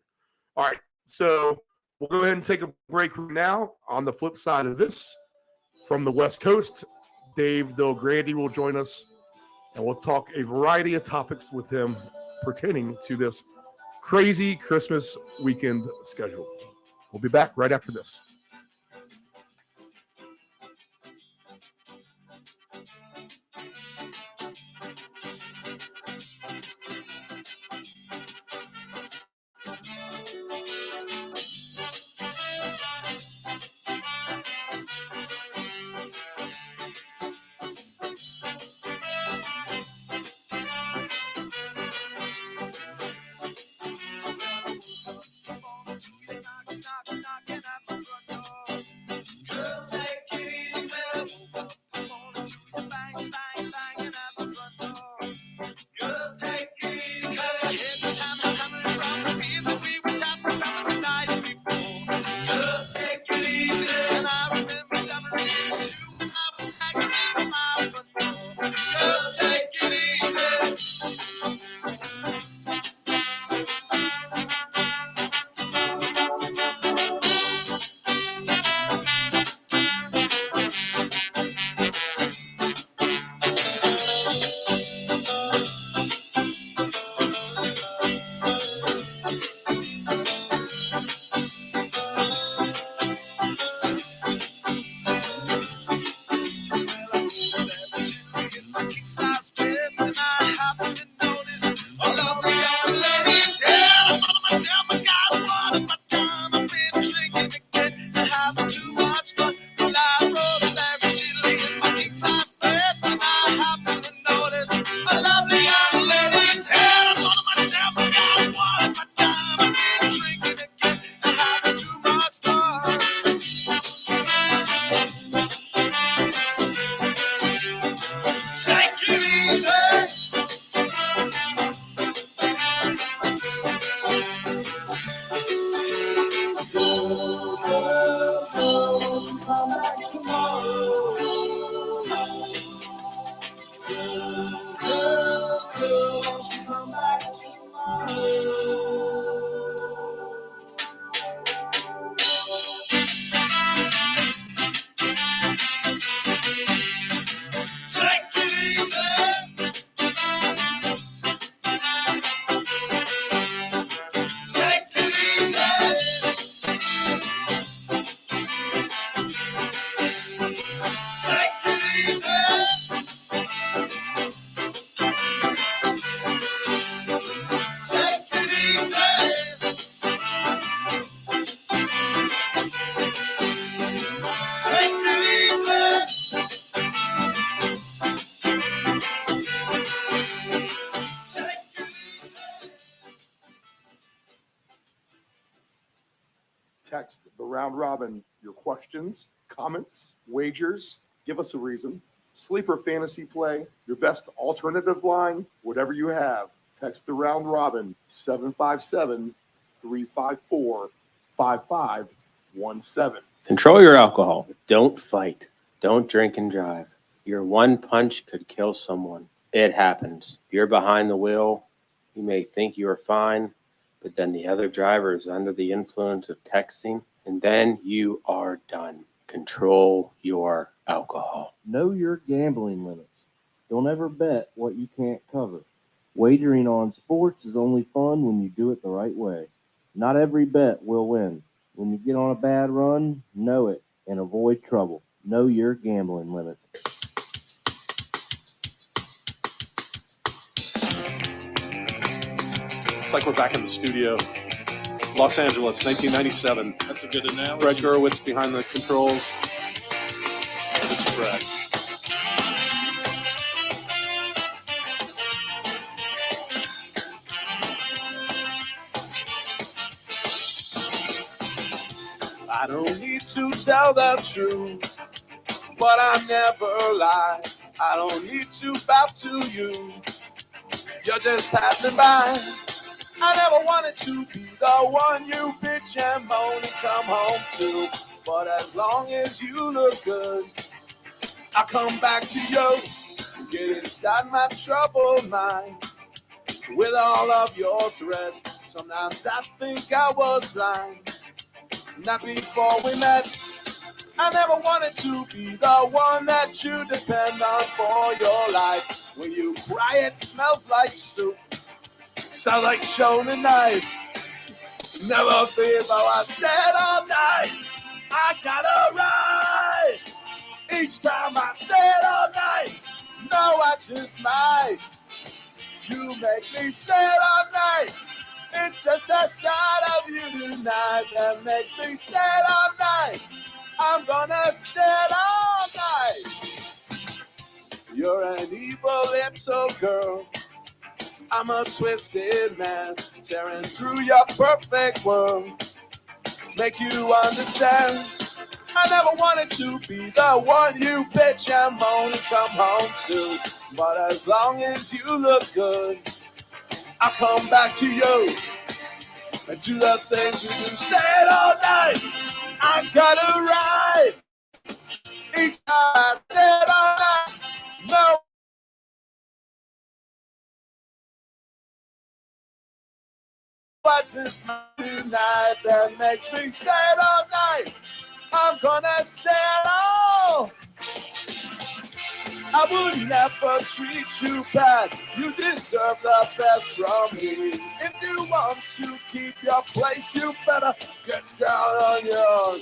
All right. So we'll go ahead and take a break now. On the flip side of this, from the West Coast, Dave Del Grande will join us, and we'll talk a variety of topics with him pertaining to this crazy Christmas weekend schedule. We'll be back right after this. Text the round robin your questions, comments, wagers. Give us a reason. Sleeper fantasy play, your best alternative line, whatever you have. Text the round robin 757-354-5517. Control your alcohol. Don't fight. Don't drink and drive. Your one punch could kill someone. It happens. If you're behind the wheel, you may think you are fine, but then the other driver is under the influence of texting, and then you are done. Control your alcohol. Know your gambling limits. Don't ever bet what you can't cover. Wagering on sports is only fun when you do it the right way. Not every bet will win. When you get on a bad run, know it and avoid trouble. Know your gambling limits. It's like we're back in the studio. Los Angeles, 1997. That's a good analogy. Brett Gurewitz behind the controls. This is Brett. I don't need to tell the truth, but I never lie. I don't need to bow to you. You're just passing by. I never wanted to be the one you bitch and moan and come home to. But as long as you look good, I come back to you. Get inside my troubled mind with all of your threats. Sometimes I think I was blind. Not before we met. I never wanted to be the one that you depend on for your life. When you cry, it smells like soup. Sound like Shonen knife. Never feel though I said all night. I gotta ride. Each time I said all night. No, I just might. You make me stay all night. It's just that side of you tonight that makes me stay all night. I'm gonna stay all night. You're an evil little girl. I'm a twisted man, tearing through your perfect world. Make you understand. I never wanted to be the one you bitch and moan and come home to. But as long as you look good, I'll come back to you and do the things you do. Stay all night. I gotta ride. Each time I stay all night. No. I just tonight that makes me stay all night. I'm gonna stay all. I would never treat you bad. You deserve the best from me. If you want to keep your place, you better get down on your own.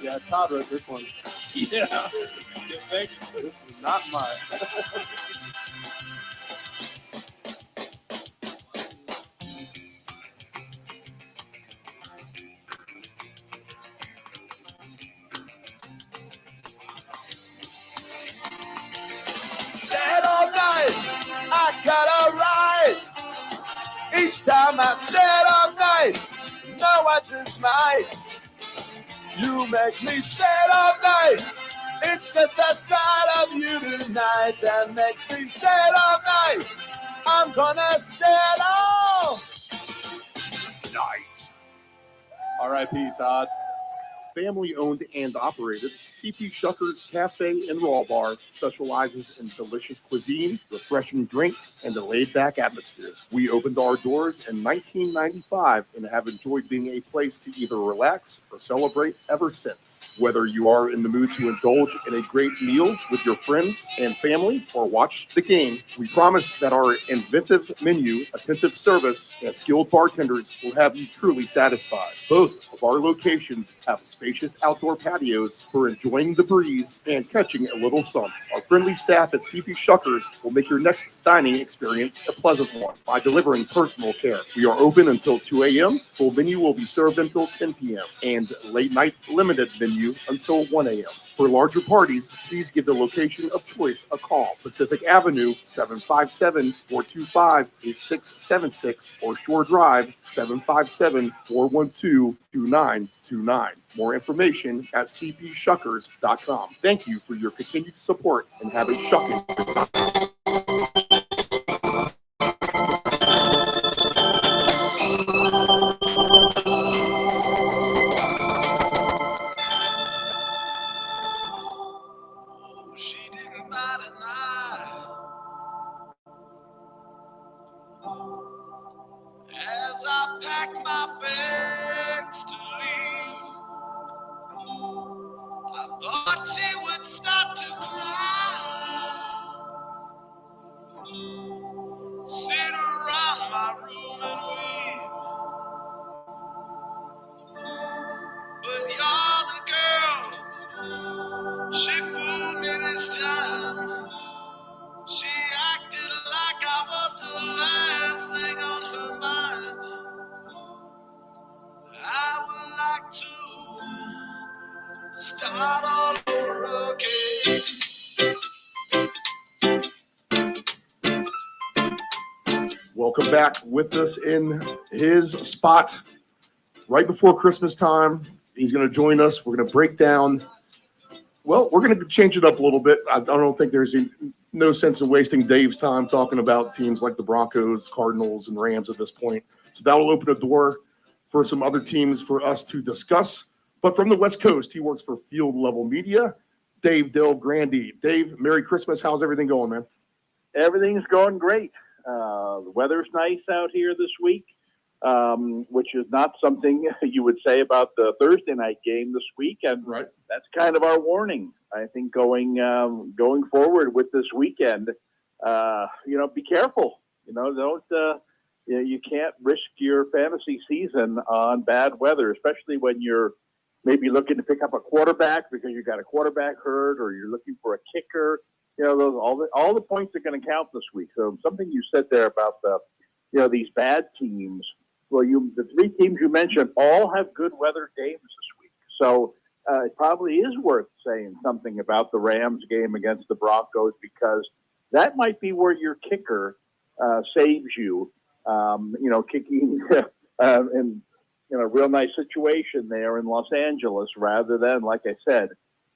Yeah, Todd wrote this one. Yeah. Thank you. This is not mine. Stayed all night, I gotta ride. Each time I stayed all night, no, I just might. You make me stay all night. It's just that side of you tonight that makes me stay all night. I'm gonna stay all night. R.I.P. Todd. Family owned and operated, CP Shuckers Cafe and Raw Bar specializes in delicious cuisine, refreshing drinks, and a laid-back atmosphere. We opened our doors in 1995 and have enjoyed being a place to either relax or celebrate ever since. Whether you are in the mood to indulge in a great meal with your friends and family or watch the game, we promise that our inventive menu, attentive service, and skilled bartenders will have you truly satisfied. Both of our locations have spacious outdoor patios for enjoying the breeze and catching a little sun. Our friendly staff at CP Shuckers will make your next dining experience a pleasant one by delivering personal care. We are open until 2 a.m. Full menu will be served until 10 p.m. and late night limited menu until 1 a.m. For larger parties, please give the location of choice a call. Pacific Avenue, 757-425-8676 or Shore Drive, 757-412-2929. More information at cpshuckers.com. Thank you for your continued support and have a shucking good time. She didn't bat an eye as I packed my bags to leave. I thought she would start to cry, sit around my room and weep. But you're the girl, she fooled me this time. She acted like I was the last thing on her mind. I would like to start all over again. Welcome back with us in his spot right before Christmas time. He's going to join us. We're going to break down. Well, we're going to change it up a little bit. I don't think there's no sense in wasting Dave's time talking about teams like the Broncos, Cardinals, and Rams at this point. So that will open a door for some other teams for us to discuss. But from the West Coast, he works for Field Level Media. Dave Grande. Dave, Merry Christmas. How's everything going, man? Everything's going great. The weather's nice out here this week, which is not something you would say about the Thursday night game this week. And Right. That's kind of our warning, I think, going forward with this weekend. Be careful. You can't risk your fantasy season on bad weather, especially when you're maybe looking to pick up a quarterback because you got a quarterback hurt, or you're looking for a kicker. All the points are going to count this week. So something you said there about these bad teams. Well, the three teams you mentioned all have good weather games this week. So it probably is worth saying something about the Rams game against the Broncos, because that might be where your kicker saves you. Kicking in a real nice situation there in Los Angeles, rather than, like I said,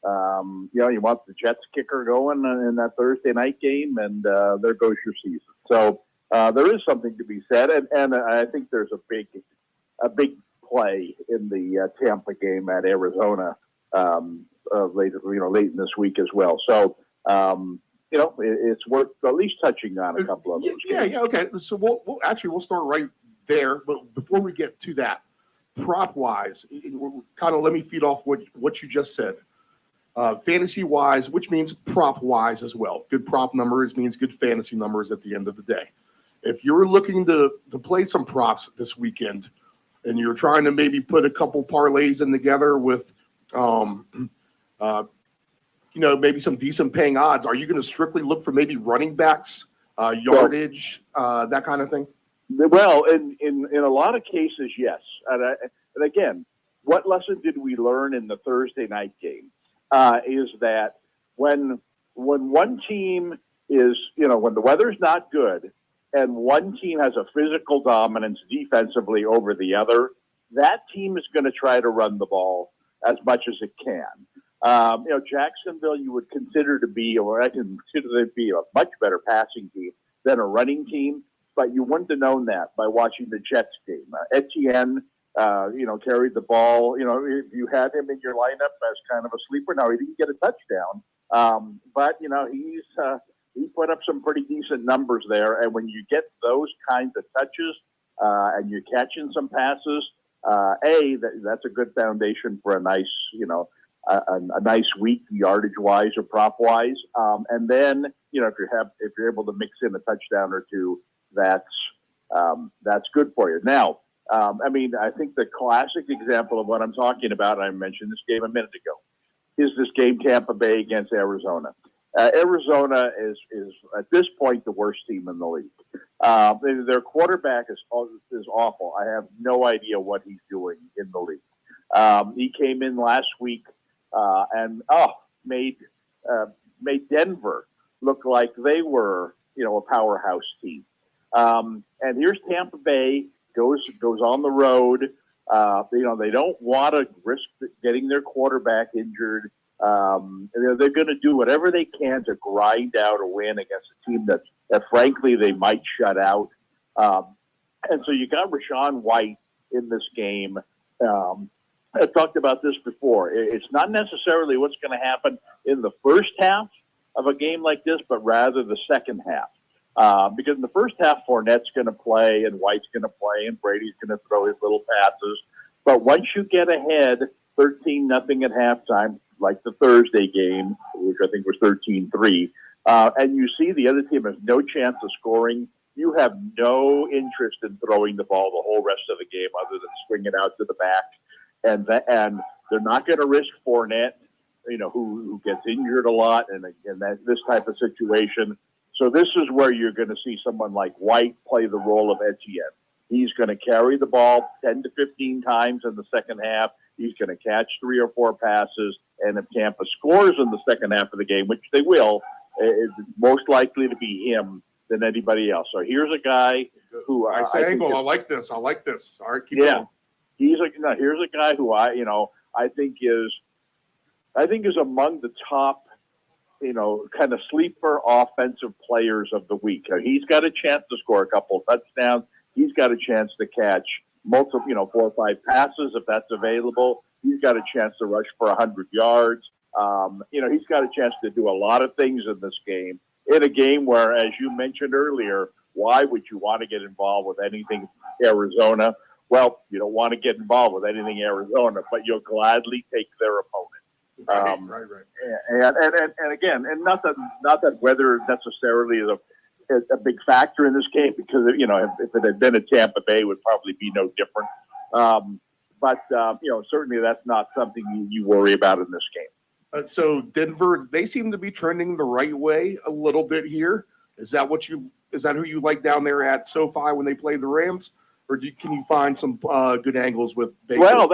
you want the Jets kicker going in that Thursday night game, and there goes your season. So there is something to be said, and I think there's a big play in the Tampa game at Arizona late in this week as well. So it's worth at least touching on a couple of those games. Yeah, okay. So we'll start right there, but before we get to that, prop wise, kind of let me feed off what you just said. Fantasy wise, which means prop wise as well. Good prop numbers means good fantasy numbers at the end of the day. If you're looking to play some props this weekend, and you're trying to maybe put a couple parlays in together with, maybe some decent paying odds, are you going to strictly look for maybe running backs, yardage, that kind of thing? Well, in a lot of cases, yes. And again, what lesson did we learn in the Thursday night game? Is that when one team is, when the weather's not good and one team has a physical dominance defensively over the other, that team is going to try to run the ball as much as it can. Jacksonville you would consider to be, or I can consider them to be, a much better passing team than a running team, but you wouldn't have known that by watching the Jets game. Etienne, carried the ball. If you had him in your lineup as kind of a sleeper, now he didn't get a touchdown, but he put up some pretty decent numbers there. And when you get those kinds of touches and you're catching some passes, that's a good foundation for a nice, a nice week yardage wise or prop wise. And then if you're able to mix in a touchdown or two, that's good for you. Now, I think the classic example of what I'm talking about, I mentioned this game a minute ago, is this game Tampa Bay against Arizona. Arizona is at this point the worst team in the league. Their quarterback is awful. I have no idea what he's doing in the league. He came in last week, and made Denver look like they were, a powerhouse team. And here's Tampa Bay goes on the road. They don't want to risk getting their quarterback injured. They're going to do whatever they can to grind out a win against a team that frankly they might shut out. And so you got Rashawn White in this game. I talked about this before. It's not necessarily what's going to happen in the first half of a game like this, but rather the second half. Because in the first half, Fournette's going to play and White's going to play and Brady's going to throw his little passes. But once you get ahead 13-0 at halftime, like the Thursday game, which I think was 13-3, and you see the other team has no chance of scoring, you have no interest in throwing the ball the whole rest of the game other than swing it out to the back. And they're not going to risk Fournette, who gets injured a lot and this type of situation. So this is where you're going to see someone like White play the role of Etienne. He's going to carry the ball 10 to 15 times in the second half. He's going to catch 3 or 4 passes. And if Tampa scores in the second half of the game, which they will, it's most likely to be him than anybody else. So here's a guy who I like this. I like this. All right, keep going. Here's a guy who I think is among the top, kind of sleeper offensive players of the week. He's got a chance to score a couple of touchdowns. He's got a chance to catch multiple, 4 or 5 passes if that's available. He's got a chance to rush for 100 yards. He's got a chance to do a lot of things in this game. In a game where, as you mentioned earlier, why would you want to get involved with anything Arizona? Well, you don't want to get involved with anything Arizona, but you'll gladly take their opponent. Right. And again, and not that weather necessarily is a big factor in this game, because if it had been at Tampa Bay, it would probably be no different. But certainly that's not something you worry about in this game. So Denver, they seem to be trending the right way a little bit here. Is that who you like down there at SoFi when they play the Rams, or can you find some good angles with Baker? Well,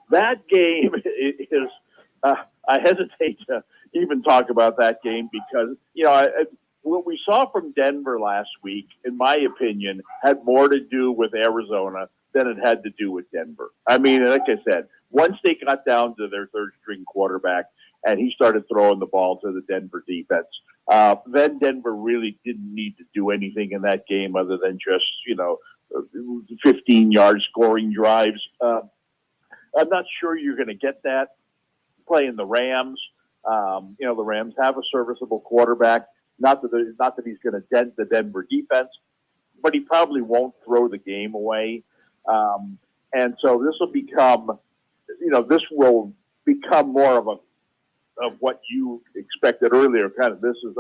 that game is. I hesitate to even talk about that game because what we saw from Denver last week, in my opinion, had more to do with Arizona than it had to do with Denver. I mean, like I said, once they got down to their third-string quarterback and he started throwing the ball to the Denver defense, then Denver really didn't need to do anything in that game other than just, 15-yard scoring drives. I'm not sure you're going to get that playing the Rams. The Rams have a serviceable quarterback. Not that he's going to dent the Denver defense, but he probably won't throw the game away. And so this will become more of what you expected earlier. Kind of, this is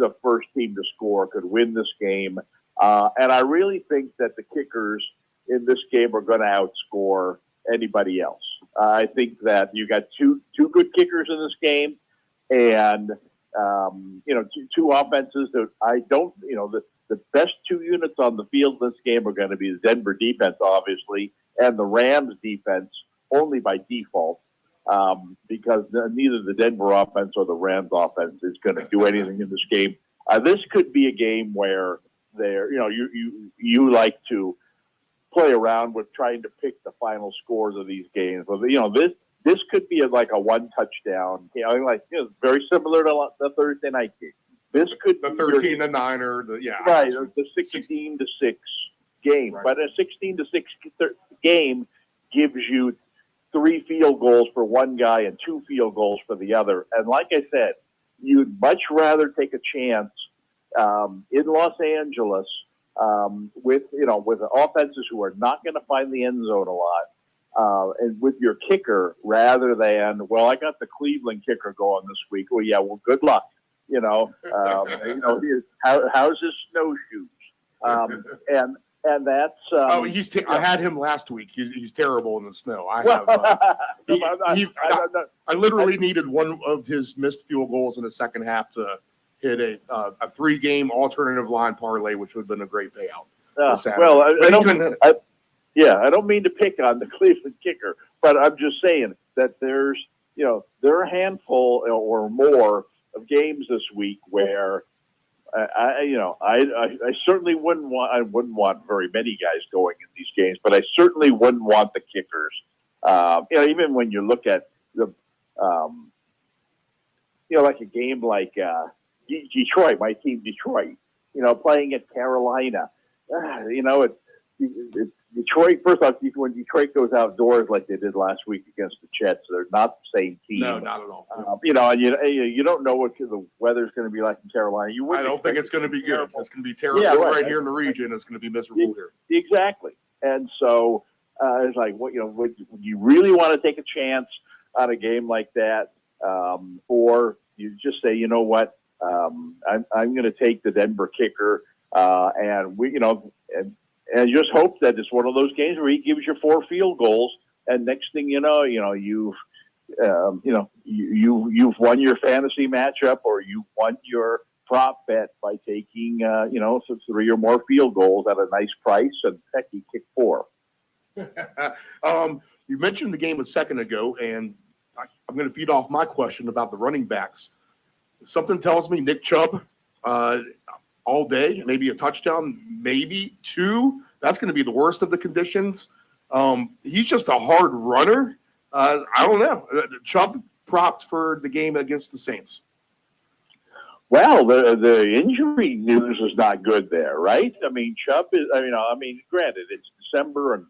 a first team to score, could win this game. And I really think that the kickers in this game are going to outscore anybody else. I think that you got two good kickers in this game, and two offenses that I don't. The best 2 units on the field in this game are going to be the Denver defense, obviously, and the Rams defense only by default, because neither the Denver offense or the Rams offense is going to do anything in this game. This could be a game where you like to play around with trying to pick the final scores of these games. But this could be like a 1 touchdown. Very similar to the Thursday night game. This could the 13-9 or the 16-6 game. Right. But a 16-6 game gives you 3 field goals for one guy and 2 field goals for the other. And like I said, you'd much rather take a chance in Los Angeles with offenses who are not going to find the end zone a lot, and with your kicker, rather than, I got the Cleveland kicker going this week. Good luck. How's his snowshoes? And that's I had him last week. He's terrible in the snow. I literally needed one of his missed field goals in the second half to hit a 3-game alternative line parlay, which would have been a great payout. I don't mean to pick on the Cleveland kicker, but I'm just saying that there's there are a handful or more of games this week where I certainly wouldn't want very many guys going in these games, but I certainly wouldn't want the kickers. Even when you look at the, like a game like Detroit, my team Detroit, playing at Carolina, Detroit, first off, when Detroit goes outdoors like they did last week against the Jets, they're not the same team. No, not at all. And you don't know what the weather's going to be like in Carolina. I don't think it's going to be good. It's going to be terrible right here in the region. It's going to be miserable here. Exactly. And so it's like, would you really want to take a chance on a game like that? Or you just say, you know what, I'm going to take the Denver kicker, and just hope that it's one of those games where he gives you 4 field goals, and next thing you know, you've won your fantasy matchup, or you won your prop bet by taking 3 or more field goals at a nice price, and heck, he kicked 4. You mentioned the game a second ago, and I'm going to feed off my question about the running backs. Something tells me Nick Chubb all day, maybe a touchdown, maybe 2. That's going to be the worst of the conditions. He's just a hard runner. I don't know. Chubb props for the game against the Saints. Well, the injury news is not good there, right? I mean, Chubb is. Granted, it's December and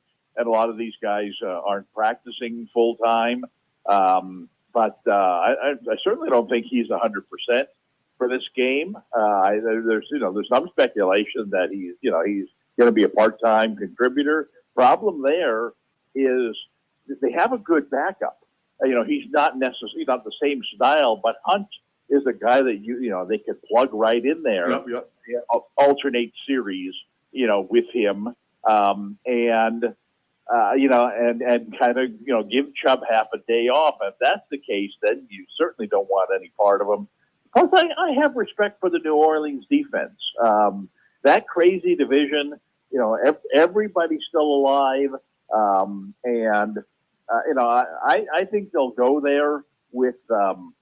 a lot of these guys aren't practicing full time. But I certainly don't think he's 100% for this game. There's some speculation that he's going to be a part-time contributor. Problem there is they have a good backup. He's not necessarily not the same style, but Hunt is a guy that they could plug right in there. Yep. Alternate series, with him, and kind of, give Chubb half a day off. If that's the case, then you certainly don't want any part of him. Plus, I have respect for the New Orleans defense. That crazy division, everybody's still alive. I think they'll go there with, the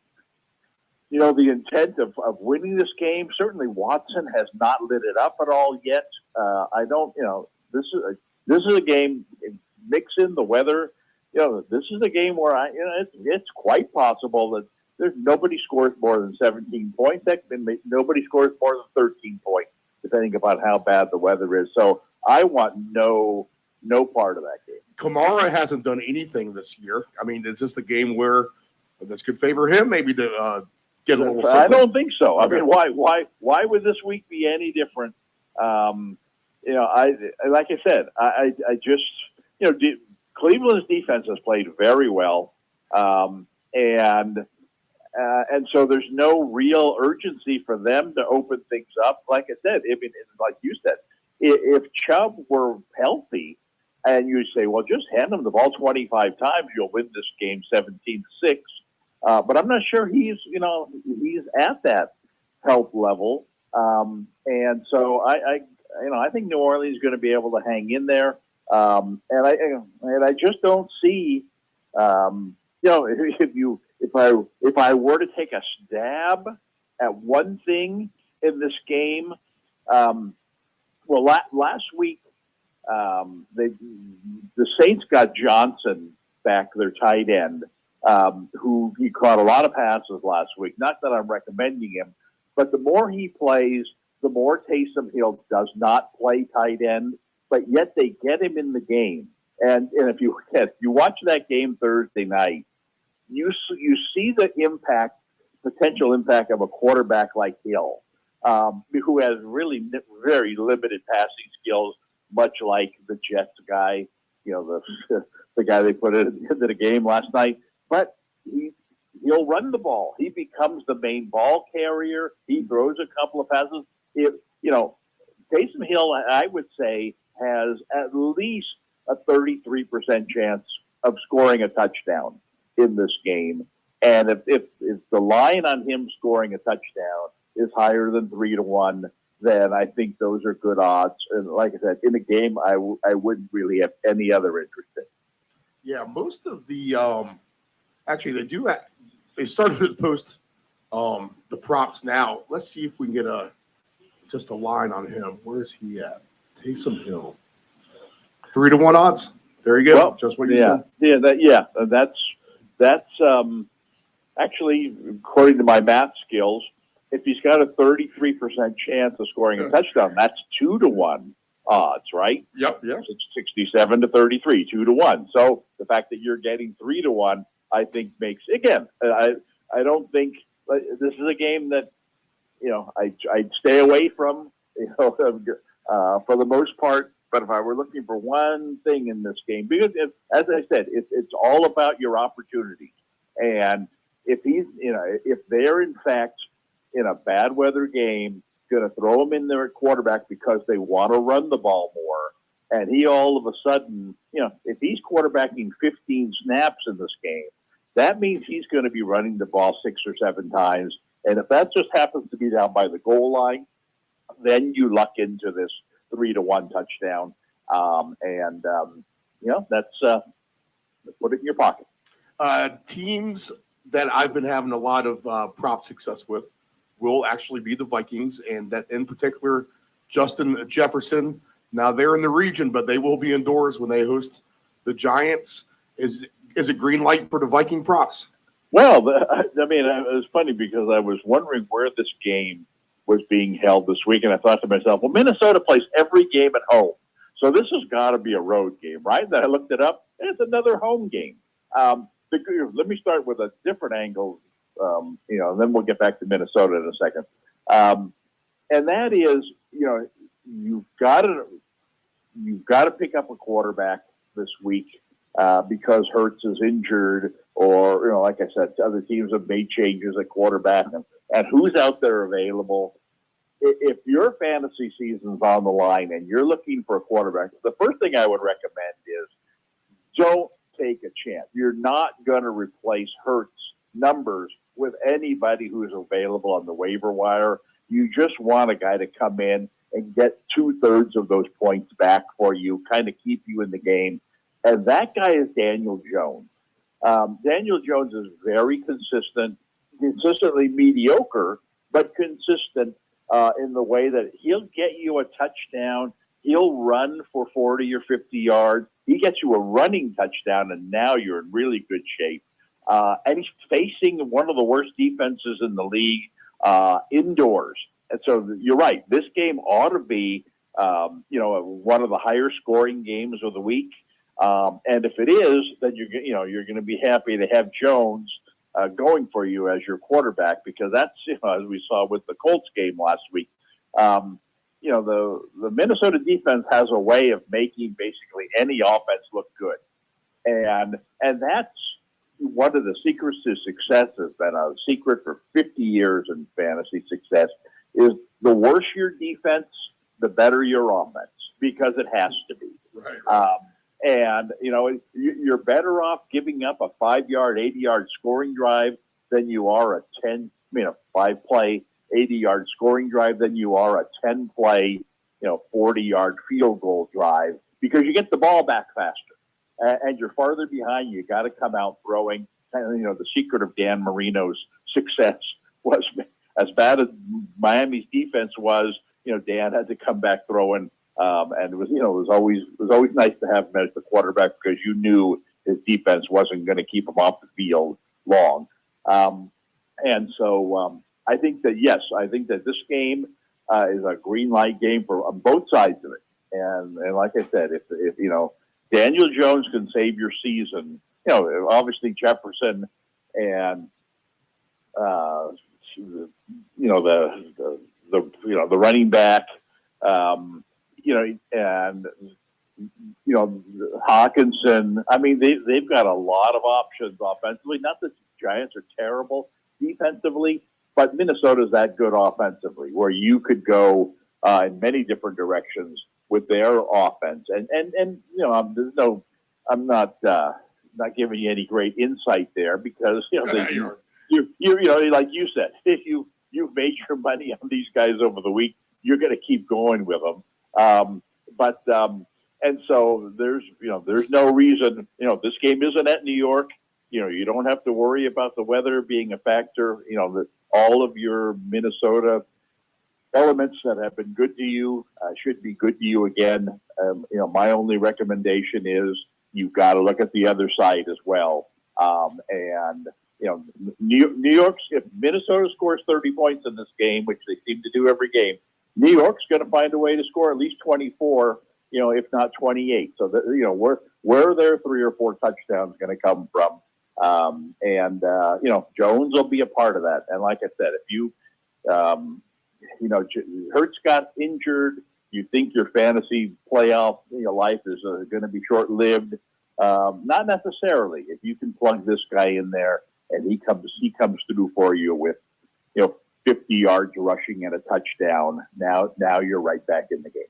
intent of winning this game. Certainly Watson has not lit it up at all yet. This is a game, mix in the weather. This is a game where it's quite possible that nobody scores more than 17 points. Nobody scores more than 13 points, depending upon how bad the weather is. So I want no part of that game. Kamara hasn't done anything this year. I mean, is this the game where this could favor him? Maybe to get a little something? I don't think so. I mean, why would this week be any different? Like I said, I just Cleveland's defense has played very well, and so there's no real urgency for them to open things up. Like I said, like you said, if Chubb were healthy, and you say, well, just hand him the ball 25 times, you'll win this game 17-6. But I'm not sure he's at that health level, and so I think New Orleans is going to be able to hang in there, and I just don't see, if I were to take a stab at one thing in this game, last week the Saints got Johnson back, their tight end, who he caught a lot of passes last week. Not that I'm recommending him, but the more he plays, the more Taysom Hill does not play tight end, but yet they get him in the game. And if you watch that game Thursday night, you see the potential impact of a quarterback like Hill, who has really very limited passing skills, much like the Jets guy, the guy they put into the game last night. But he'll run the ball. He becomes the main ball carrier. He throws a couple of passes. Taysom Hill, I would say, has at least a 33% chance of scoring a touchdown in this game. And if the line on him scoring a touchdown is higher than 3-1, then I think those are good odds. And like I said, in a game, I wouldn't really have any other interest in. Yeah, most of the Actually, they do that. They started to post the props now. Let's see if we can get just a line on him. Where is he at? Taysom Hill. 3-1 odds. There you go. Well, just what you said. That's actually, according to my math skills, if he's got a 33% chance of scoring a touchdown, that's 2-1 odds, right? Yep. It's 67 to 33, 2-1. So the fact that you're getting 3-1, I think makes, again, I don't think this is a game that, I'd stay away from, for the most part. But if I were looking for one thing in this game, because as I said, it's all about your opportunities. And if if they're in fact in a bad weather game, going to throw him in there at quarterback because they want to run the ball more, and he all of a sudden, if he's quarterbacking 15 snaps in this game, that means he's going to be running the ball 6 or 7 times. And if that just happens to be down by the goal line, then you luck into this 3-1 touchdown. That's put it in your pocket. Teams that I've been having a lot of prop success with will actually be the Vikings, and that in particular, Justin Jefferson. Now they're in the region, but they will be indoors when they host the Giants. Is it green light for the Viking props? Well, it was funny because I was wondering where this game was being held this week, and I thought to myself, well, Minnesota plays every game at home, so this has got to be a road game, right? Then I looked it up, and it's another home game. Let me start with a different angle, and then we'll get back to Minnesota in a second. And that is, you've got to pick up a quarterback this week because Hurts is injured, or like I said, other teams have made changes at quarterback, and who's out there available. If your fantasy season's on the line and you're looking for a quarterback, the first thing I would recommend is don't take a chance. You're not going to replace Hurts' numbers with anybody who's available on the waiver wire. You just want a guy to come in and get 2/3 of those points back for you, kind of keep you in the game. And that guy is Daniel Jones. Daniel Jones is very consistently mediocre, but consistent in the way that he'll get you a touchdown. He'll run for 40 or 50 yards. He gets you a running touchdown, and now you're in really good shape. And he's facing one of the worst defenses in the league indoors. And so you're right. This game ought to be, one of the higher scoring games of the week. And if it is, then you're going to be happy to have Jones going for you as your quarterback, because that's, as we saw with the Colts game last week. The Minnesota defense has a way of making basically any offense look good. And that's one of the secrets to success, has been a secret for 50 years in fantasy success, is the worse your defense, the better your offense, because it has to be. Right. And, you're better off giving up a 5-yard, 80-yard scoring drive than you are a 5-play, 80-yard scoring drive than you are a 10-play, 40-yard field goal drive, because you get the ball back faster. And you're farther behind. You got to come out throwing. And, the secret of Dan Marino's success was, as bad as Miami's defense was, Dan had to come back throwing. And it was always nice to have him as the quarterback, because you knew his defense wasn't going to keep him off the field long. And so I think that this game is a green light game on both sides of it. And like I said, if Daniel Jones can save your season, obviously Jefferson and the running back, and Hawkinson. I mean, they've got a lot of options offensively. Not that the Giants are terrible defensively, but Minnesota's that good offensively, where you could go in many different directions with their offense. And I'm not giving you any great insight there, because you like you said, if you've made your money on these guys over the week, you're going to keep going with them. And so there's no reason, this game isn't at New York. You don't have to worry about the weather being a factor. All of your Minnesota elements that have been good to you should be good to you again. My only recommendation is you've got to look at the other side as well. New York's, if Minnesota scores 30 points in this game, which they seem to do every game, New York's going to find a way to score at least 24, if not 28. So where their 3 or 4 touchdowns going to come from. Jones will be a part of that. And like I said, if you, Hurts got injured, you think your fantasy playoff life is going to be short-lived. Not necessarily. If you can plug this guy in there and he comes through for you with 50 yards rushing and a touchdown, now you're right back in the game.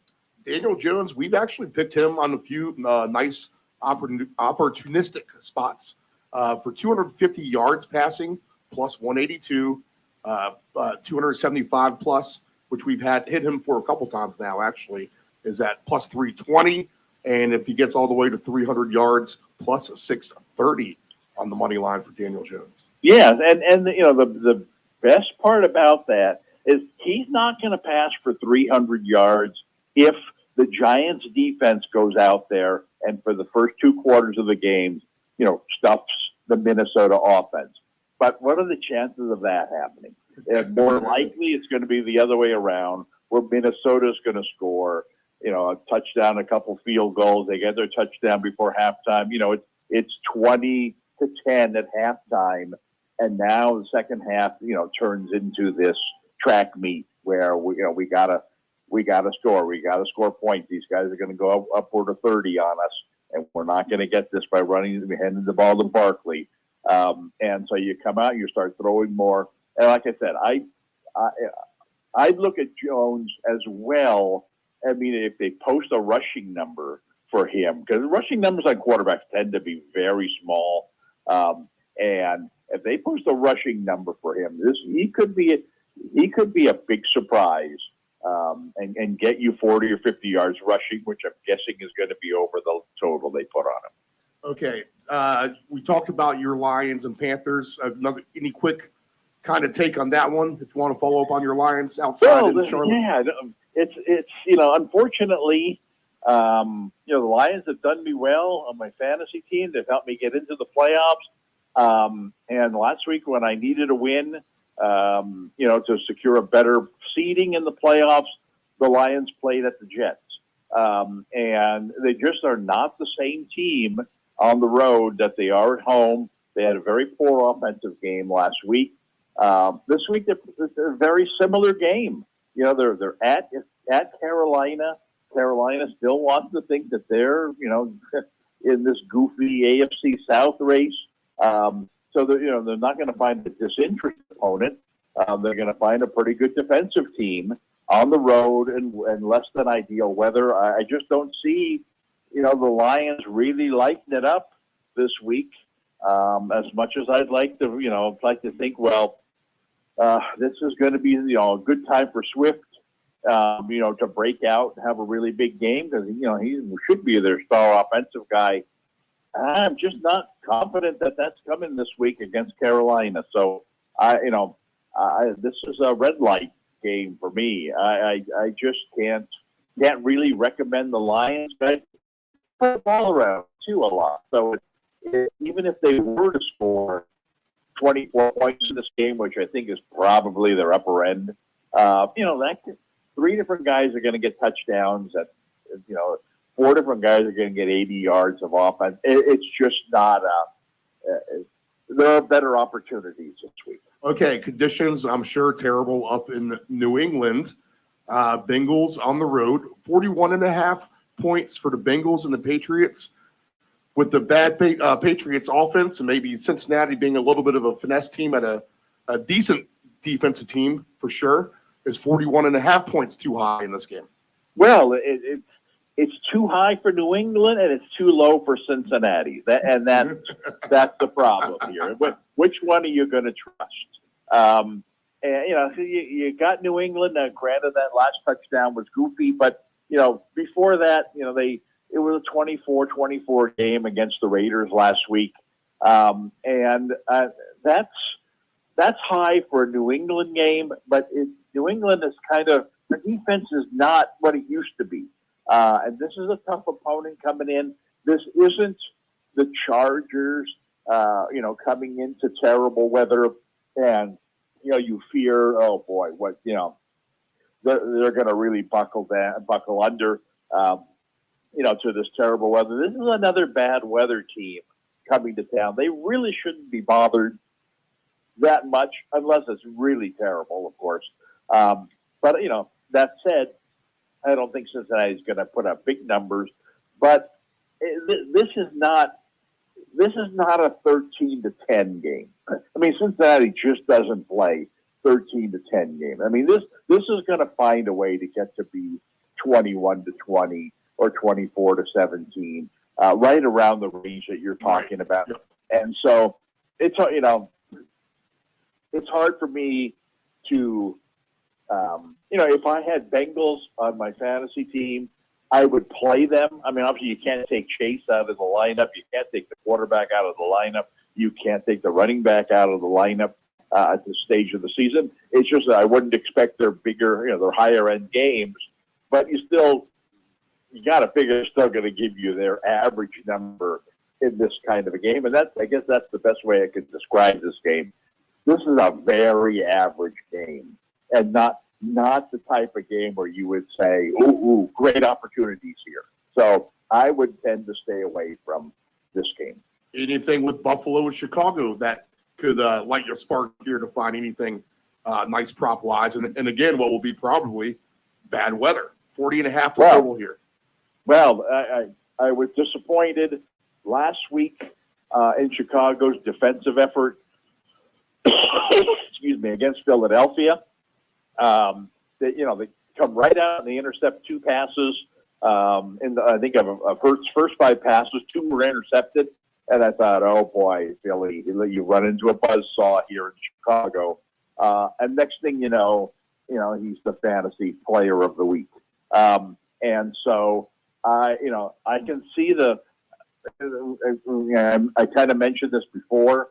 Daniel Jones, we've actually picked him on a few nice opportunistic spots for 250 yards passing plus 182, 275 plus, which we've hit him for a couple times now. Actually, is at plus 320, and if he gets all the way to 300 yards, plus 630 on the money line for Daniel Jones. Yeah, and the best part about that is he's not going to pass for 300 yards if the Giants defense goes out there and for the first 2 quarters of the game, stuffs the Minnesota offense. But what are the chances of that happening? More likely it's going to be the other way around, where Minnesota's going to score, a touchdown, a couple field goals. They get their touchdown before halftime. It's 20-10 at halftime. And now the second half, turns into this track meet where we gotta score points. These guys are going to go upward of 30 on us, and we're not going to get this by handing the ball to Barkley. And so you come out, you start throwing more. And like I said, I look at Jones as well. I mean, if they post a rushing number for him, because rushing numbers on quarterbacks tend to be very small, and if they post a rushing number for him, he could be a big surprise, and get you 40 or 50 yards rushing, which I'm guessing is going to be over the total they put on him. Okay, we talked about your Lions and Panthers. Any quick kind of take on that one? If you want to follow up on your Lions outside in Charlotte. Yeah, it's unfortunately, the Lions have done me well on my fantasy team. They've helped me get into the playoffs. And last week when I needed a win, to secure a better seeding in the playoffs, the Lions played at the Jets. And they just are not the same team on the road that they are at home. They had a very poor offensive game last week. This week, they're a very similar game. They're at Carolina. Carolina still wants to think that they're, in this goofy AFC South race. So they're not going to find a disinterested opponent. They're going to find a pretty good defensive team on the road and less than ideal weather. I just don't see, the Lions really lighting it up this week. As much as I'd like to think, this is going to be, a good time for Swift, to break out and have a really big game because, he should be their star offensive guy. I'm just not confident that that's coming this week against Carolina. So, this is a red light game for me. I just can't really recommend the Lions. But put the ball around too a lot. So even if they were to score 24 points in this game, which I think is probably their upper end, that 3 different guys are going to get touchdowns. That 4 different guys are going to get 80 yards of offense. It's just not there are better opportunities this week. Okay, conditions, I'm sure, terrible up in New England. Bengals on the road, 41.5 points for the Bengals and the Patriots. With the bad Patriots offense and maybe Cincinnati being a little bit of a finesse team at a decent defensive team for sure, is 41.5 points too high in this game? Well, it's too high for New England and it's too low for Cincinnati. That's the problem here. Which one are you going to trust? You got New England. Granted, that last touchdown was goofy, but before that, it was a 24-24 game against the Raiders last week. And that's high for a New England game, but New England is the defense is not what it used to be. And this is a tough opponent coming in. This isn't the Chargers, coming into terrible weather and, you fear, oh boy, what, they're going to really buckle under, to this terrible weather. This is another bad weather team coming to town. They really shouldn't be bothered that much unless it's really terrible, of course. But, that said, I don't think Cincinnati's going to put up big numbers, but this is not a 13-10 game. I mean, Cincinnati just doesn't play 13-10 game. I mean, this is going to find a way to get to be 21-20 or 24-17, right around the range that you're talking about. And so it's hard for me to, if I had Bengals on my fantasy team, I would play them. I mean, obviously you can't take Chase out of the lineup. You can't take the quarterback out of the lineup. You can't take the running back out of the lineup at this stage of the season. It's just that I wouldn't expect their bigger, their higher end games, but you got to figure they're still going to give you their average number in this kind of a game. And I guess that's the best way I could describe this game. This is a very average game and not the type of game where you would say, ooh, great opportunities here. So I would tend to stay away from this game. Anything with Buffalo and Chicago that could light your spark here to find anything nice prop-wise? And again, what will be probably bad weather. 40.5 total here. Well, I was disappointed last week in Chicago's defensive effort against Philadelphia. They come right out and they intercept 2 passes. I think of Hurts' first 5 passes, 2 were intercepted. And I thought, oh boy, Philly, you run into a buzzsaw here in Chicago. And next thing you know, he's the fantasy player of the week. And so I can see I kind of mentioned this before,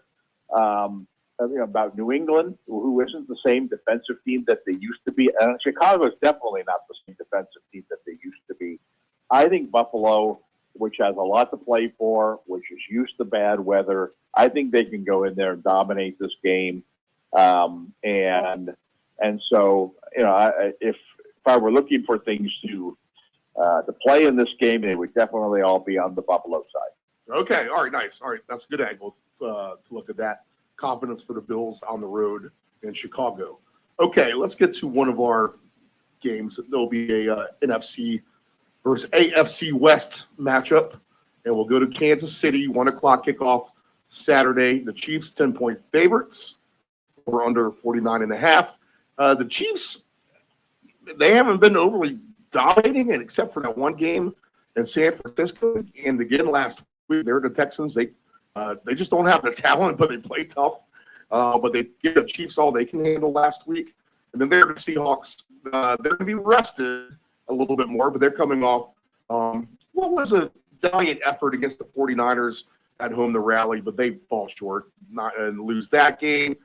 about New England, who isn't the same defensive team that they used to be. And Chicago is definitely not the same defensive team that they used to be. I think Buffalo, which has a lot to play for, which is used to bad weather, I think they can go in there and dominate this game. And so, if I were looking for things to play in this game, they would definitely all be on the Buffalo side. Okay. All right. Nice. All right. That's a good angle to look at that. Confidence for the Bills on the road in Chicago. Okay. Let's get to one of our games. There'll be a NFC versus AFC West matchup. And we'll go to Kansas City, 1:00 kickoff Saturday. The Chiefs, 10-point favorites. We're under 49.5. The Chiefs, they haven't been overly dominating, and except for that one game in San Francisco, and again last week, they're the Texans. They just don't have the talent, but they play tough. But they give the Chiefs all they can handle last week, and then they're the Seahawks. They're going to be rested a little bit more, but they're coming off what was a valiant effort against the 49ers at home to rally, but they fall short and lose that game.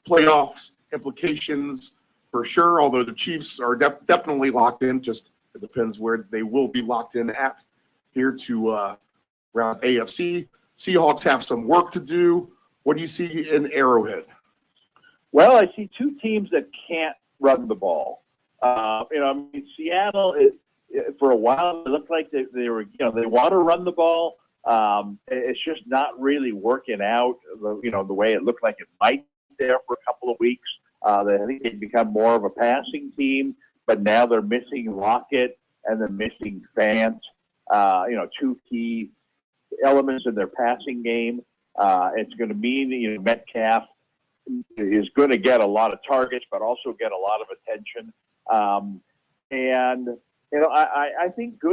Playoffs implications for sure, although the Chiefs are definitely locked in. Just it depends where they will be locked in at here to round AFC. Seahawks have some work to do. What do you see in Arrowhead? Well, I see 2 teams that can't run the ball. Seattle, for a while, it looked like they were, they want to run the ball. It's just not really working out, the way it looked like it might there for a couple of weeks. I think they've become more of a passing team, but now they're missing Lockett and they're missing Fant, 2 key elements in their passing game. It's going to mean, Metcalf is going to get a lot of targets, but also get a lot of attention. I think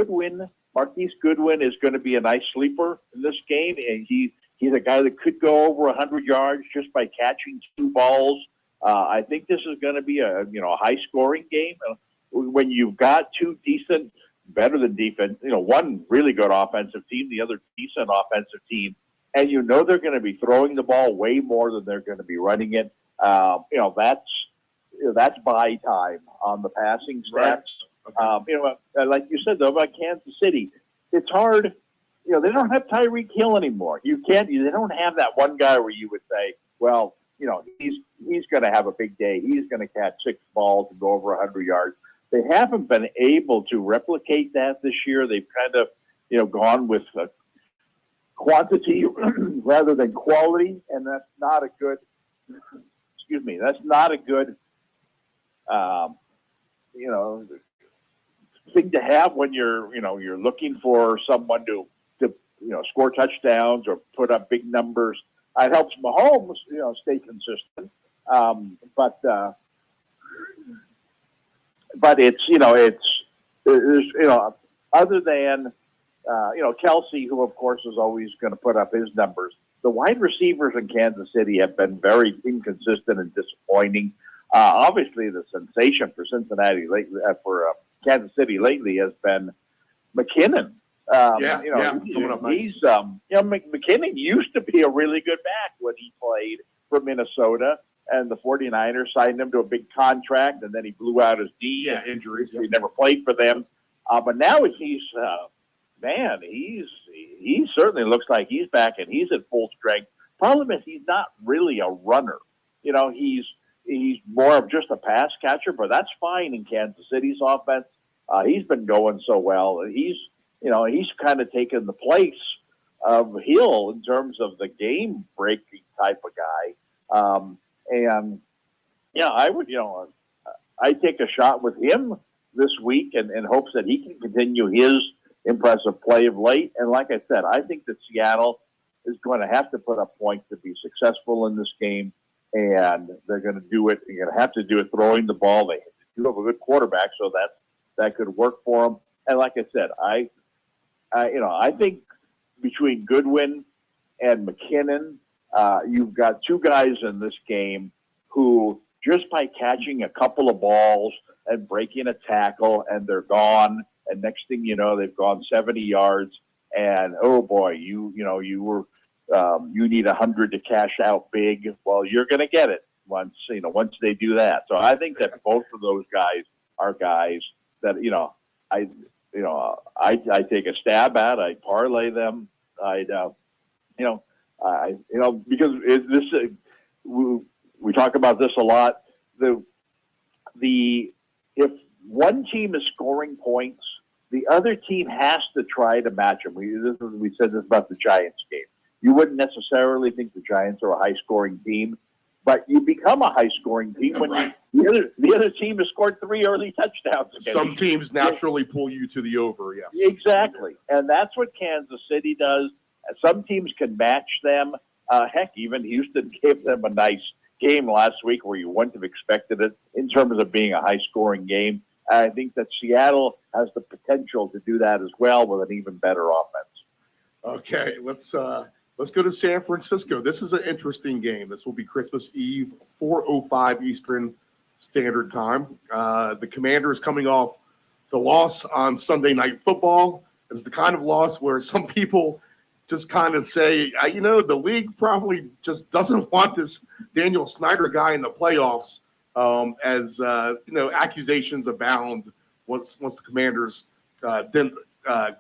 Marquise Goodwin is going to be a nice sleeper in this game. And he's a guy that could go over 100 yards just by catching 2 balls. I think this is going to be a high scoring game. When you've got 2 better than defense, one really good offensive team, the other decent offensive team, and you know they're going to be throwing the ball way more than they're going to be running it. That's buy time on the passing stats. Right. Like you said though about Kansas City, it's hard. They don't have Tyreek Hill anymore. They don't have that one guy where you would say, well, he's going to have a big day. He's going to catch 6 balls and go over 100 yards. They haven't been able to replicate that this year. They've kind of, gone with quantity rather than quality, and that's not a good. That's not a good, thing to have when you're looking for someone to score touchdowns or put up big numbers. It helps Mahomes, stay consistent. But it's other than Kelsey, who of course is always going to put up his numbers. The wide receivers in Kansas City have been very inconsistent and disappointing. Obviously, the sensation for Cincinnati lately, for Kansas City lately has been McKinnon. Coming up nice. McKinnon used to be a really good back when he played for Minnesota, and the 49ers signed him to a big contract, and then he blew out his knee. Yeah, injuries. He never played for them. But now he certainly looks like he's back and he's at full strength. Problem is he's not really a runner. He's more of just a pass catcher, but that's fine in Kansas City's offense. He's been going so well. He's kind of taken the place of Hill in terms of the game breaking type of guy. I would, I'd take a shot with him this week and in hopes that he can continue his impressive play of late. And like I said, I think that Seattle is going to have to put up points to be successful in this game, and they're going to do it. You're going to have to do it throwing the ball. They do have a good quarterback, so that could work for them. And like I said, I think between Goodwin and McKinnon, you've got 2 guys in this game who just by catching a couple of balls and breaking a tackle and they're gone. And next thing you know, they've gone 70 yards. And oh boy, you need 100 to cash out big. Well, you're going to get it once they do that. So I think that both of those guys are guys that I take a stab at. I parlay them. Because we talk about this a lot. If one team is scoring points, the other team has to try to match them. We said this about the Giants game. You wouldn't necessarily think the Giants are a high-scoring team, but you become a high-scoring team when the other team has scored 3 early touchdowns against Some teams naturally pull you to the over, yes. Exactly, and that's what Kansas City does. Some teams can match them. Heck, even Houston gave them a nice game last week where you wouldn't have expected it in terms of being a high-scoring game. I think that Seattle has the potential to do that as well with an even better offense. Okay, let's go to San Francisco. This is an interesting game. This will be Christmas Eve, 4:05 Eastern Standard Time. The Commanders coming off the loss on Sunday Night Football. It's the kind of loss where some people just kind of say, the league probably just doesn't want this Daniel Snyder guy in the playoffs. As accusations abound once the Commanders didn't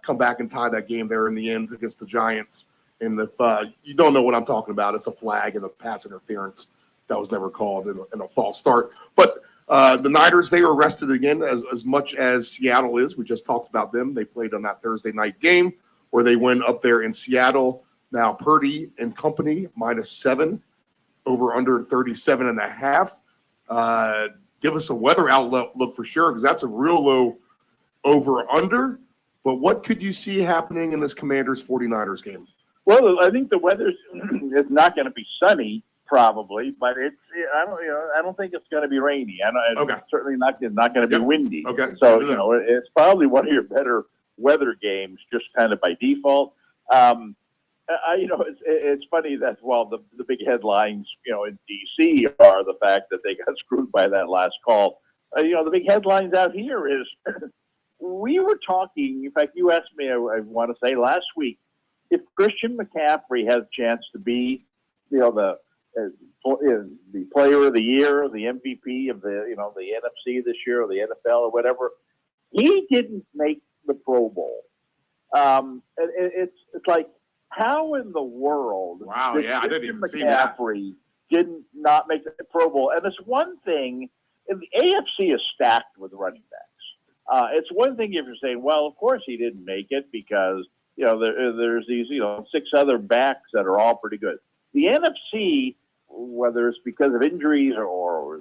come back and tie that game there in the end against the Giants. And if you don't know what I'm talking about, it's a flag and a pass interference that was never called in a false start. But the Niners, they were rested again as much as Seattle is. We just talked about them. They played on that Thursday night game where they went up there in Seattle. Now Purdy and company -7, over under 37.5. Give us a weather outlook for sure, because that's a real low over/under. But what could you see happening in this Commanders-49ers game? Well, I think the weather's it's not going to be sunny, probably, but I don't think it's going to be rainy. Okay. It's certainly not going to be windy. Okay. So it's probably one of your better weather games, just kind of by default. It's funny that the big headlines, in DC are the fact that they got screwed by that last call. The big headlines out here is we were talking. In fact, you asked me, I want to say last week, if Christian McCaffrey has a chance to be, the player of the year, the MVP of the NFC this year or the NFL or whatever, he didn't make the Pro Bowl. It's like, how in the world Wow, did yeah, I didn't Christian even see that. McCaffrey did not make the Pro Bowl? And it's one thing, and the AFC is stacked with running backs. It's one thing if you're saying, well, of course he didn't make it because there's these 6 other backs that are all pretty good. The NFC, whether it's because of injuries or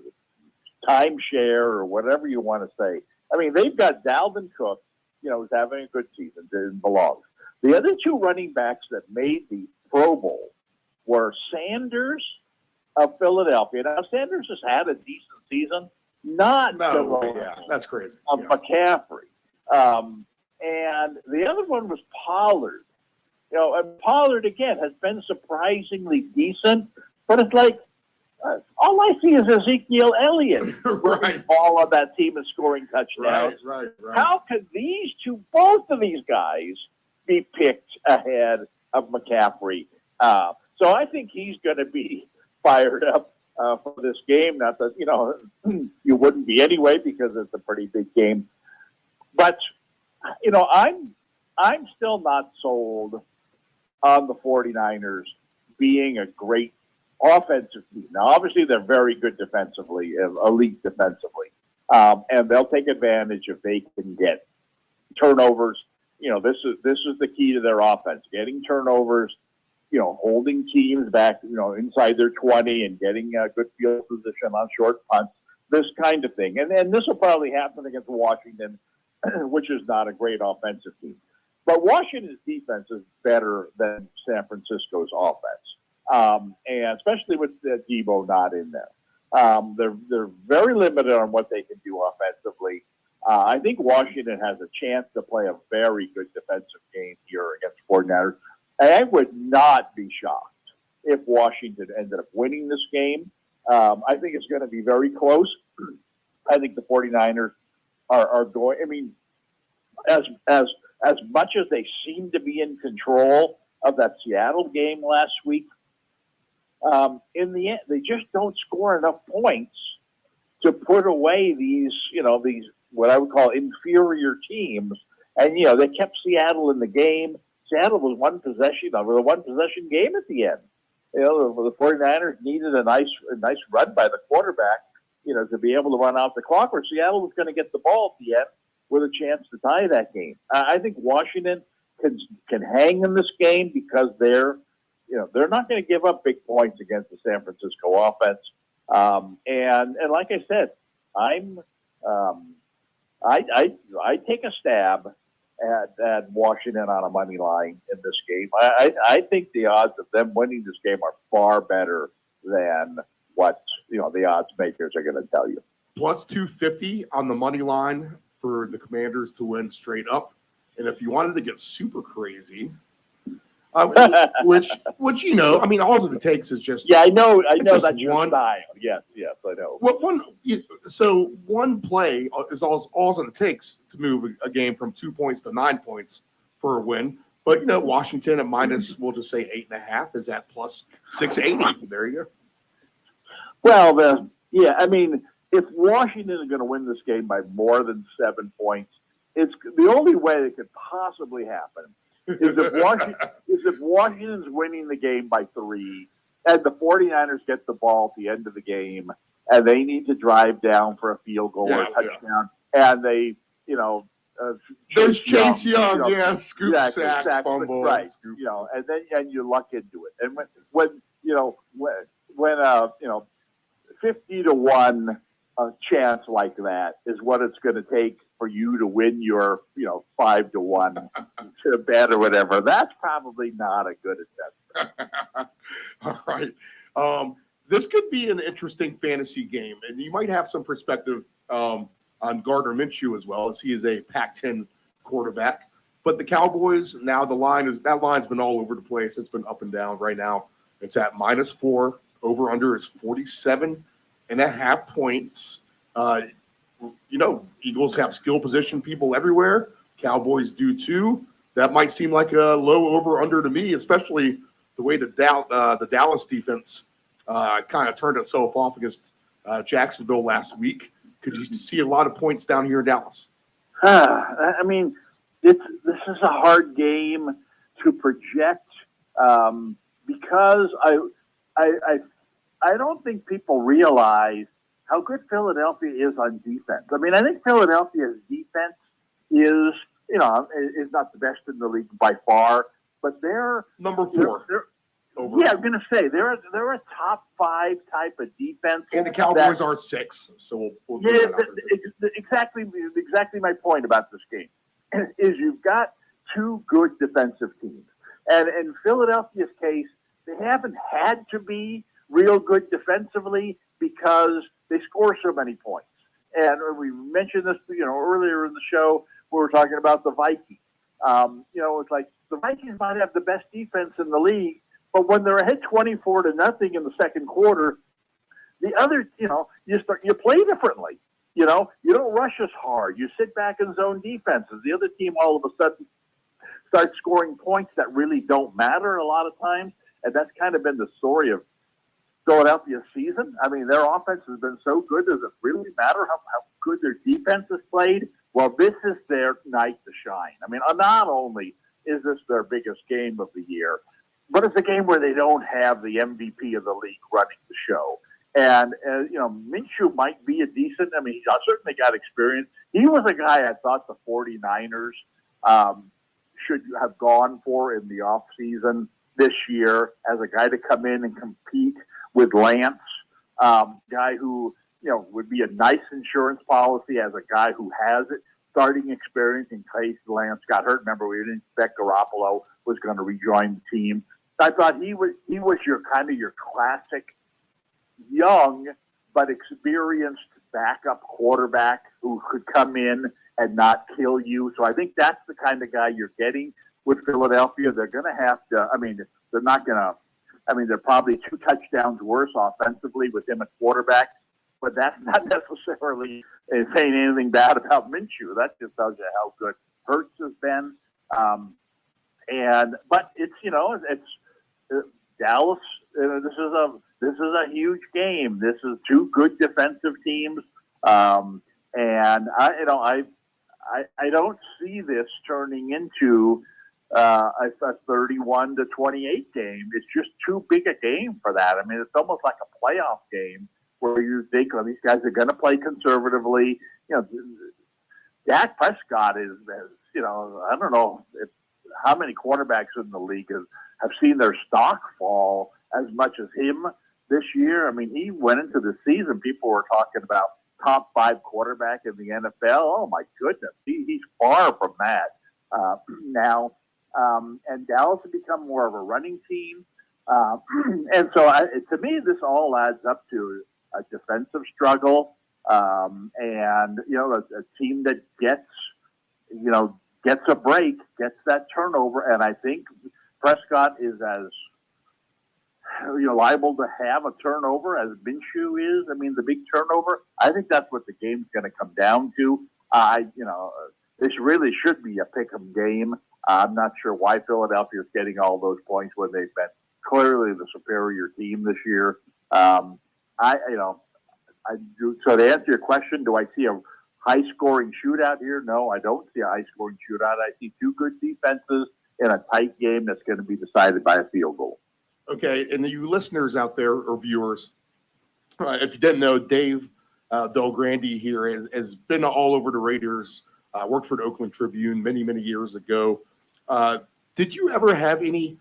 timeshare or whatever you want to say, I mean, they've got Dalvin Cook, who's having a good season and belongs. The other 2 running backs that made the Pro Bowl were Sanders of Philadelphia. Now, Sanders has had a decent season, not that's crazy. Of McCaffrey. And the other one was Pollard. And Pollard, again, has been surprisingly decent, but it's like, all I see is Ezekiel Elliott Right. all of that team is scoring touchdowns. Right. How could both of these guys, be picked ahead of McCaffrey? So I think he's going to be fired up for this game. Not that, you wouldn't be anyway because it's a pretty big game. But, I'm still not sold on the 49ers being a great offensive team. Now, obviously, they're very good defensively, elite defensively. And they'll take advantage if they can get turnovers. This is the key to their offense, getting turnovers, holding teams back, inside their 20 and getting a good field position on short punts, this kind of thing. And this will probably happen against Washington, which is not a great offensive team. But Washington's defense is better than San Francisco's offense, and especially with Debo not in there. They're very limited on what they can do offensively. I think Washington has a chance to play a very good defensive game here against 49ers. I would not be shocked if Washington ended up winning this game. I think it's going to be very close. I think the 49ers are going, I mean, as much as they seem to be in control of that Seattle game last week, in the end, they just don't score enough points to put away these what I would call inferior teams. And, they kept Seattle in the game. Seattle was one possession game at the end. The 49ers needed a nice run by the quarterback, to be able to run out the clock, or Seattle was going to get the ball at the end with a chance to tie that game. I think Washington can hang in this game because they're not going to give up big points against the San Francisco offense. And like I said, I take a stab at Washington on a money line in this game. I think the odds of them winning this game are far better than what the odds makers are going to tell you. Plus 250 on the money line for the Commanders to win straight up. And if you wanted to get super crazy, which I mean, all of it takes is just I know just that's your one style. Yes, I know. One play is all it takes to move a game from 2 points to 9 points for a win. But Washington at minus, we'll just say 8.5 is at plus 680. There you go. Well, I mean, if Washington is going to win this game by more than 7 points, it's the only way it could possibly happen is if Washington's winning the game by 3 and the 49ers get the ball at the end of the game and they need to drive down for a field goal or a touchdown and they, there's Chase Young, scoop, sack, fumble, right? Scoop. And you luck into it. And when 50-1 chance like that is what it's going to take for you to win your 5-1 to bet or whatever. That's probably not a good assessment. All right. This could be an interesting fantasy game, and you might have some perspective on Gardner Minshew as well, as he is a Pac-10 quarterback. But the Cowboys, now that line's been all over the place. It's been up and down. Right now, it's at -4. Over under is 47.5 points. Eagles have skill position people everywhere. Cowboys do too. that might seem like a low over-under to me, especially the way the Dallas defense kind of turned itself off against Jacksonville last week. Could you see a lot of points down here in Dallas? I mean, this is a hard game to project because I don't think people realize how good Philadelphia is on defense. I mean, I think Philadelphia's defense is not the best in the league by far, but they're number 4. Yeah, I'm going to say they're a top 5 type of defense, and the Cowboys are 6. So we'll exactly my point about this game is you've got 2 good defensive teams, and in Philadelphia's case, they haven't had to be real good defensively because they score so many points. And we mentioned this, earlier in the show. We were talking about the Vikings. It's like the Vikings might have the best defense in the league, but when they're ahead 24-0 in the second quarter, the other, you play differently. You don't rush as hard. You sit back in zone defenses. The other team all of a sudden starts scoring points that really don't matter a lot of times, and that's kind of been the story of Philadelphia's season. I mean, their offense has been so good. Does it really matter how good their defense has played? Well, this is their night to shine. I mean, not only is this their biggest game of the year, but it's a game where they don't have the MVP of the league running the show. And, Minshew might be a decent, he certainly got experience. He was a guy I thought the 49ers should have gone for in the offseason this year as a guy to come in and compete with Lance, guy who, would be a nice insurance policy as a guy who has it, starting experience in case Lance got hurt. Remember, we didn't expect Garoppolo was going to rejoin the team. I thought he was your classic young but experienced backup quarterback who could come in and not kill you. So I think that's the kind of guy you're getting with Philadelphia. They're going to have to, they're not going to, they're probably 2 touchdowns worse offensively with him at quarterback, but that's not necessarily saying anything bad about Minshew. That just tells you how good Hurts has been. But it's, it's Dallas. This is a huge game. This is 2 good defensive teams. And I don't see this turning into a 31-28 game. It's just too big a game for that. It's almost like a playoff game where you think, these guys are going to play conservatively. Dak Prescott is I don't know how many quarterbacks in the league have seen their stock fall as much as him this year. He went into the season, people were talking about top 5 quarterback in the NFL. Oh my goodness, he's far from that now. And Dallas has become more of a running team. And so to me, this all adds up to a defensive struggle. And, a team that gets a break, gets that turnover. And I think Prescott is as, liable to have a turnover as Minshew is. The big turnover, I think that's what the game's going to come down to. This really should be a pick'em game. I'm not sure why Philadelphia is getting all those points when they've been clearly the superior team this year. So to answer your question, do I see a high-scoring shootout here? No, I don't see a high-scoring shootout. I see 2 good defenses in a tight game that's going to be decided by a field goal. Okay, and you listeners out there or viewers, if you didn't know, Dave Del Grande here has been all over the Raiders, worked for the Oakland Tribune many, many years ago. Did you ever have any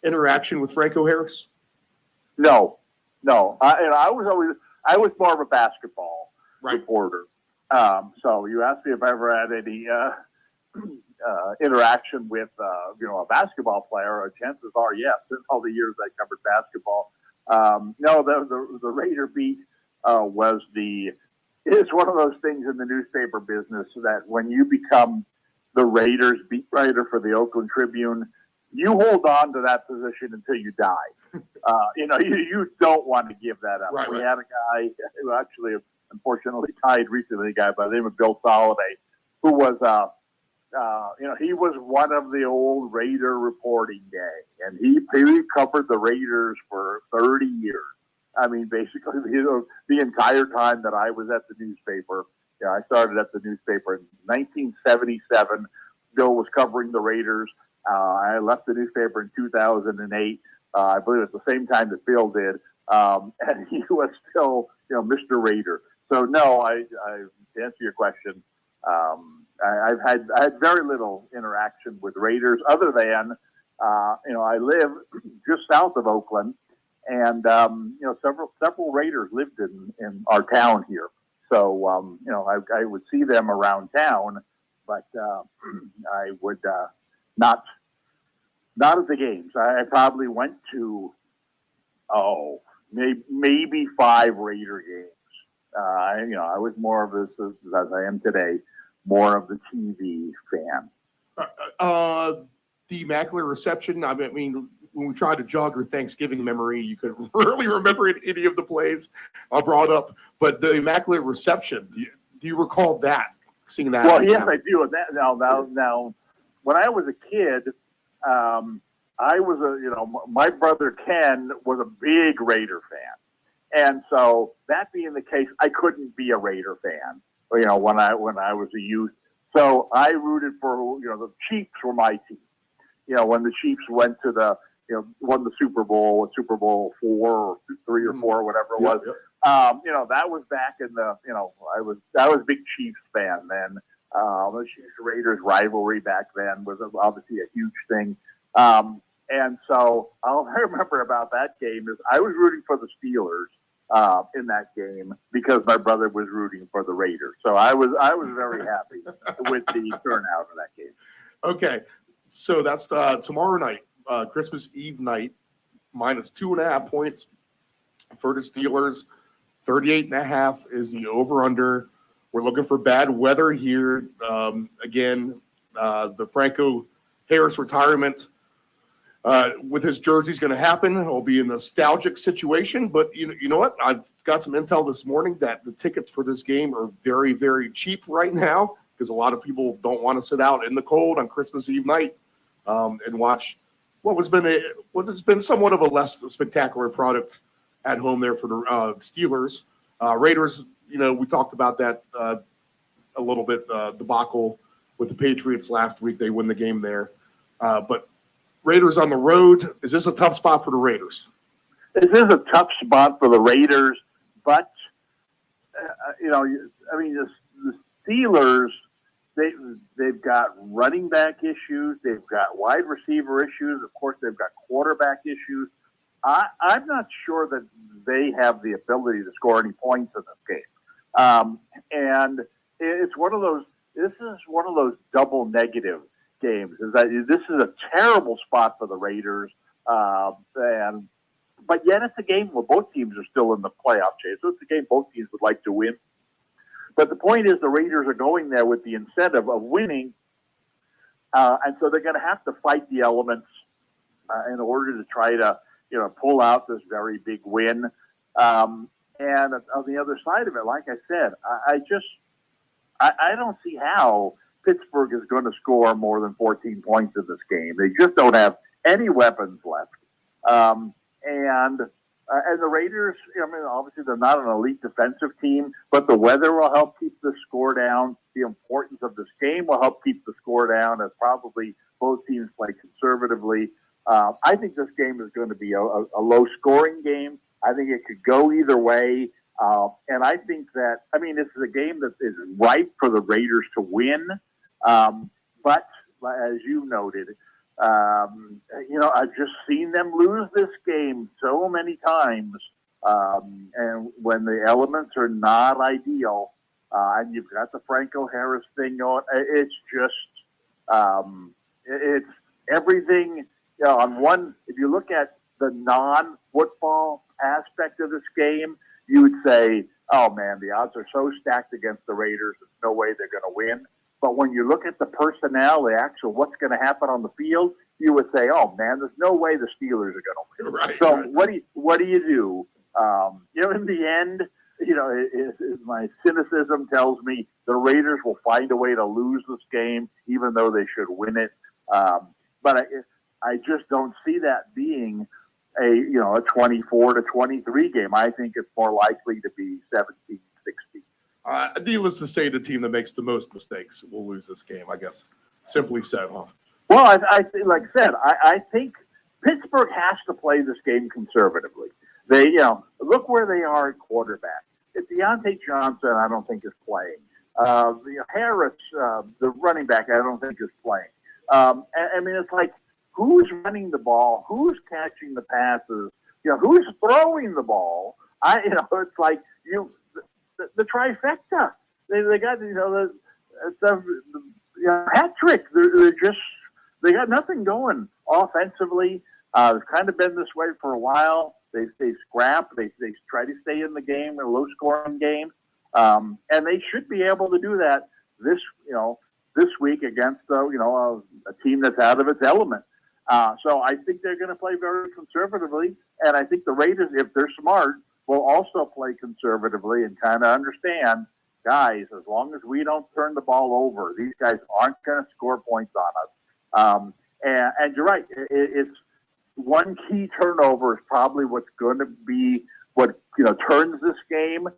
interaction with Franco Harris? No. I was more of a basketball reporter. So you asked me if I ever had any interaction with a basketball player. Chances are yes. In all the years I covered basketball, no. The Raider beat it's one of those things in the newspaper business that when you become the Raiders beat writer for the Oakland Tribune, you hold on to that position until you die. You don't want to give that up. We had a guy who actually, unfortunately, died recently, a guy by the name of Bill Soliday, who was he was one of the old Raider reporting gang, and he covered the Raiders for 30 years. I mean, basically, the entire time that I was at the newspaper. I started at the newspaper in 1977. Bill was covering the Raiders. I left the newspaper in 2008. I believe at the same time that Bill did, and he was still, Mr. Raider. So no, to answer your question, I had very little interaction with Raiders other than, I live just south of Oakland, and several Raiders lived in our town here. So I would see them around town, but I would not at the games. I probably went to maybe 5 Raider games. I was more of this as I am today, more of the TV fan. The Immaculate Reception. I mean, when we tried to jog your Thanksgiving memory, you couldn't really remember any of the plays I brought up. But the Immaculate Reception, do you recall that? Seeing that? Well, yes, I do. Now, when I was a kid, I was my brother Ken was a big Raider fan, and so that being the case, I couldn't be a Raider fan. When I was a youth, so I rooted for the Chiefs were my team. When the Chiefs went to won the Super Bowl 4 or 3 or 4, whatever it was. That was back in the I was a big Chiefs fan then. The Chiefs Raiders rivalry back then was obviously a huge thing. And so all I remember about that game is I was rooting for the Steelers in that game because my brother was rooting for the Raiders. So I was very happy with the turnout of that game. Okay, so that's tomorrow night, Christmas Eve night, minus 2.5 points for the Steelers. 38.5 is the over/under. We're looking for bad weather here. Again, the Franco Harris retirement with his jersey is going to happen. It'll be a nostalgic situation, but you know what? I've got some intel this morning that the tickets for this game are very, very cheap right now because a lot of people don't want to sit out in the cold on Christmas Eve night and watch what has been somewhat of a less spectacular product at home there for the Steelers. Raiders, we talked about that a little bit, debacle with the Patriots last week. They win the game there. But Raiders on the road, is this a tough spot for the Raiders? This is a tough spot for the Raiders, but, the Steelers, they've got running back issues. They've got wide receiver issues. Of course, they've got quarterback issues. I'm not sure that they have the ability to score any points in this game. And it's one of those. This is one of those double negative games. Is that this is a terrible spot for the Raiders, but yet it's a game where both teams are still in the playoff chase. So it's a game both teams would like to win. But the point is, the Raiders are going there with the incentive of winning, and so they're going to have to fight the elements in order to try to pull out this very big win. And on the other side of it, like I said, I don't see how Pittsburgh is going to score more than 14 points in this game. They just don't have any weapons left. And the Raiders, obviously they're not an elite defensive team, but the weather will help keep the score down. The importance of this game will help keep the score down as probably both teams play conservatively. I think this game is going to be a low-scoring game. I think it could go either way. And I think that, this is a game that is ripe for the Raiders to win. But as you noted, I've just seen them lose this game so many times. And when the elements are not ideal, and you've got the Franco Harris thing going, it's just, it's everything. On one, if you look at the non-football aspect of this game, you would say, oh man, the odds are so stacked against the Raiders, there's no way they're going to win. But when you look at the personnel, the actual what's going to happen on the field, you would say, oh man, there's no way the Steelers are going to win. Right, so right. what do you do? In the end, my cynicism tells me the Raiders will find a way to lose this game, even though they should win it. But I just don't see that being a 24-23 game. I think it's more likely to be 17-16. Needless to say, the team that makes the most mistakes will lose this game, I guess. Simply said, huh? Well, like I said, I think Pittsburgh has to play this game conservatively. They, look where they are at quarterback. Deontay Johnson, I don't think is playing. Harris, the running back, I don't think is playing. I mean, it's like, who's running the ball? Who's catching the passes? Who's throwing the ball? It's like the trifecta. They got the hat trick. They got nothing going offensively. It's kind of been this way for a while. They scrap. They try to stay in the game, a low scoring game, and they should be able to do that this week against a team that's out of its element. So I think they're going to play very conservatively, and I think the Raiders, if they're smart, will also play conservatively and kind of understand, guys, as long as we don't turn the ball over, these guys aren't going to score points on us. And you're right. It's one key turnover is probably what's going to be what turns this game,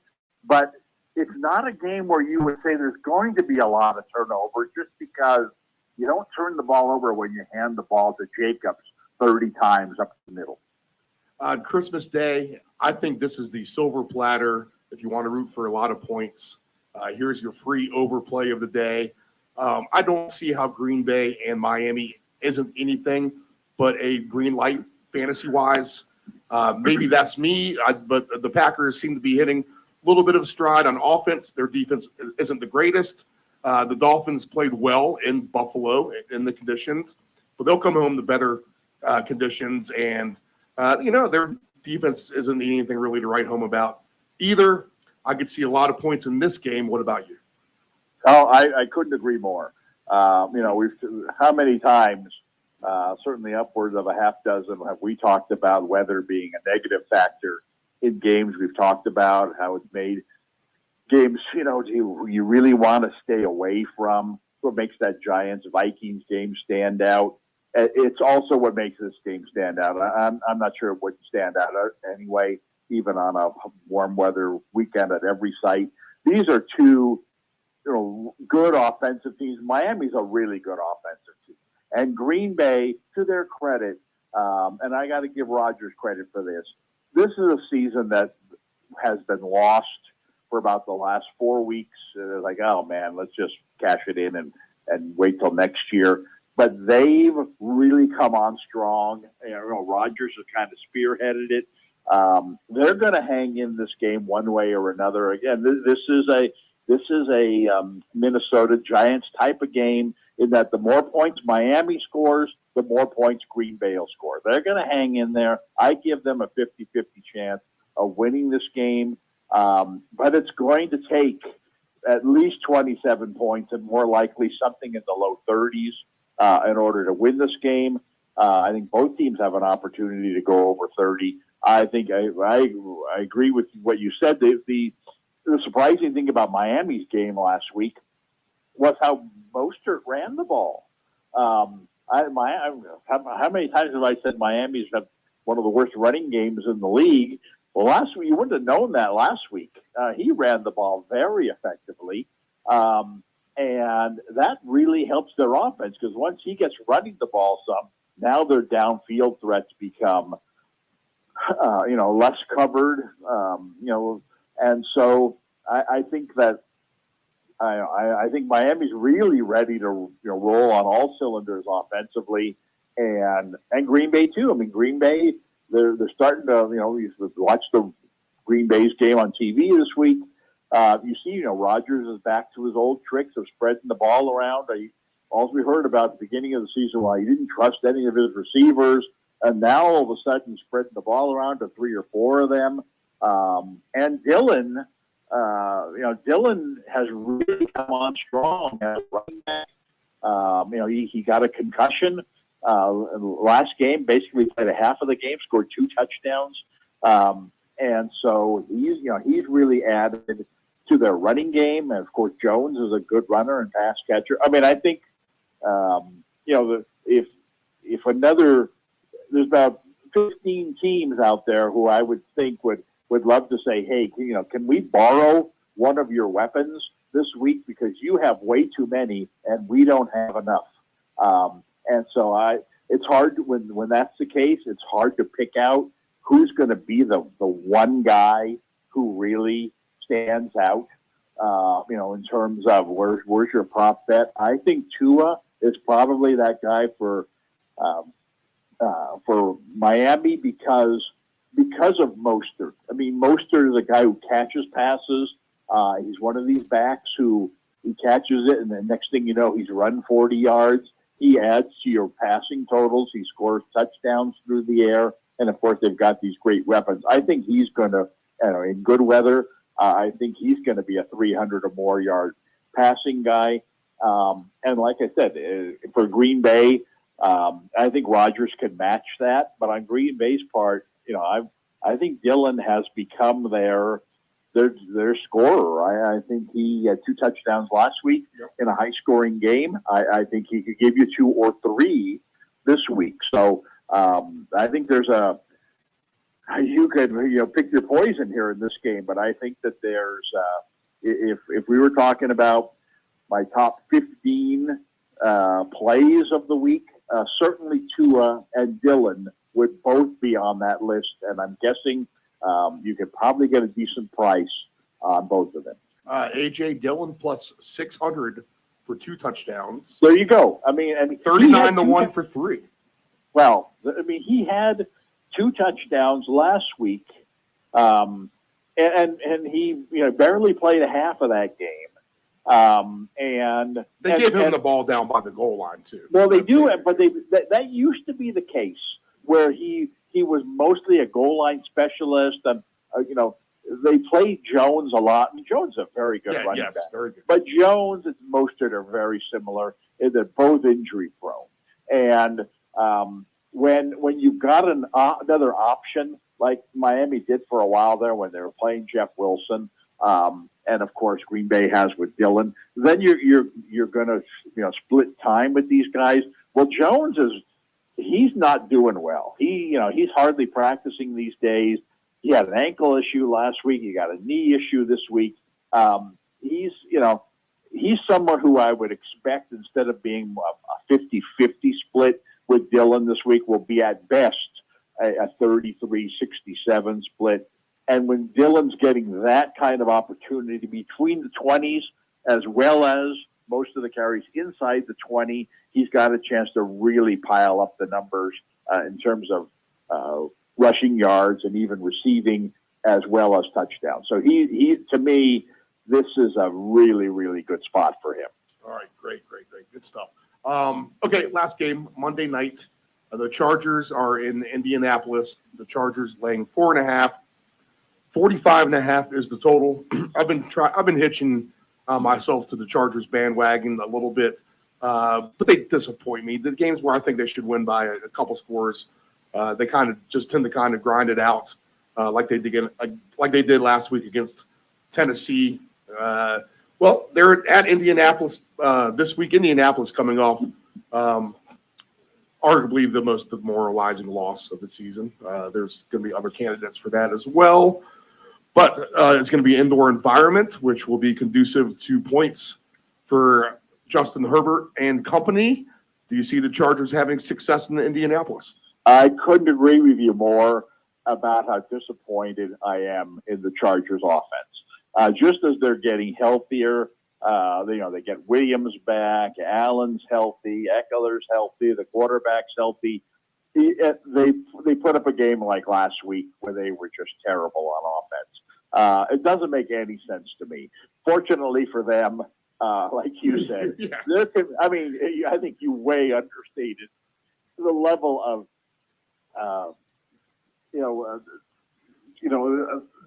but it's not a game where you would say there's going to be a lot of turnovers just because you don't turn the ball over when you hand the ball to Jacobs 30 times up the middle. On Christmas Day, I think this is the silver platter if you want to root for a lot of points. Here's your free overplay of the day. I don't see how Green Bay and Miami isn't anything but a green light fantasy-wise. Maybe that's me, but the Packers seem to be hitting a little bit of stride on offense. Their defense isn't the greatest. The Dolphins played well in Buffalo in the conditions, but they'll come home to better conditions. And, their defense isn't anything really to write home about either. I could see a lot of points in this game. What about you? Oh, I couldn't agree more. How many times, certainly upwards of a half dozen, have we talked about weather being a negative factor in games. We've talked about how it's made games, you really want to stay away from. What makes that Giants-Vikings game stand out. It's also what makes this game stand out. I'm not sure it wouldn't stand out anyway, even on a warm weather weekend at every site. These are two good offensive teams. Miami's a really good offensive team. And Green Bay, to their credit, and I got to give Rodgers credit for this, this is a season that has been lost for about the last 4 weeks. They're like, oh, man, let's just cash it in and wait till next year. But they've really come on strong. Rodgers has kind of spearheaded it. They're going to hang in this game one way or another. Again, this is a Minnesota Giants type of game in that the more points Miami scores, the more points Green Bay will score. They're going to hang in there. I give them a 50-50 chance of winning this game. But it's going to take at least 27 points and more likely something in the low 30s in order to win this game. I think both teams have an opportunity to go over 30. I think I agree with what you said. The surprising thing about Miami's game last week was how Mostert ran the ball. How many times have I said Miami's had one of the worst running games in the league? Well, last week, you wouldn't have known that last week. He ran the ball very effectively. And that really helps their offense because once he gets running the ball some, now their downfield threats become, less covered, and so I think that I think Miami's really ready to roll on all cylinders offensively, and Green Bay too. I mean, Green Bay they're starting to you watch the Green Bay's game on TV this week. You see, Rodgers is back to his old tricks of spreading the ball around. All we heard about at the beginning of the season, he didn't trust any of his receivers, and now all of a sudden spreading the ball around to 3 or 4 of them. And Dylan, Dylan has really come on strong as running back. He got a concussion last game, basically played a half of the game, scored 2 touchdowns. And so he's really added to their running game. And of course, Jones is a good runner and pass catcher. I mean, I think, if there's about 15 teams out there who I would think would love to say, hey, can we borrow one of your weapons this week because you have way too many and we don't have enough. And so it's hard when that's the case. It's hard to pick out who's going to be the one guy who really stands out. In terms of where's your prop bet. I think Tua is probably that guy for Miami because of Mostert. I mean, Mostert is a guy who catches passes. He's one of these backs who he catches it, and the next thing you know, he's run 40 yards. He adds to your passing totals. He scores touchdowns through the air, and of course, they've got these great weapons. I think he's going to, in good weather, I think he's going to be a 300 or more yard passing guy. And like I said, for Green Bay, I think Rodgers can match that. But on Green Bay's part, I think Dillon has become their scorer. I think he had 2 touchdowns last week in a high-scoring game. I think he could give you 2 or 3 this week. So I think you could pick your poison here in this game. But I think that there's if we were talking about my top 15 plays of the week, certainly Tua and Dillon would both be on that list, and I'm guessing you could probably get a decent price on both of them. A.J. Dillon plus 600 for 2 touchdowns. There you go. I mean 39 to 1 for 3. Well, I mean, he had 2 touchdowns last week, and he barely played a half of that game. And they gave him the ball down by the goal line too. Well, they do, but that used to be the case where he was mostly a goal line specialist, and they played Jones a lot. And Jones is a very good running back. Very good. But Jones and Mostert are very similar in that both injury prone. And when you've got another option like Miami did for a while there when they were playing Jeff Wilson, and of course Green Bay has with Dillon, then you're going to split time with these guys. Well, Jones he's not doing well. He's hardly practicing these days. He had an ankle issue last week. He got a knee issue this week. He's someone who I would expect, instead of being a 50-50 split with Dillon this week, will be at best a 33-67 split. And when Dillon's getting that kind of opportunity between the 20s, as well as most of the carries inside the 20, he's got a chance to really pile up the numbers in terms of rushing yards and even receiving, as well as touchdowns. So he to me, this is a really, really good spot for him. All right, great. Good stuff. Okay, last game, Monday night. The Chargers are in Indianapolis. The Chargers laying 4.5. 45.5 is the total. I've been hitching myself to the Chargers bandwagon a little bit, but they disappoint me. The games where I think they should win by a couple scores, they kind of just tend to grind it out, like they did last week against Tennessee. Well, they're at Indianapolis this week. Indianapolis coming off arguably the most demoralizing loss of the season. There's going to be other candidates for that as well. But it's going to be indoor environment, which will be conducive to points for Justin Herbert and company. Do you see the Chargers having success in Indianapolis? I couldn't agree with you more about how disappointed I am in the Chargers offense. Just as they're getting healthier, they get Williams back, Allen's healthy, Eckler's healthy, the quarterback's healthy. They put up a game like last week where they were just terrible on offense. It doesn't make any sense to me. Fortunately for them, like you said, I think you way understated the level of,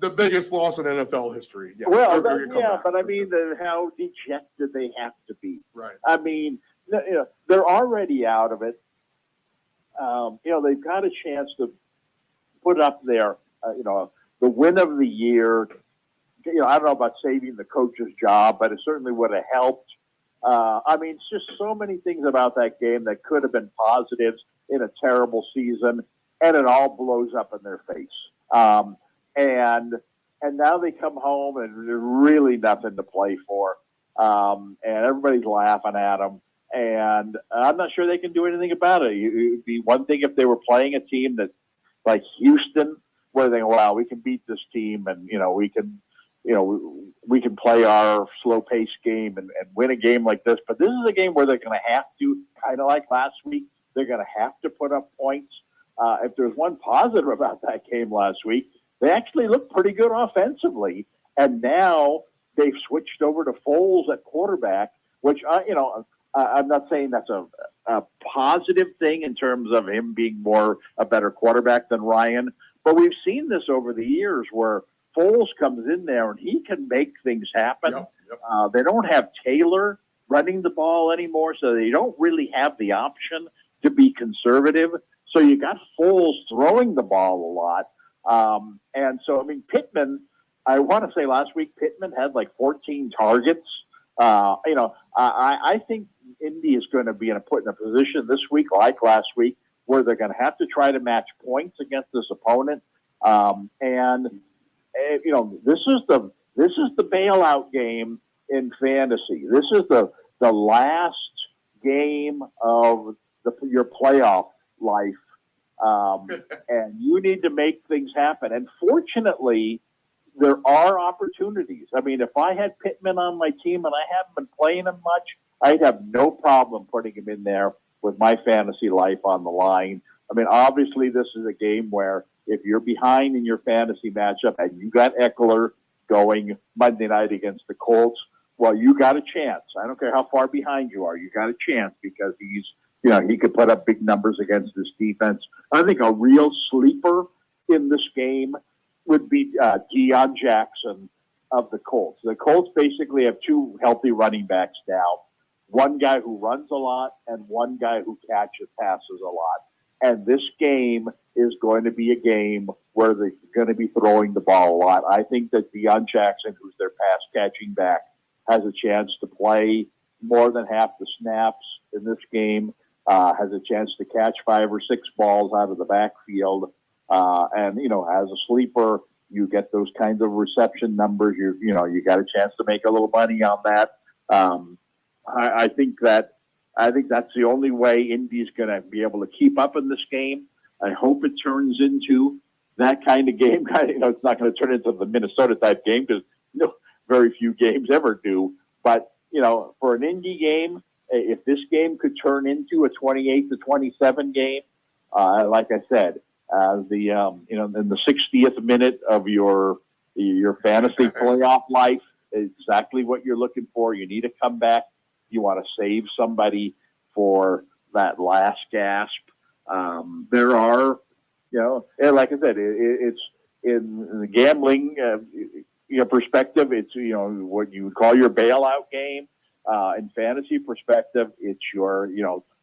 the biggest loss in NFL history. Yes. Well, but I mean, how dejected they have to be. Right. I mean, they're already out of it. They've got a chance to put up the the win of the year. I don't know about saving the coach's job, but it certainly would have helped. I mean, it's just so many things about that game that could have been positives in a terrible season, and it all blows up in their face. And now they come home and there's really nothing to play for, and everybody's laughing at them. And I'm not sure they can do anything about it. It would be one thing if they were playing a team that, like Houston, where they go, wow, we can beat this team, and we can play our slow-paced game and win a game like this. But this is a game where they're going to have to, kind of like last week, they're going to have to put up points. If there's one positive about that game last week, they actually looked pretty good offensively. And now they've switched over to Foles at quarterback, which, I'm not saying that's a positive thing in terms of him being a better quarterback than Ryan. But we've seen this over the years where Foles comes in there and he can make things happen. Yep. They don't have Taylor running the ball anymore, so they don't really have the option to be conservative. So you got Foles throwing the ball a lot. And so, I mean, Pittman, I want to say last week, Pittman had like 14 targets. I think Indy is going to be put in a position this week, like last week, where they're going to have to try to match points against this opponent. This is the bailout game in fantasy. This is the last game of your playoff life. And you need to make things happen. And fortunately, there are opportunities. I mean, if I had Pittman on my team and I haven't been playing him much, I'd have no problem putting him in there with my fantasy life on the line. I mean, obviously, this is a game where if you're behind in your fantasy matchup and you got Eckler going Monday night against the Colts, well, you got a chance. I don't care how far behind you are. You got a chance because he could put up big numbers against this defense. I think a real sleeper in this game would be Deion Jackson of the Colts. The Colts basically have two healthy running backs now, one guy who runs a lot and one guy who catches passes a lot. And this game is going to be a game where they're going to be throwing the ball a lot. I think that Deion Jackson, who's their pass-catching back, has a chance to play more than half the snaps in this game, has a chance to catch 5 or 6 balls out of the backfield. And as a sleeper, you get those kinds of reception numbers. You got a chance to make a little money on that. I think that's the only way Indy's going to be able to keep up in this game. I hope it turns into that kind of game. It's not going to turn into the Minnesota type game because very few games ever do. But for an Indy game, if this game could turn into a 28-27 game, like I said, in the 60th minute of your fantasy playoff life, exactly what you're looking for. You need a comeback. You want to save somebody for that last gasp. There are, like I said, it's in the gambling perspective. It's what you would call your bailout game. In fantasy perspective, it's your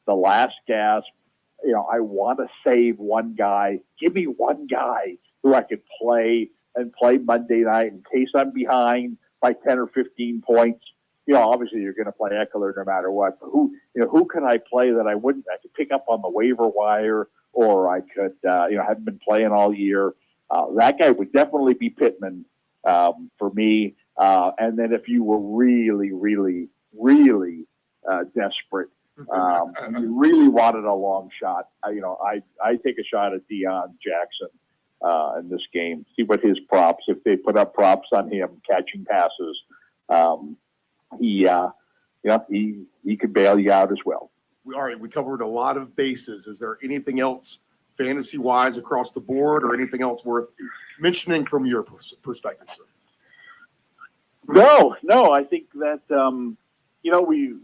the last gasp. I want to save one guy. Give me one guy who I could play Monday night in case I'm behind by 10 or 15 points. Obviously you're going to play Eckler no matter what. But who can I play that I could pick up on the waiver wire, or I could, haven't been playing all year. That guy would definitely be Pittman for me. And then if you were really, really, really desperate, you really wanted a long shot, I take a shot at Deion Jackson in this game. See what his props, if they put up props on him catching passes, he could bail you out as well. We covered a lot of bases. Is there anything else fantasy-wise across the board, or anything else worth mentioning from your perspective, sir? No. I think that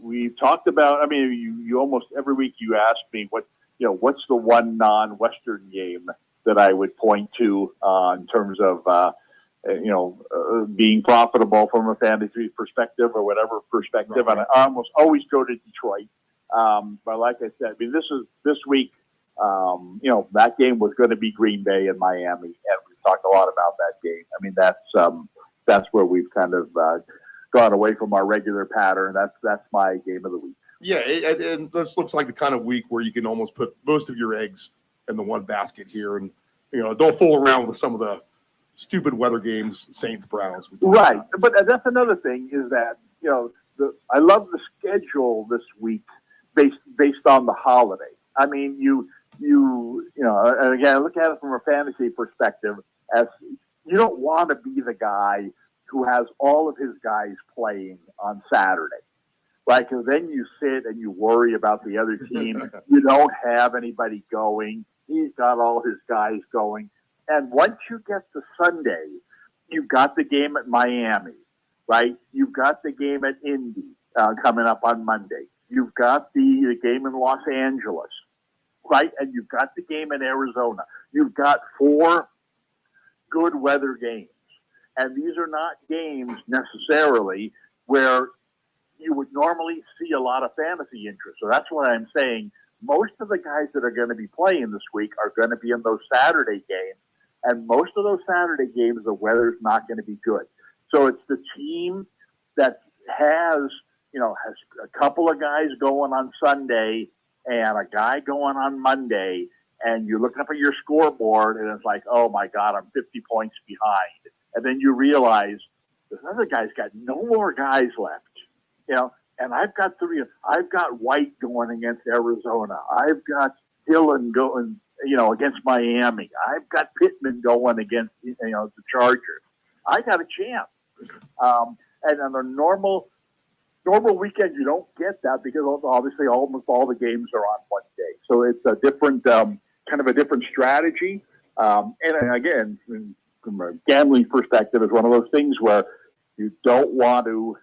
we've talked about. I mean, you almost every week you ask me what's the one non-Western game that I would point to in terms of being profitable from a fantasy perspective or whatever perspective. Right. And I almost always go to Detroit. But like I said, I mean, this week, that game was going to be Green Bay and Miami, and we talked a lot about that game. I mean, that's where we've kind of gone away from our regular pattern. That's my game of the week. Yeah, and this looks like the kind of week where you can almost put most of your eggs in the one basket here, and don't fool around with some of the stupid weather games, Saints Browns. Right, but that's another thing is that I love the schedule this week based on the holiday. I mean, you and again, look at it from a fantasy perspective. As you don't want to be the guy who has all of his guys playing on Saturday. Right, because then you sit and you worry about the other team. You don't have anybody going. He's got all his guys going. And once you get to Sunday, you've got the game at Miami, right? You've got the game at Indy coming up on Monday. You've got the game in Los Angeles, right? And you've got the game in Arizona. You've got 4 good weather games. And these are not games necessarily where you would normally see a lot of fantasy interest. So that's what I'm saying. Most of the guys that are going to be playing this week are going to be in those Saturday games. And most of those Saturday games, the weather's not going to be good. So it's the team that has a couple of guys going on Sunday and a guy going on Monday. And you're looking up at your scoreboard and it's like, oh my God, I'm 50 points behind. And then you realize this other guy's got no more guys left. And I've got 3. I've got White going against Arizona. I've got Dillon going, against Miami. I've got Pittman going against, the Chargers. I got a chance. And on a normal weekend, you don't get that because obviously almost all the games are on one day. So it's a different, kind of a different strategy. And again, from a gambling perspective, it's one of those things where you don't want to,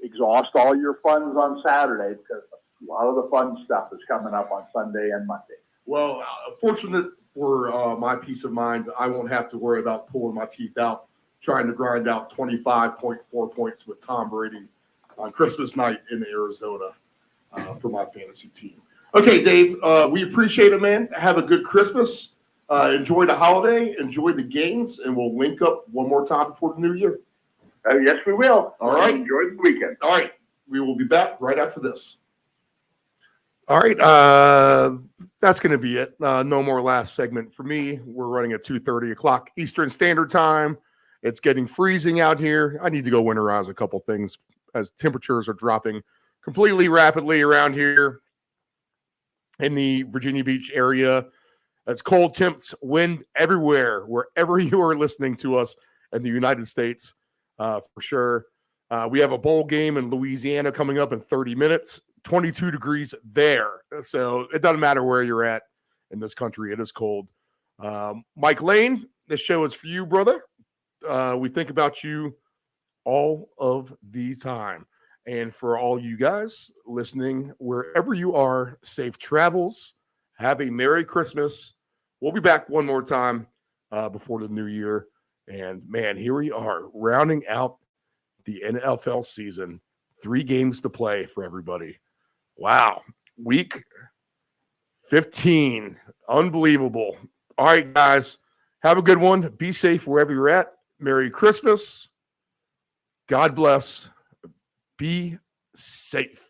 exhaust all your funds on Saturday because a lot of the fun stuff is coming up on Sunday and Monday. Well, fortunate for my peace of mind, I won't have to worry about pulling my teeth out trying to grind out 25.4 points with Tom Brady on Christmas night in Arizona for my fantasy team. Okay, Dave, we appreciate it, man. Have a good Christmas. Enjoy the holiday. Enjoy the games, and we'll link up one more time before the new year. Yes, we will. All right. Enjoy the weekend. All right. We will be back right after this. All right. That's going to be it. No more last segment for me. We're running at 2:30 o'clock Eastern Standard Time. It's getting freezing out here. I need to go winterize a couple things as temperatures are dropping completely rapidly around here in the Virginia Beach area. It's cold temps, wind everywhere, wherever you are listening to us in the United States. For sure. We have a bowl game in Louisiana coming up in 30 minutes, 22 degrees there. So it doesn't matter where you're at in this country. It is cold. Mike Lane, this show is for you, brother. We think about you all of the time. And for all you guys listening, wherever you are, safe travels. Have a Merry Christmas. We'll be back one more time before the new year. And, man, here we are, rounding out the NFL season. 3 games to play for everybody. Wow. Week 15. Unbelievable. All right, guys. Have a good one. Be safe wherever you're at. Merry Christmas. God bless. Be safe.